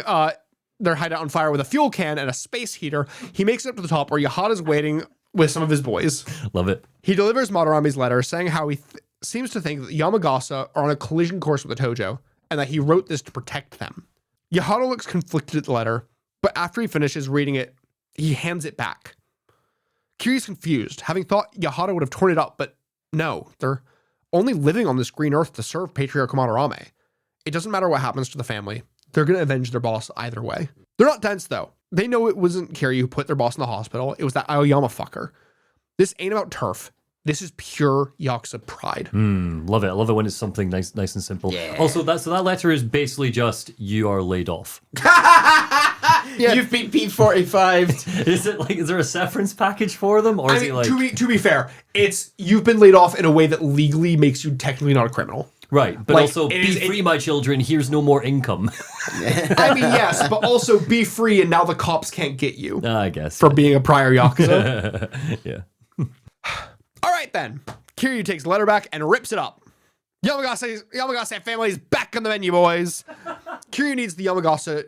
their hideout on fire with a fuel can and a space heater, he makes it up to the top where Yahata's waiting with some of his boys. Love it. He delivers Madarame's letter saying how he seems to think that the Yamagasa are on a collision course with the Tojo and that he wrote this to protect them. Yahata looks conflicted at the letter, but after he finishes reading it, he hands it back. Kiryu's confused, having thought Yahara would have torn it up, but no, they're only living on this green earth to serve Patriarch Madarame. It doesn't matter what happens to the family. They're going to avenge their boss either way. They're not tense, though. They know it wasn't Kiryu who put their boss in the hospital. It was that Aoyama fucker. This ain't about turf. This is pure Yakuza pride. Love it. I love it when it's something nice and simple. Yeah. Also, that letter is basically just, you are laid off. You've been P45. Is there a severance package for them? Or is it like... To be fair, it's you've been laid off in a way that legally makes you technically not a criminal. Right, but Like, also, be free, my children, here's no more income. I mean, yes, but also be free and now the cops can't get you I guess. for being a prior Yakuza. Yeah. All right, then. Kiryu takes the letter back and rips it up. Yamagasa family is back on the menu, boys. Kiryu needs the Yamagasa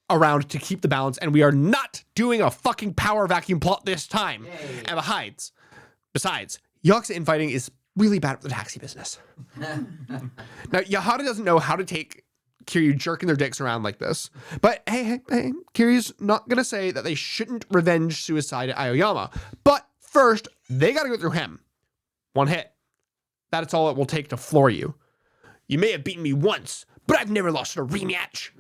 around to keep the balance, and we are not doing a fucking power vacuum plot this time. Yay. And besides, Yakuza infighting is really bad for the taxi business. Now, Yahara doesn't know how to take Kiryu jerking their dicks around like this. But hey, Kiryu's not going to say that they shouldn't revenge suicide at Aoyama. But first, they got to go through him. One hit. That's all it will take to floor you. You may have beaten me once, but I've never lost in a rematch.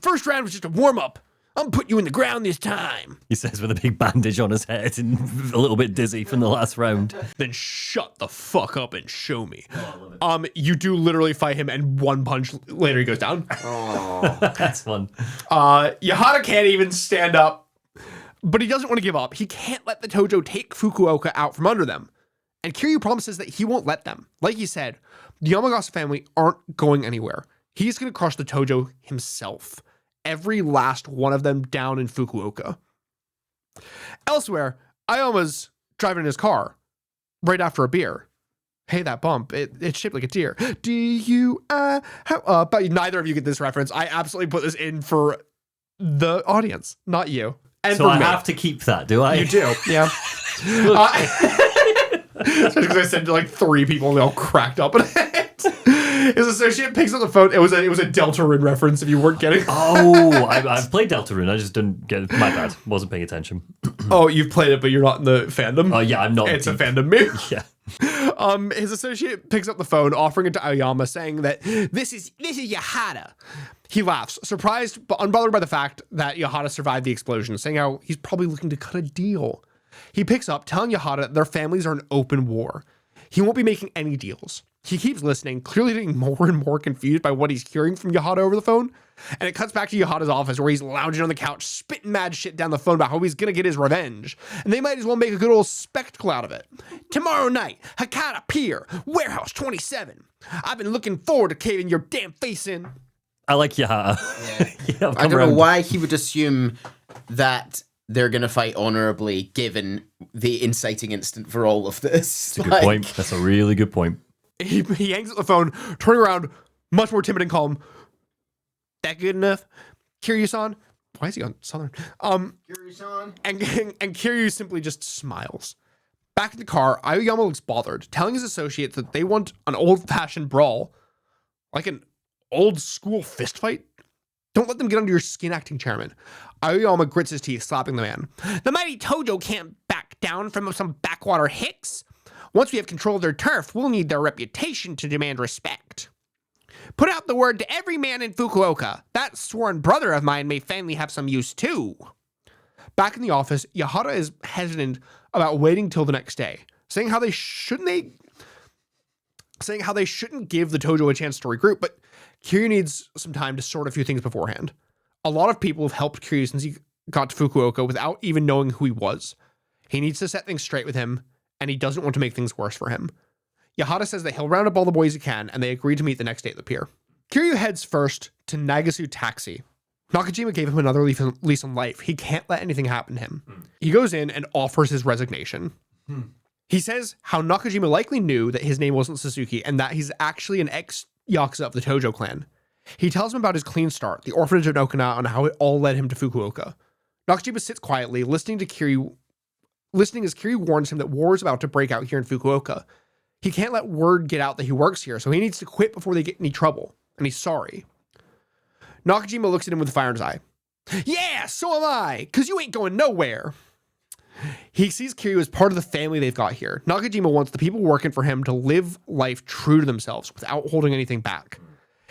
First round was just a warm-up. I'm putting you in the ground this time. He says with a big bandage on his head and a little bit dizzy from the last round. Then shut the fuck up and show me. You do literally fight him, and one punch later he goes down. Oh, that's fun. Yahara can't even stand up, but he doesn't want to give up. He can't let the Tojo take Fukuoka out from under them. And Kiryu promises that he won't let them. Like he said, the Yamagasa family aren't going anywhere. He's going to crush the Tojo himself. Every last one of them down in Fukuoka. Elsewhere, Aoyama's driving in his car right after a beer. Hey, that bump, it's shaped like a deer. But neither of you get this reference. I absolutely put this in for the audience, not you. And so I have to keep that, do I? You do, yeah. Especially because I said to like 3 people and they all cracked up at it. His associate picks up the phone. It was a Deltarune reference if you weren't getting. Oh, I've played Deltarune. I just didn't get it. My bad. Wasn't paying attention. Oh, you've played it, but you're not in the fandom? Oh, yeah, I'm not. It's a fandom meme. Yeah. His associate picks up the phone, offering it to Aoyama, saying that this is Yahara. He laughs, surprised but unbothered by the fact that Yahara survived the explosion, saying how he's probably looking to cut a deal. He picks up, telling Yahara that their families are in open war. He won't be making any deals. He keeps listening, clearly getting more and more confused by what he's hearing from Yahara over the phone. And it cuts back to Yahara's office where he's lounging on the couch, spitting mad shit down the phone about how he's going to get his revenge. And they might as well make a good old spectacle out of it. Tomorrow night, Hakata Pier, Warehouse 27. I've been looking forward to caving your damn face in. I like Yahara. Yeah, I don't know why he would assume that they're going to fight honorably given the inciting incident for all of this. That's a good point. That's a really good point. He hangs up the phone, turning around, much more timid and calm. That good enough? Kiryu-san? Why is he on Southern? Kiryu-san? And Kiryu simply just smiles. Back in the car, Aoyama looks bothered, telling his associates that they want an old-fashioned brawl. Like an old-school fistfight? Don't let them get under your skin, acting chairman. Aoyama grits his teeth, slapping the man. The mighty Tojo can't back down from some backwater hicks. Once we have control of their turf, we'll need their reputation to demand respect. Put out the word to every man in Fukuoka. That sworn brother of mine may finally have some use too. Back in the office, Yahara is hesitant about waiting till the next day, saying how they shouldn't give the Tojo a chance to regroup, but Kiryu needs some time to sort a few things beforehand. A lot of people have helped Kiryu since he got to Fukuoka without even knowing who he was. He needs to set things straight with him, and he doesn't want to make things worse for him. Yahara says that he'll round up all the boys he can, and they agree to meet the next day at the pier. Kiryu heads first to Nagasu Taxi. Nakajima gave him another lease on life. He can't let anything happen to him. He goes in and offers his resignation. He says how Nakajima likely knew that his name wasn't Suzuki and that he's actually an ex-Yakuza of the Tojo clan. He tells him about his clean start, the orphanage in Okinawa, and how it all led him to Fukuoka. Nakajima sits quietly, listening as Kiryu warns him that war is about to break out here in Fukuoka. He can't let word get out that he works here, so he needs to quit before they get any trouble, and he's sorry. Nakajima looks at him with fire in his eye. Yeah, so am I, because you ain't going nowhere. He sees Kiryu as part of the family they've got here. Nakajima wants the people working for him to live life true to themselves without holding anything back.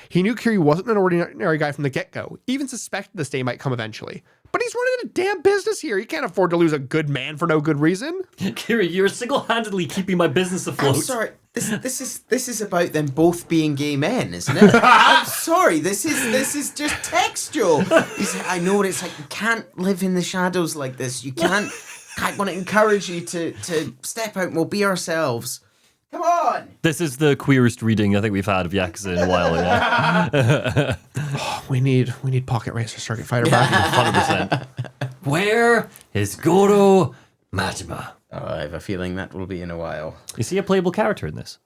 He knew Kiryu wasn't an ordinary guy from the get-go, even suspected this day might come eventually. But he's running a damn business here. He can't afford to lose a good man for no good reason. Kiryu, you're single-handedly keeping my business afloat. I'm sorry. This is about them both being gay men, isn't it? I'm sorry. This is just textual. I know what it's like. You can't live in the shadows like this. You can't. I want to encourage you to step out and we'll be ourselves. Come on. This is the queerest reading I think we've had of Yakuza in a while. Yeah. We need Pocket Racer Circuit Fighter back. 100%. Where is Goro Majima? Oh, I have a feeling that will be in a while. Is he a playable character in this?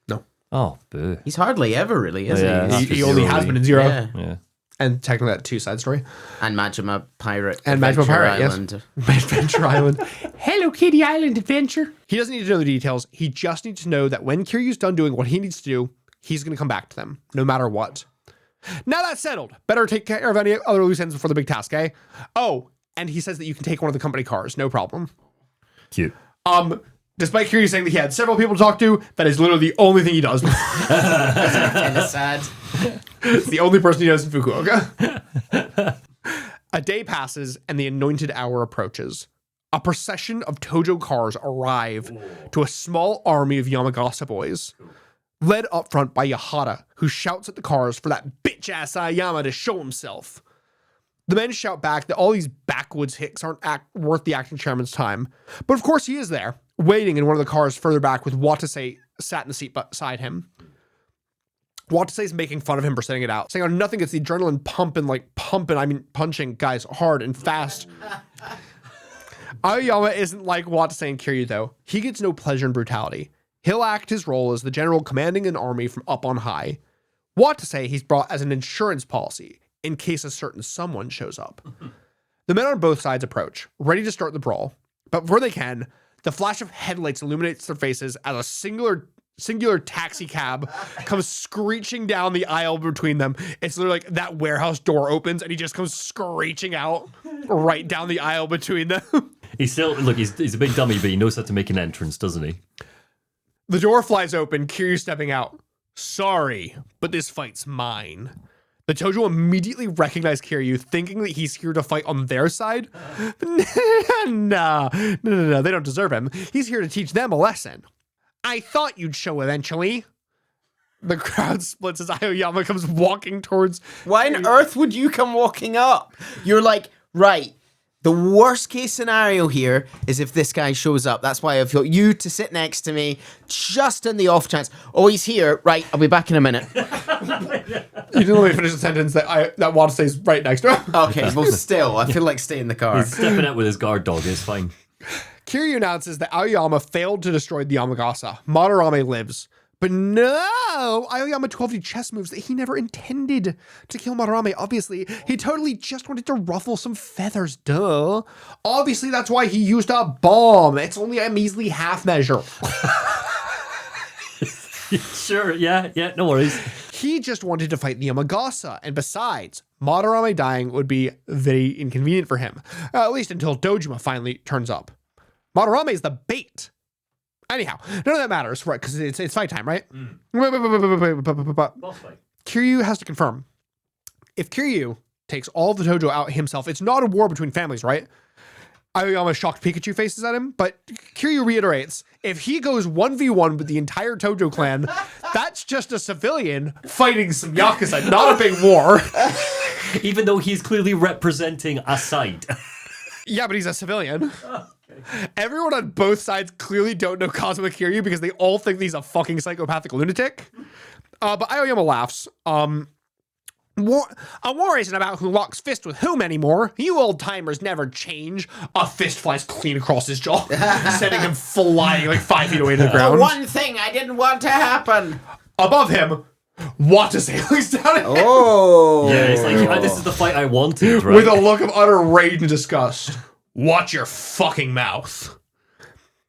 No. Oh, boo. He's hardly ever really, is Yeah. he? He only has been in Zero. Yeah. Yeah. And technically that 2 side story. And Majima Pirate. And Majima Adventure Pirate, Island. yes. Adventure Island. Hello, Kitty Island Adventure. He doesn't need to know the details. He just needs to know that when Kiryu's done doing what he needs to do, he's going to come back to them, no matter what. Now that's settled. Better take care of any other loose ends before the big task, eh? Oh, and he says that you can take one of the company cars, no problem. Cute. Despite Kiryu saying that he had several people to talk to, that is literally the only thing he does. Kind of sad. It's the only person he knows in Fukuoka. A day passes and the anointed hour approaches. A procession of Tojo cars arrive to a small army of Yamagasa boys, led up front by Yahara, who shouts at the cars for that bitch-ass Ayama to show himself. The men shout back that all these backwoods hicks aren't worth the acting chairman's time. But of course he is there, waiting in one of the cars further back with Watase sat in the seat beside him. Watase is making fun of him for sitting it out, saying, oh, nothing gets the adrenaline punching guys hard and fast. Aoyama isn't like Watase and Kiryu, though. He gets no pleasure in brutality. He'll act his role as the general commanding an army from up on high. Watase he's brought as an insurance policy, in case a certain someone shows up. The men on both sides approach, ready to start the brawl. But before they can, the flash of headlights illuminates their faces as a singular taxi cab comes screeching down the aisle between them. It's literally like that warehouse door opens and he just comes screeching out right down the aisle between them. He's a big dummy, but he knows how to make an entrance, doesn't he? The door flies open, Kiryu stepping out. Sorry, but this fight's mine. The Tojo immediately recognize Kiryu, thinking that he's here to fight on their side. No, they don't deserve him. He's here to teach them a lesson. I thought you'd show eventually. The crowd splits as Aoyama comes walking towards... Why on earth would you come walking up? You're like, right, the worst case scenario here is if this guy shows up. That's why I've got you to sit next to me, just in the off chance. Oh, he's here. Right, I'll be back in a minute. You didn't let me finish the sentence that Watase's right next to him. Okay, well, still, I feel like stay in the car. He's stepping out with his guard dog. It's fine. Kiryu announces that Aoyama failed to destroy the Yamagasa. Madarame lives. But no! Aoyama 12D chess moves that he never intended to kill Madarame, obviously. He totally just wanted to ruffle some feathers, duh. Obviously, that's why he used a bomb. It's only a measly half measure. Sure, yeah, no worries. He just wanted to fight the Yamagasa, and besides, Madarame dying would be very inconvenient for him. At least until Dojima finally turns up. Madarame is the bait. Anyhow, none of that matters, right? Because it's fight time, right? Boss fight. Kiryu has to confirm. If Kiryu takes all of the Tojo out himself, it's not a war between families, right? Aoyama shocked Pikachu faces at him, but Kiryu reiterates, if he goes 1v1 with the entire Tojo clan, that's just a civilian fighting some Yakuza, not a big war. Even though he's clearly representing a side. Yeah, but he's a civilian. Everyone on both sides clearly don't know Kazuma Kiryu because they all think he's a fucking psychopathic lunatic. But Aoyama laughs. A war isn't about who locks fist with whom anymore. You old timers never change. A fist flies clean across his jaw, sending him flying like 5 feet away to the ground. One thing I didn't want to happen. Above him, Watase looks down at him Oh. Yeah, it's like, this is the fight I wanted, right? with a look of utter rage and disgust. Watch your fucking mouth.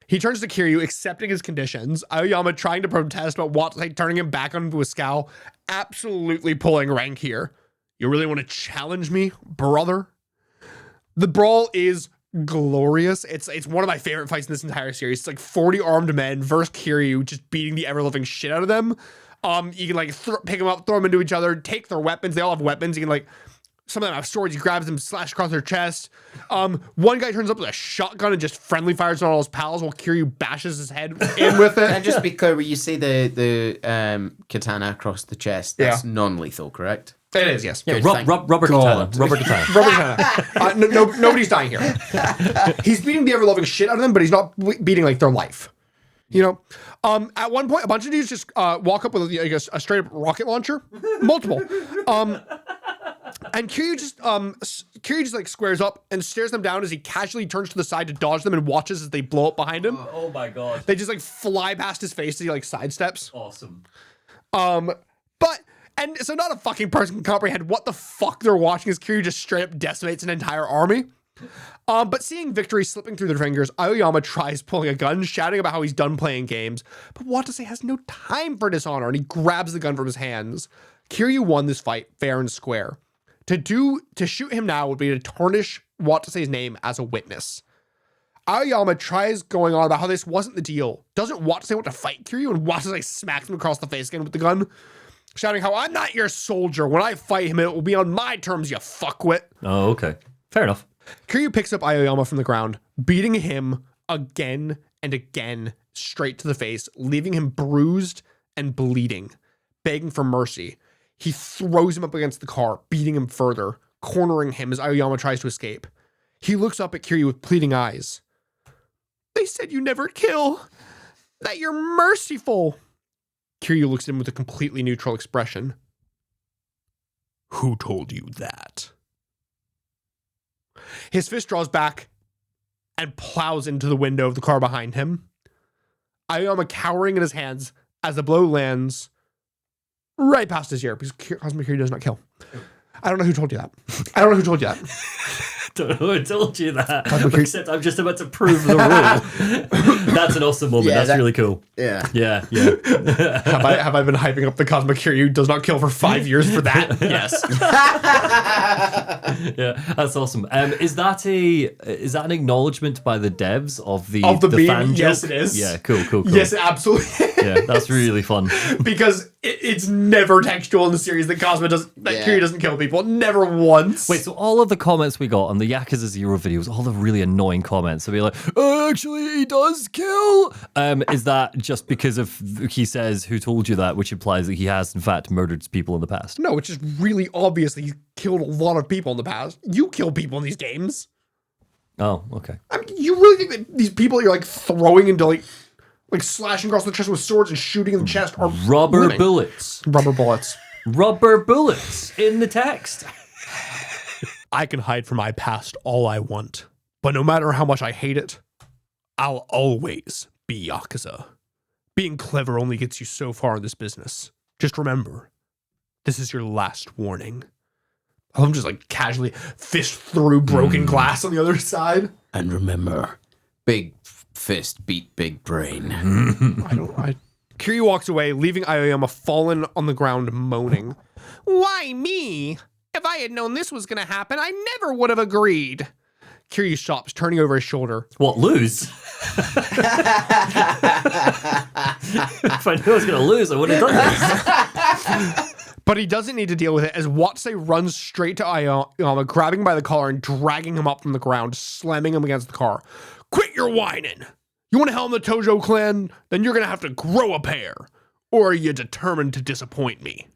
He turns to Kiryu, accepting his conditions. Aoyama trying to protest, but Watase turning him back onto a scowl. Absolutely pulling rank here. You really want to challenge me, brother? The brawl is glorious. It's one of my favorite fights in this entire series. It's like 40 armed men versus Kiryu just beating the ever-living shit out of them. You can like pick them up, throw them into each other, take their weapons. They all have weapons. You can like, some of them have swords. He grabs them, slash across their chest. One guy turns up with a shotgun and just friendly fires on all his pals while Kiryu bashes his head in with it. Can I just be clear, when you say the katana across the chest, that's non-lethal, correct? It is, yes. Yeah, Good, rubber katana. Rubber katana. Rubber katana. Nobody's dying here. He's beating the ever-loving shit out of them, but he's not beating like their life. You know, at one point, a bunch of dudes just walk up with a straight up rocket launcher, multiple. And Kiryu just like squares up and stares them down as he casually turns to the side to dodge them and watches as they blow up behind him. Oh my god! They just like fly past his face as he like sidesteps. Awesome. And so not a fucking person can comprehend what the fuck they're watching as Kiryu just straight up decimates an entire army. But seeing victory slipping through their fingers, Aoyama tries pulling a gun, shouting about how he's done playing games. But Watase has no time for dishonor, and he grabs the gun from his hands. Kiryu won this fight fair and square. To shoot him now would be to tarnish Watase's name as a witness. Aoyama tries going on about how this wasn't the deal. Doesn't Watase want to fight Kiryu? And Watase smacks him across the face again with the gun, shouting how, I'm not your soldier. When I fight him, it will be on my terms, you fuckwit. Oh, okay. Fair enough. Kiryu picks up Aoyama from the ground, beating him again and again straight to the face, leaving him bruised and bleeding, begging for mercy. He throws him up against the car, beating him further, cornering him as Aoyama tries to escape. He looks up at Kiryu with pleading eyes. They said you never kill, that you're merciful. Kiryu looks at him with a completely neutral expression. Who told you that? His fist draws back and plows into the window of the car behind him. Aoyama cowering in his hands as the blow lands right past his ear because Cosmic Kiryu does not kill. I don't know who told you that. Don't know who told you that. Except I'm just about to prove the rule. That's an awesome moment. Yeah, That's really cool. Yeah. Yeah. Have I been hyping up the Cosmic Kiryu does not kill for 5 years for that? Yes. Yeah, that's awesome. Is that an acknowledgement by the devs of the beam? fan joke? Yes, it is. Yeah, cool. Yes, it absolutely is. Yeah, that's really fun. Because it's never textual in the series that Kiryu doesn't kill people. Never once. Wait, so all of the comments we got on the Yakuza 0 videos, all the really annoying comments, they'll be like, actually, he does kill. Is that just because of he says, who told you that, which implies that he has, in fact, murdered people in the past? No, it's just really obvious that he's killed a lot of people in the past. You kill people in these games. Oh, okay. I mean, you really think that these people you're like throwing into like slashing across the chest with swords and shooting in the chest are Rubber winning? bullets. Rubber bullets. Rubber bullets in the text. I can hide from my past all I want, but no matter how much I hate it, I'll always be Yakuza. Being clever only gets you so far in this business. Just remember, this is your last warning. I'm just like casually fist through broken glass on the other side. And remember, big fist beat big brain. Kiryu walks away, leaving Aoyama fallen on the ground moaning. Why me? If I had known this was going to happen, I never would have agreed. Kiryu stops, turning over his shoulder. What, lose? If I knew I was going to lose, I would have done this. But he doesn't need to deal with it as Watase runs straight to Aoyama, grabbing him by the collar and dragging him up from the ground, slamming him against the car. Quit your whining! You want to helm the Tojo clan? Then you're going to have to grow a pair. Or are you determined to disappoint me?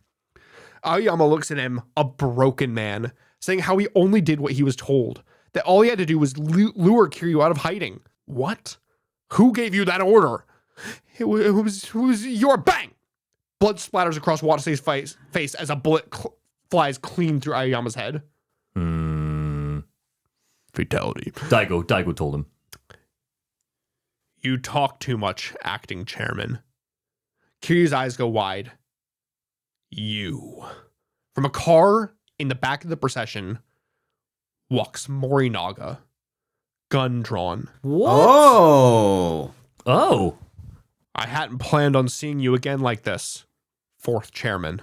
Aoyama looks at him, a broken man, saying how he only did what he was told. That all he had to do was lure Kiryu out of hiding. What? Who gave you that order? It was your bang! Blood splatters across Watase's face as a bullet flies clean through Aoyama's head. Fatality. Daigo told him. You talk too much, acting chairman. Kiryu's eyes go wide. You. From a car in the back of the procession walks Morinaga, gun drawn. What? Oh. I hadn't planned on seeing you again like this. Fourth chairman.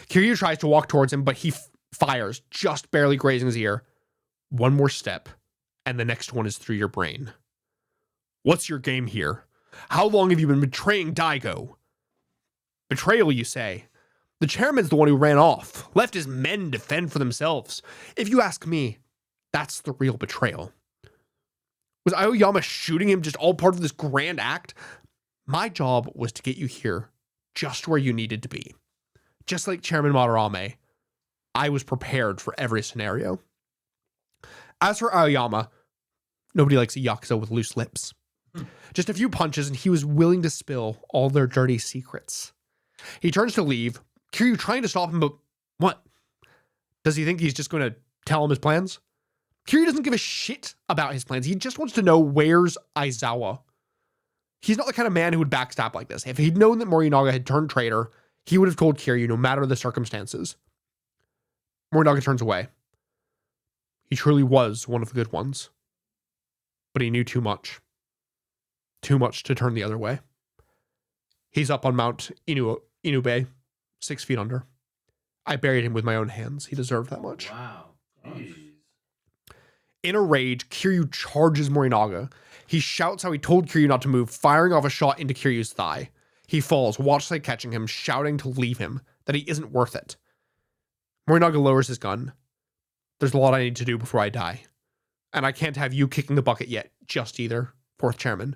Kiryu tries to walk towards him, but he fires, just barely grazing his ear. One more step, and the next one is through your brain. What's your game here? How long have you been betraying Daigo? Betrayal, you say? The chairman's the one who ran off, left his men to fend for themselves. If you ask me, that's the real betrayal. Was Aoyama shooting him just all part of this grand act? My job was to get you here, just where you needed to be. Just like Chairman Madarame, I was prepared for every scenario. As for Aoyama, nobody likes a Yakuza with loose lips. Just a few punches and he was willing to spill all their dirty secrets. He turns to leave, Kiryu trying to stop him, but what? Does he think he's just going to tell him his plans? Kiryu doesn't give a shit about his plans. He just wants to know where's Aizawa. He's not the kind of man who would backstab like this. If he'd known that Morinaga had turned traitor, he would have told Kiryu no matter the circumstances. Morinaga turns away. He truly was one of the good ones. But he knew too much. Too much to turn the other way. He's up on Mount Inube, 6 feet under. I buried him with my own hands. He deserved that much. Wow. In a rage, Kiryu charges Morinaga. He shouts how he told Kiryu not to move, firing off a shot into Kiryu's thigh. He falls, Watchsight catching him, shouting to leave him, that he isn't worth it. Morinaga lowers his gun. There's a lot I need to do before I die. And I can't have you kicking the bucket yet, just either, fourth chairman.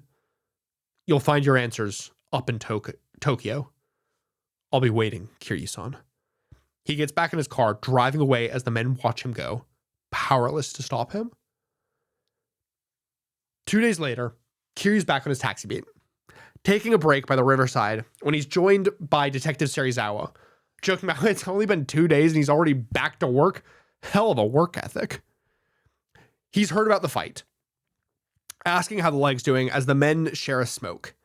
You'll find your answers up in Tokyo. I'll be waiting, Kiryu-san. He gets back in his car, driving away as the men watch him go, powerless to stop him. 2 days later, Kiryu's back on his taxi beat, taking a break by the riverside when he's joined by Detective Serizawa, joking about it's only been 2 days and he's already back to work. Hell of a work ethic. He's heard about the fight, asking how the leg's doing as the men share a smoke.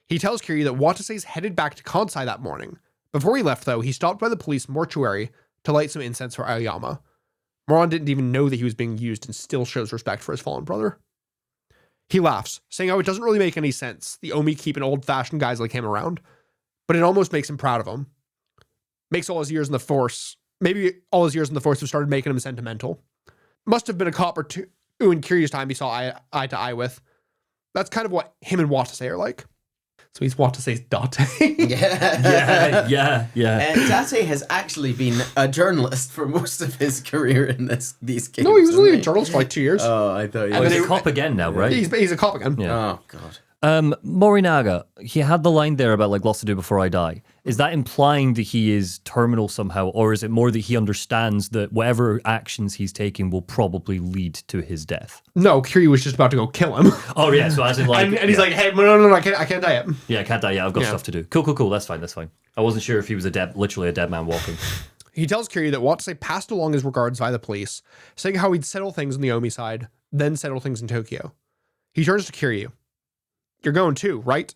He tells Kiryu that Watase's headed back to Kansai that morning. Before he left, though, he stopped by the police mortuary to light some incense for Aoyama. Moron didn't even know that he was being used and still shows respect for his fallen brother. He laughs, saying how it doesn't really make any sense, the Omi keeping old-fashioned guys like him around, but it almost makes him proud of him. Makes all his years in the force, maybe all his years in the force have started making him sentimental. Must have been a cop or two in Kiryu's time he saw eye to eye with. That's kind of what him and Watase are like. So he's Watase's Date. Yeah. Yeah. And Date has actually been a journalist for most of his career in these games. No, he was only a journalist for like 2 years. Oh, I thought he Oh, was. he's a cop again now, right? He's a cop again. Yeah. Oh, God. Morinaga, he had the line there about like lots to do before I die. Is that implying that he is terminal somehow, or is it more that he understands that whatever actions he's taking will probably lead to his death? No, Kiryu was just about to go kill him. Oh yeah, so as in like, and he's like, hey, no, I can't die yet. yeah, I can't die. Yeah, I've got stuff to do. Cool. That's fine. I wasn't sure if he was literally a dead man walking. He tells Kiryu that Watase passed along his regards by the police, saying how he'd settle things on the Omi side, then settle things in Tokyo. He turns to Kiryu. You're going too, right?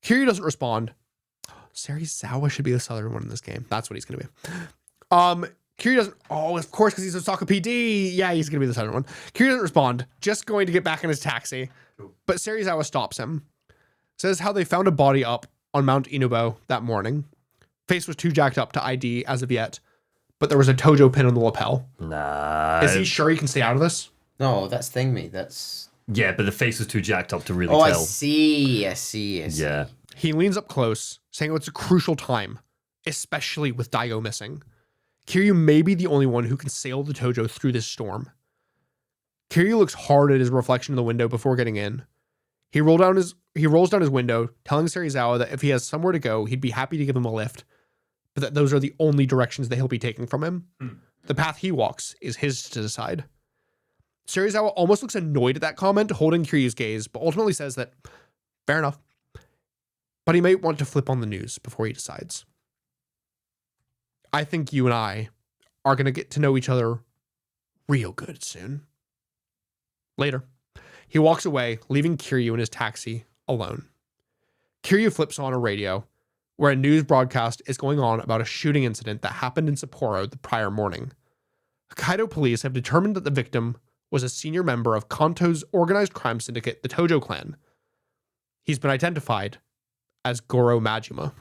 Kiryu doesn't respond. Serizawa should be the southern one in this game. That's what he's going to be. Kiryu doesn't... Oh, of course, because he's Osaka PD. Yeah, he's going to be the southern one. Kiryu doesn't respond. Just going to get back in his taxi. But Serizawa stops him. Says how they found a body up on Mount Inubo that morning. Face was too jacked up to ID as of yet. But there was a Tojo pin on the lapel. Nah. Is he sure he can stay out of this? No, that's Thingme. That's... Yeah, but the face was too jacked up to really Oh, tell. I see. Yeah. He leans up close, saying it's a crucial time, especially with Daigo missing. Kiryu may be the only one who can sail the Tojo through this storm. Kiryu looks hard at his reflection in the window before getting in. He rolls down his window, telling Serizawa that if he has somewhere to go, he'd be happy to give him a lift, but that those are the only directions that he'll be taking from him. The path he walks is his to decide. Serizawa almost looks annoyed at that comment, holding Kiryu's gaze, but ultimately says that, fair enough. But he might want to flip on the news before he decides. I think you and I are going to get to know each other real good soon. Later, he walks away, leaving Kiryu in his taxi alone. Kiryu flips on a radio, where a news broadcast is going on about a shooting incident that happened in Sapporo the prior morning. Hokkaido police have determined that the victim was a senior member of Kanto's organized crime syndicate, the Tojo clan. He's been identified as Goro Majima.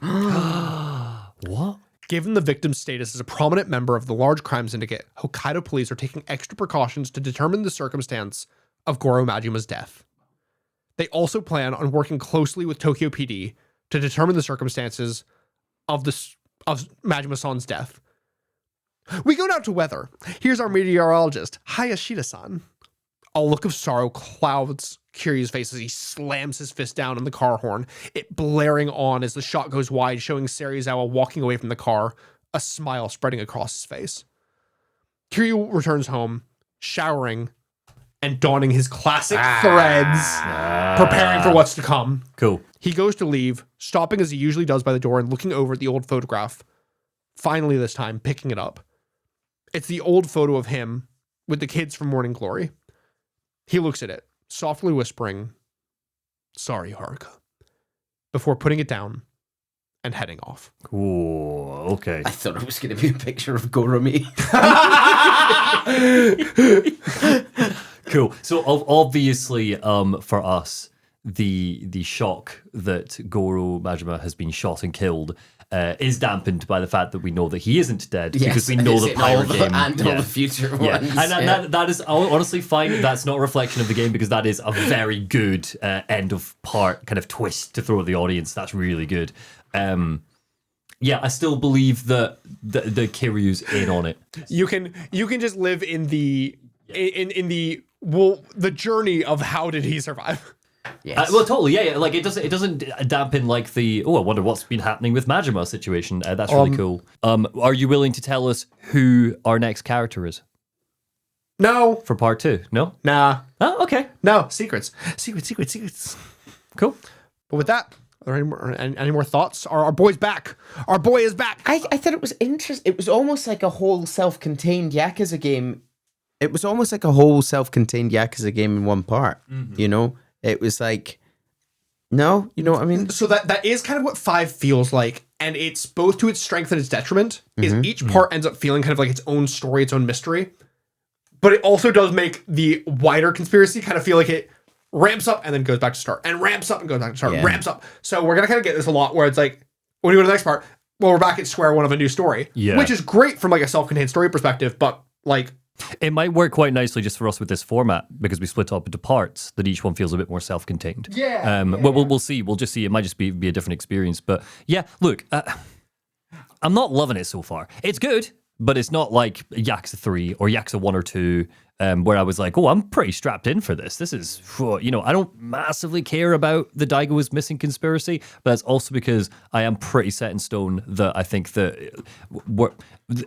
What? Given the victim's status as a prominent member of the large crime syndicate, Hokkaido police are taking extra precautions to determine the circumstance of Goro Majima's death. They also plan on working closely with Tokyo PD to determine the circumstances of Majima-san's death. We go now to weather. Here's our meteorologist, Hayashida-san. A look of sorrow clouds Kiryu's face as he slams his fist down on the car horn, it blaring on as the shot goes wide, showing Serizawa walking away from the car, a smile spreading across his face. Kiryu returns home, showering, and donning his classic threads, preparing for what's to come. Cool. He goes to leave, stopping as he usually does by the door and looking over at the old photograph. Finally, this time, picking it up. It's the old photo of him with the kids from Morning Glory. He looks at it, softly whispering, "Sorry, Haruka," before putting it down and heading off. Ooh, okay. I thought it was going to be a picture of Goromi. Cool. So obviously, for us, the shock that Goro Majima has been shot and killed is dampened by the fact that we know that he isn't dead, because we know the pirate game and all the future ones. And that is honestly fine. That's not a reflection of the game, because that is a very good end of part kind of twist to throw at the audience. That's really good. I still believe that the Kiryu's in on it. You can just live in the the journey of how did he survive. Yes. Well, totally, yeah. Like it doesn't dampen like the I wonder what's been happening with Majima situation. That's really cool. Are you willing to tell us who our next character is No. for part 2? No. Nah. Oh, okay. No. Secrets. Secrets. Cool. But with that, are there any more thoughts? Our boy's back. Our boy is back. I thought it was interesting. It was almost like a whole self-contained Yakuza game. It was almost like a whole self-contained Yakuza game in one part. Mm-hmm. You know? It was like, no, you know what I mean? So that is kind of what 5 feels like. And it's both to its strength and its detriment, is each part ends up feeling kind of like its own story, its own mystery. But it also does make the wider conspiracy kind of feel like it ramps up and then goes back to start, and ramps up and goes back to start, ramps up. So we're going to kind of get this a lot where it's like, when you go to the next part, well, we're back at square one of a new story, which is great from like a self-contained story perspective, but like... It might work quite nicely just for us with this format, because we split up into parts that each one feels a bit more self-contained. We'll see. We'll just see. It might just be a different experience. But yeah, look, I'm not loving it so far. It's good, but it's not like Yakuza 3 or Yakuza 1 or 2, where I was like, oh, I'm pretty strapped in for this. This is, I don't massively care about the Daigo is missing conspiracy, but that's also because I am pretty set in stone that I think that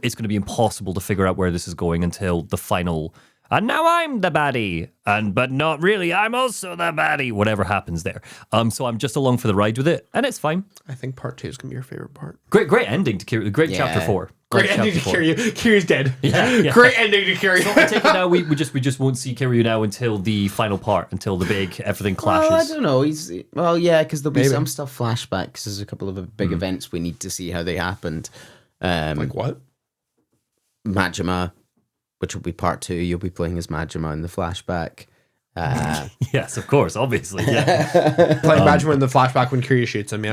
it's going to be impossible to figure out where this is going until the final, and now I'm the baddie, but not really, I'm also the baddie, whatever happens there. So I'm just along for the ride with it, and it's fine. I think part 2 is going to be your favorite part. Great ending to Kiryu, great chapter 4. Great ending to Kiryu. Kiryu's dead. Yeah. Great ending to Kiryu. So I take it now we just won't see Kiryu now until the final part, until the big everything clashes. Well, I don't know. Because there'll be some stuff flashback, because there's a couple of big events we need to see how they happened. Like what? Majima, which will be part 2. You'll be playing as Majima in the flashback. Yes, of course, obviously. Yeah. Playing Majima in the flashback when Kiryu shoots him,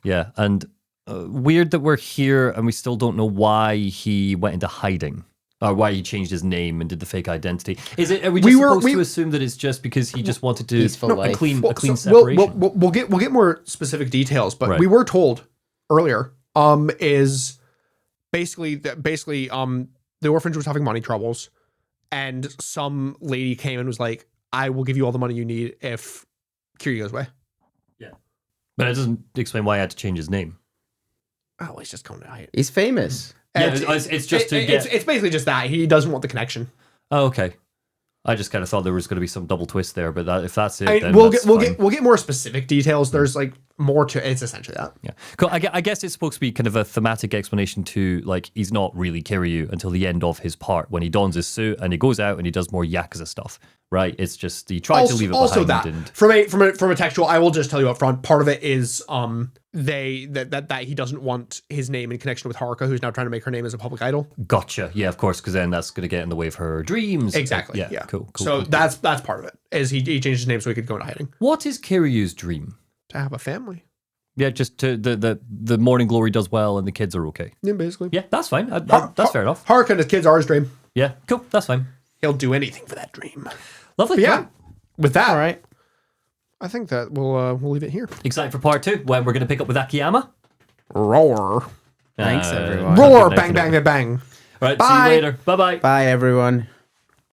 Yeah, and weird that we're here and we still don't know why he went into hiding. Or why he changed his name and did the fake identity. Are we supposed to assume that it's just because he just wanted to a clean separation? We'll get more specific details, but we were told earlier is basically the orphanage was having money troubles, and some lady came and was like, I will give you all the money you need if Kiryu goes away. Yeah. But it doesn't explain why he had to change his name. Oh, he's just going to hide. He's famous. Yeah, it's just to get... It's basically just that. He doesn't want the connection. Oh, okay. I just kind of thought there was going to be some double twist there, but if that's it, then we'll get more specific details. There's like more to it. It's essentially that. Yeah, cool. I guess it's supposed to be kind of a thematic explanation to, like, he's not really Kiryu until the end of his part when he dons his suit and he goes out and he does more Yakuza stuff. Right? It's just he tried to leave it behind. Also, that from a textual, I will just tell you up front. Part of it is that he doesn't want his name in connection with Haruka, who's now trying to make her name as a public idol. Gotcha. Yeah, of course, because then that's going to get in the way of her dreams. Exactly. Yeah. Cool. So that's part of it. Is he changed his name so he could go into hiding. What is Kiryu's dream? To have a family. Yeah, just to the morning glory does well and the kids are okay. Yeah, basically. Yeah, that's fine. That's fair enough. Hark and his kids are his dream. Yeah, cool. That's fine. He'll do anything for that dream. Lovely. But yeah, Cool. with that, All right. I think that we'll leave it here. Excited for part 2 when we're going to pick up with Akiyama. Roar. Thanks, everyone. Roar, Nice bang, to know. bang, bang, bang. All right, see Bye. you later. Bye-bye. Bye, everyone.